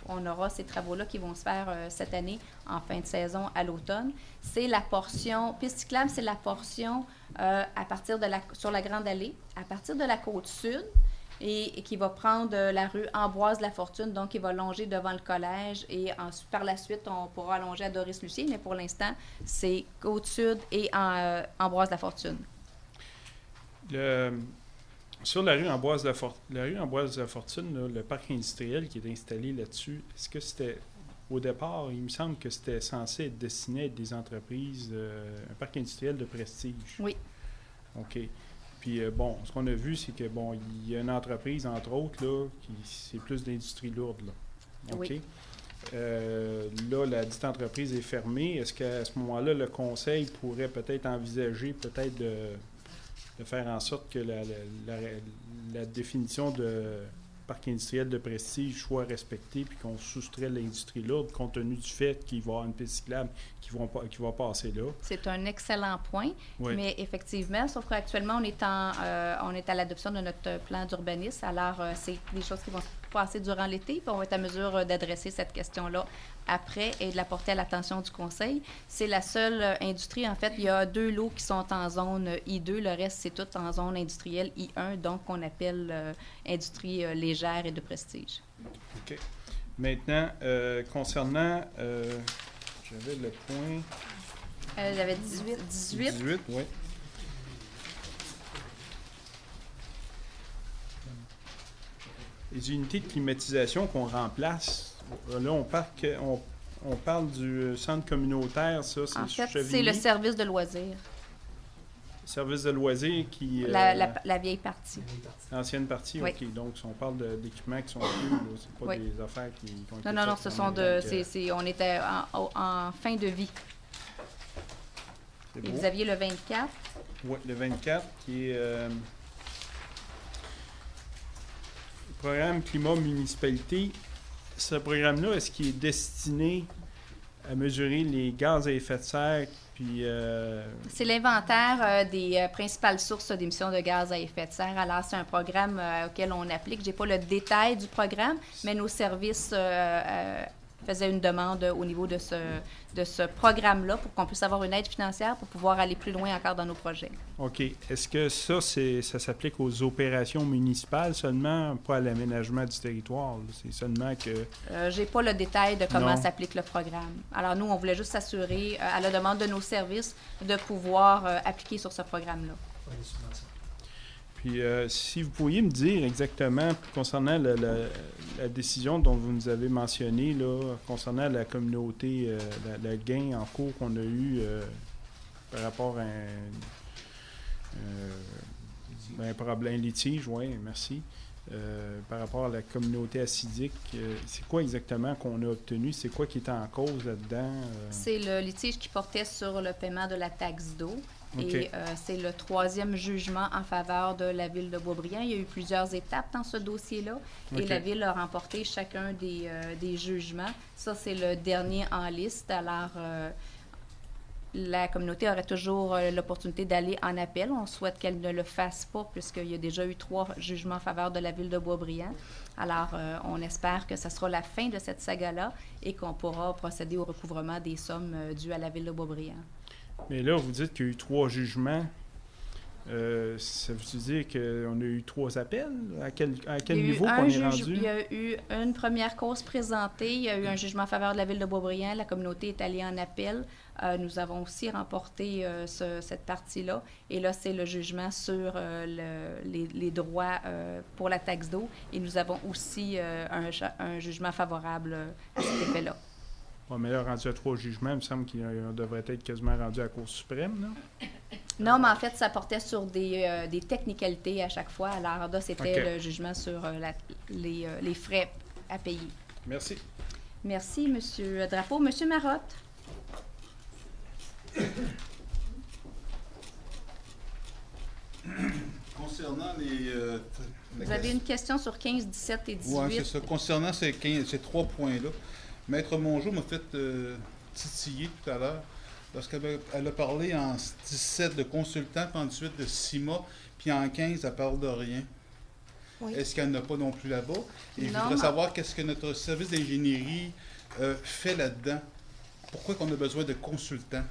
on aura ces travaux-là qui vont se faire cette année en fin de saison à l'automne. C'est la portion, piste cyclable, c'est la portion à partir sur la Grande Allée, à partir de la Côte-Sud, et qui va prendre la rue Ambroise-Lafortune, donc qui va longer devant le collège, et par la suite, on pourra allonger à Doris-Lucier, mais pour l'instant, c'est Côte-Sud et Ambroise-Lafortune. Sur la rue Ambroise-Lafortune, le parc industriel qui est installé là-dessus, est-ce que c'était, au départ, il me semble que c'était censé être destiné à être des entreprises, un parc industriel de prestige? Oui. OK. Puis, bon, ce qu'on a vu, c'est que, bon, il y a une entreprise, entre autres, là, qui c'est plus d'industrie lourde, là. OK? Oui. Là, la dite entreprise est fermée. Est-ce qu'à ce moment-là, le conseil pourrait peut-être envisager de faire en sorte que la définition de parc industriel de prestige soit respectée puis qu'on soustrait l'industrie lourde compte tenu du fait qu'il va y avoir une piste cyclable qui va passer là? C'est un excellent point, oui. Mais effectivement, sauf qu'actuellement, on est à l'adoption de notre plan d'urbanisme. Alors, c'est des choses qui vont se passer durant l'été, puis on va être à mesure d'adresser cette question-là après et de la porter à l'attention du Conseil. C'est la seule industrie, en fait, il y a 2 lots qui sont en zone I2, le reste, c'est tout en zone industrielle I1, donc qu'on appelle industrie légère et de prestige. OK. Maintenant, concernant, j'avais le point... J'avais 18. 18, oui. Les unités de climatisation qu'on remplace, là, on parle du centre communautaire, ça, c'est En fait, Chevigny. c'est le service de loisirs. Service de loisirs qui... La vieille partie. L'ancienne partie, Oui. OK. Donc, si on parle d'équipements qui sont plus, là, c'est pas Oui. des affaires qui ont été Non, faites ce pendant sont on était en fin de vie. C'est Et beau. vous aviez le 24. Oui, le 24, qui est le programme climat municipalité. Ce programme-là, est-ce qu'il est destiné à mesurer les gaz à effet de serre? Puis, C'est l'inventaire des principales sources d'émissions de gaz à effet de serre. Alors, c'est un programme auquel on applique. Je n'ai pas le détail du programme, mais nos services faisaient une demande au niveau de ce programme-là pour qu'on puisse avoir une aide financière pour pouvoir aller plus loin encore dans nos projets. OK. Est-ce que ça s'applique aux opérations municipales seulement, pas à l'aménagement du territoire? Là? C'est seulement que... J'ai pas le détail de comment Non. s'applique le programme. Alors, nous, on voulait juste s'assurer, à la demande de nos services, de pouvoir appliquer sur ce programme-là. Puis, si vous pourriez me dire exactement, concernant la décision dont vous nous avez mentionné, là, concernant la communauté, le gain en cours qu'on a eu par rapport à un problème litige, oui, merci, par rapport à la communauté acidique, c'est quoi exactement qu'on a obtenu? C'est quoi qui est en cause là-dedans? C'est le litige qui portait sur le paiement de la taxe d'eau. OK. Et c'est le 3e jugement en faveur de la Ville de Boisbriand. Il y a eu plusieurs étapes dans ce dossier-là et OK. la Ville a remporté chacun des jugements. Ça, c'est le dernier en liste. Alors, la communauté aurait toujours l'opportunité d'aller en appel. On souhaite qu'elle ne le fasse pas puisqu'il y a déjà eu 3 jugements en faveur de la Ville de Boisbriand. Alors, on espère que ce sera la fin de cette saga-là et qu'on pourra procéder au recouvrement des sommes dues à la Ville de Boisbriand. Mais là, vous dites qu'il y a eu 3 jugements. Ça veut dire qu'on a eu 3 appels? À quel niveau qu'on est rendu? Il y a eu une première cause présentée. Il y a eu un jugement en faveur de la Ville de Boisbriand. La communauté est allée en appel. Nous avons aussi remporté cette partie-là. Et là, c'est le jugement sur les droits pour la taxe d'eau. Et nous avons aussi un jugement favorable à cet effet-là. Oui, mais là, rendu à 3 jugements, il me semble qu'il devrait être quasiment rendu à la Cour suprême, là. Non, mais en fait, ça portait sur des technicalités à chaque fois. Alors là, c'était OK. le jugement sur les frais à payer. Merci. Merci, M. Drapeau. M. Marotte. Concernant les... Vous avez une question sur 15, 17 et 18. Oui, c'est ça. Concernant ces 3 points-là, Maître Mongeau m'a fait titiller tout à l'heure lorsqu'elle a parlé en 17 de consultant, puis en 18 de CIMA, puis en 15, elle parle de rien. Oui. Est-ce qu'elle n'a pas non plus là-bas? Et je Non, voudrais mais- savoir qu'est-ce que notre service d'ingénierie fait là-dedans. Pourquoi qu'on a besoin de consultants?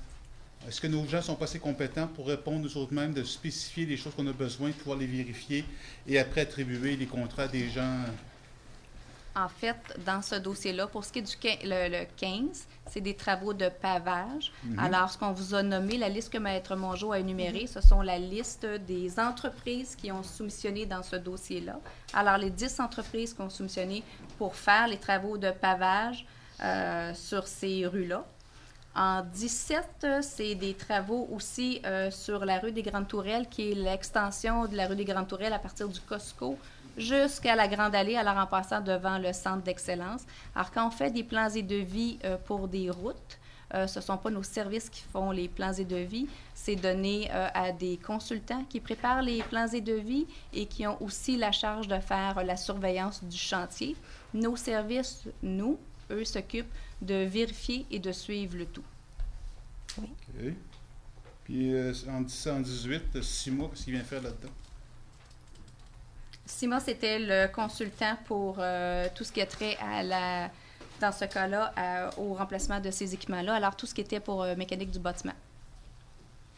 Est-ce que nos gens sont pas assez compétents pour répondre nous autres mêmes, de spécifier les choses qu'on a besoin, de pouvoir les vérifier et après attribuer les contrats à des gens? En fait, dans ce dossier-là, pour ce qui est le 15, c'est des travaux de pavage. Mhm. Alors, ce qu'on vous a nommé, la liste que Maître Mongeau a énumérée, ce sont la liste des entreprises qui ont soumissionné dans ce dossier-là. Alors, les 10 entreprises qui ont soumissionné pour faire les travaux de pavage sur ces rues-là. En 17, c'est des travaux aussi sur la rue des Grandes Tourelles, qui est l'extension de la rue des Grandes Tourelles à partir du Costco jusqu'à la Grande Allée, alors en passant devant le centre d'excellence. Alors, quand on fait des plans et devis pour des routes, ce ne sont pas nos services qui font les plans et devis, c'est donné à des consultants qui préparent les plans et devis et qui ont aussi la charge de faire la surveillance du chantier. Nos services, eux, s'occupent de vérifier et de suivre le tout. Oui. OK. Puis en 18, CIMA, qu'est-ce qu'il vient faire là-dedans? CIMA, c'était le consultant pour tout ce qui a trait à dans ce cas-là, au remplacement de ces équipements-là. Alors, tout ce qui était pour mécanique du bâtiment.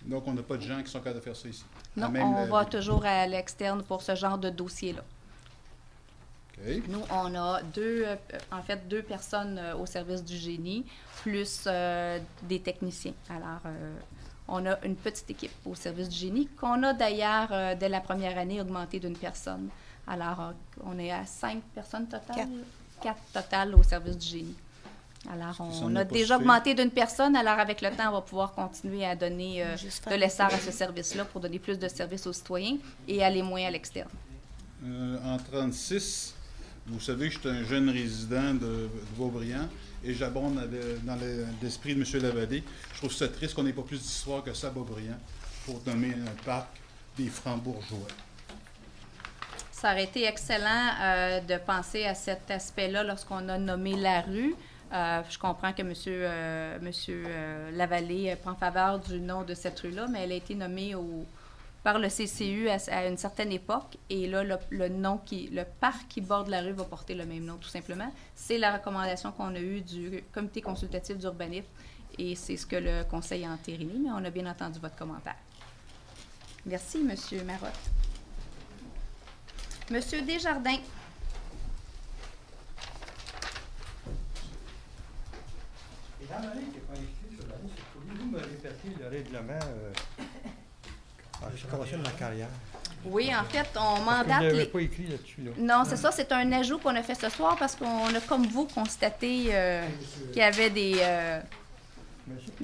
Donc, on n'a pas de gens qui sont capables de faire ça ici? Non, on va toujours à l'externe pour ce genre de dossier-là. OK. Nous, on a deux personnes au service du génie, plus des techniciens. Alors, on a une petite équipe au service du génie qu'on a d'ailleurs, dès la première année, augmenté d'une personne. Alors, on est à 5 personnes totales? 4 totales au service du génie. Alors, on a déjà augmenté d'une personne. Alors, avec le temps, on va pouvoir continuer à donner de l'essor à ce service-là pour donner plus de services aux citoyens et aller moins à l'externe. En 1936, vous savez que je suis un jeune résident de Beaubriand et j'abonde dans l'esprit de M. Lavallée. Je trouve ça triste qu'on n'ait pas plus d'histoire que ça à Beaubriand pour nommer un parc des Francs-Bourgeois. Ça aurait été excellent de penser à cet aspect-là lorsqu'on a nommé la rue. Je comprends que M. Lavallée prend faveur du nom de cette rue-là, mais elle a été nommée par le CCU à une certaine époque. Et là, le parc qui borde la rue va porter le même nom, tout simplement. C'est la recommandation qu'on a eue du comité consultatif d'urbanisme et c'est ce que le conseil a entériné, mais on a bien entendu votre commentaire. Merci, M. Marotte. M. Desjardins. Dans la ligne qui n'est pas inscrite sur la liste, pouvez-vous me répéter le règlement de la carrière? Oui, en fait, on mandate... Vous n'avez pas écrit là-dessus, là. Non, c'est ça, c'est un ajout qu'on a fait ce soir parce qu'on a, comme vous, constaté qu'il y avait des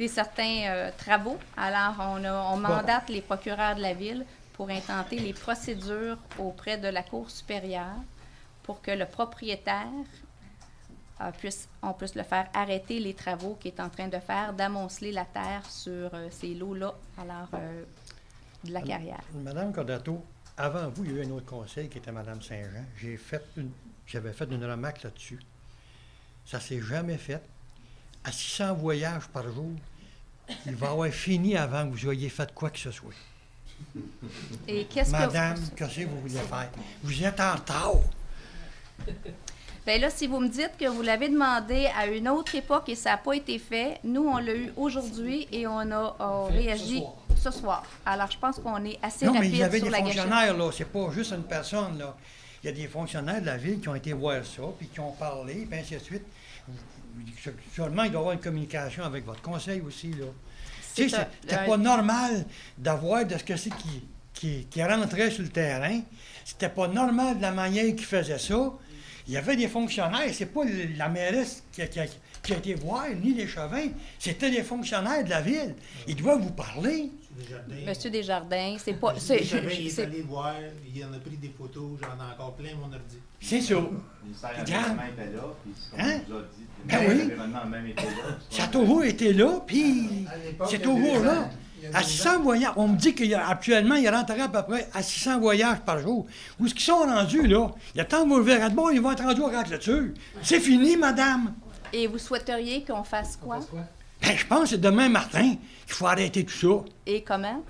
certains travaux. Alors, on mandate les procureurs de la Ville pour intenter les procédures auprès de la Cour supérieure pour que le propriétaire on puisse le faire arrêter les travaux qu'il est en train de faire, d'amonceler la terre sur ces lots-là, alors de la carrière. Madame Cordato, avant vous, il y a eu un autre conseil qui était Madame Saint-Jean. J'avais fait une remarque là-dessus. Ça ne s'est jamais fait. À 600 voyages par jour, il va avoir fini avant que vous ayez fait quoi que ce soit. Et qu'est-ce Madame, qu'est-ce que vous voulez faire? Vous êtes en retard. Bien là, si vous me dites que vous l'avez demandé à une autre époque et ça n'a pas été fait, nous, on l'a eu aujourd'hui et on a réagi ce soir. Alors, je pense qu'on est assez rapide sur la gâchette. Non, mais il y avait des fonctionnaires, là. C'est pas juste une personne, là. Il y a des fonctionnaires de la Ville qui ont été voir ça, puis qui ont parlé, puis ainsi de suite. Seulement, il doit y avoir une communication avec votre conseil aussi, là. Tu sais, c'était pas normal d'avoir de ce que c'est qui rentrait sur le terrain. C'était pas normal de la manière qu'ils faisaient ça. Il y avait des fonctionnaires, c'est pas la mairesse qui a été voir, ni les Chauvins, c'était des fonctionnaires de la Ville. Ils doivent vous parler. Monsieur Desjardins, c'est pas... Il est allé voir, il en a pris des photos, j'en ai encore plein mon ordi. C'est ça. Le ministère de l'Environnement était là, puis comme on nous a dit, ben oui. l'environnement même était là. Ça a toujours été là, puis c'est toujours là. À 600 voyages, on me dit qu'actuellement, il rentrerait à peu près à 600 voyages par jour. Où est-ce qu'ils sont rendus, là? Il y a tant de vous le verrez de bon, ils vont être rendus au racleture. C'est fini, madame. Et vous souhaiteriez qu'on fasse quoi? Ben, je pense que c'est demain matin qu'il faut arrêter tout ça. Et comment?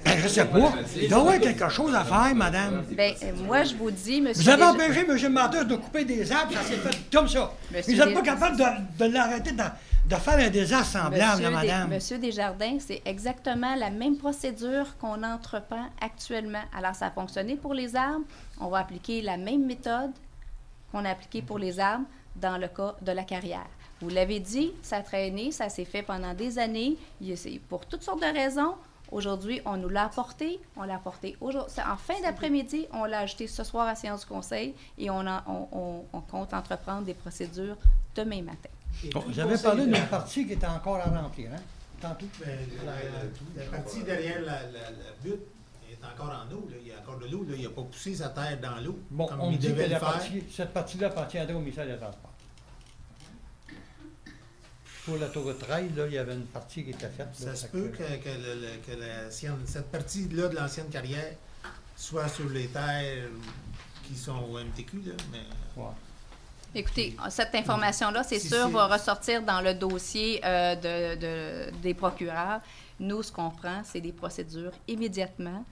Ben, je sais pas. Il doit y avoir quelque chose à faire, madame. Ben, moi, je vous dis, monsieur... Vous avez empêché M. Mathis de couper des arbres, ça s'est fait comme ça. Vous n'êtes pas capable de l'arrêter de faire un désastre semblable, là, madame. Monsieur Desjardins, c'est exactement la même procédure qu'on entreprend actuellement. Alors, ça a fonctionné pour les arbres. On va appliquer la même méthode qu'on a appliquée pour les arbres dans le cas de la carrière. Vous l'avez dit, ça a traîné, ça s'est fait pendant des années. Pour toutes sortes de raisons. Aujourd'hui, on nous l'a apporté. On l'a apporté aujourd'hui. En fin d'après-midi, on l'a ajouté ce soir à la séance du conseil et on compte entreprendre des procédures demain matin. Bon, vous avez parlé d'une partie qui était encore à remplir, hein? Tantôt. La partie derrière la butte est encore en eau. Là. Il y a encore de l'eau. Il n'a pas poussé sa terre dans l'eau. Bon, on me dit que cette partie-là appartiendrait au ministère des Transports. Pour l'autoroute 13, là, il y avait une partie qui était faite. Ça se peut que cette partie-là de l'ancienne carrière soit sur les terres qui sont au MTQ, là, mais... Ouais. Écoutez, cette information-là, c'est sûr, va ressortir dans le dossier des procureurs. Nous, ce qu'on prend, c'est des procédures immédiatement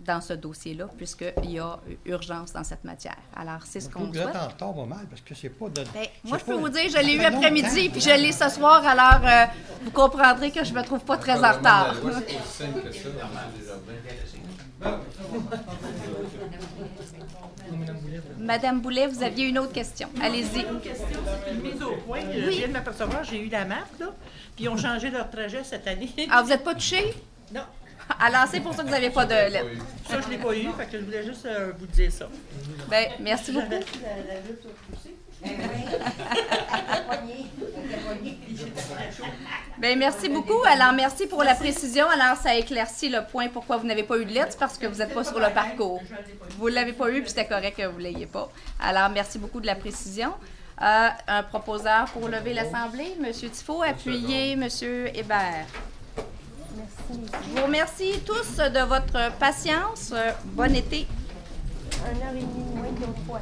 dans ce dossier-là, puisqu'il y a urgence dans cette matière. Alors, c'est ce qu'on souhaite. Vous êtes en retard pas mal, parce que c'est pas de... moi, je peux vous dire, je l'ai eu après-midi, puis je l'ai ce soir, alors vous comprendrez que je me trouve pas très en retard. Madame Boulet, vous aviez une autre question. Allez-y. Une question, c'est une mise au point. Je viens de m'apercevoir, j'ai eu la map, là, puis ils ont changé leur trajet cette année. Ah, vous n'êtes pas touché? Non. Alors, c'est pour ça que vous n'avez pas de lettre. Ça, je ne l'ai pas eu, fait que je voulais juste vous dire ça. Bien, merci beaucoup. La lutte a poussé. Bien, merci beaucoup. Alors, merci pour la précision. Alors, ça éclaircit le point pourquoi vous n'avez pas eu de lettre, parce que vous n'êtes pas sur le parcours. Vous ne l'avez pas eu, puis c'était correct que vous ne l'ayez pas. Alors, merci beaucoup de la précision. Un proposeur pour lever l'Assemblée, M. Tifo, appuyez M. Hébert. Merci. Je vous remercie tous de votre patience. Bon été. 1h30 moins qu'une fois.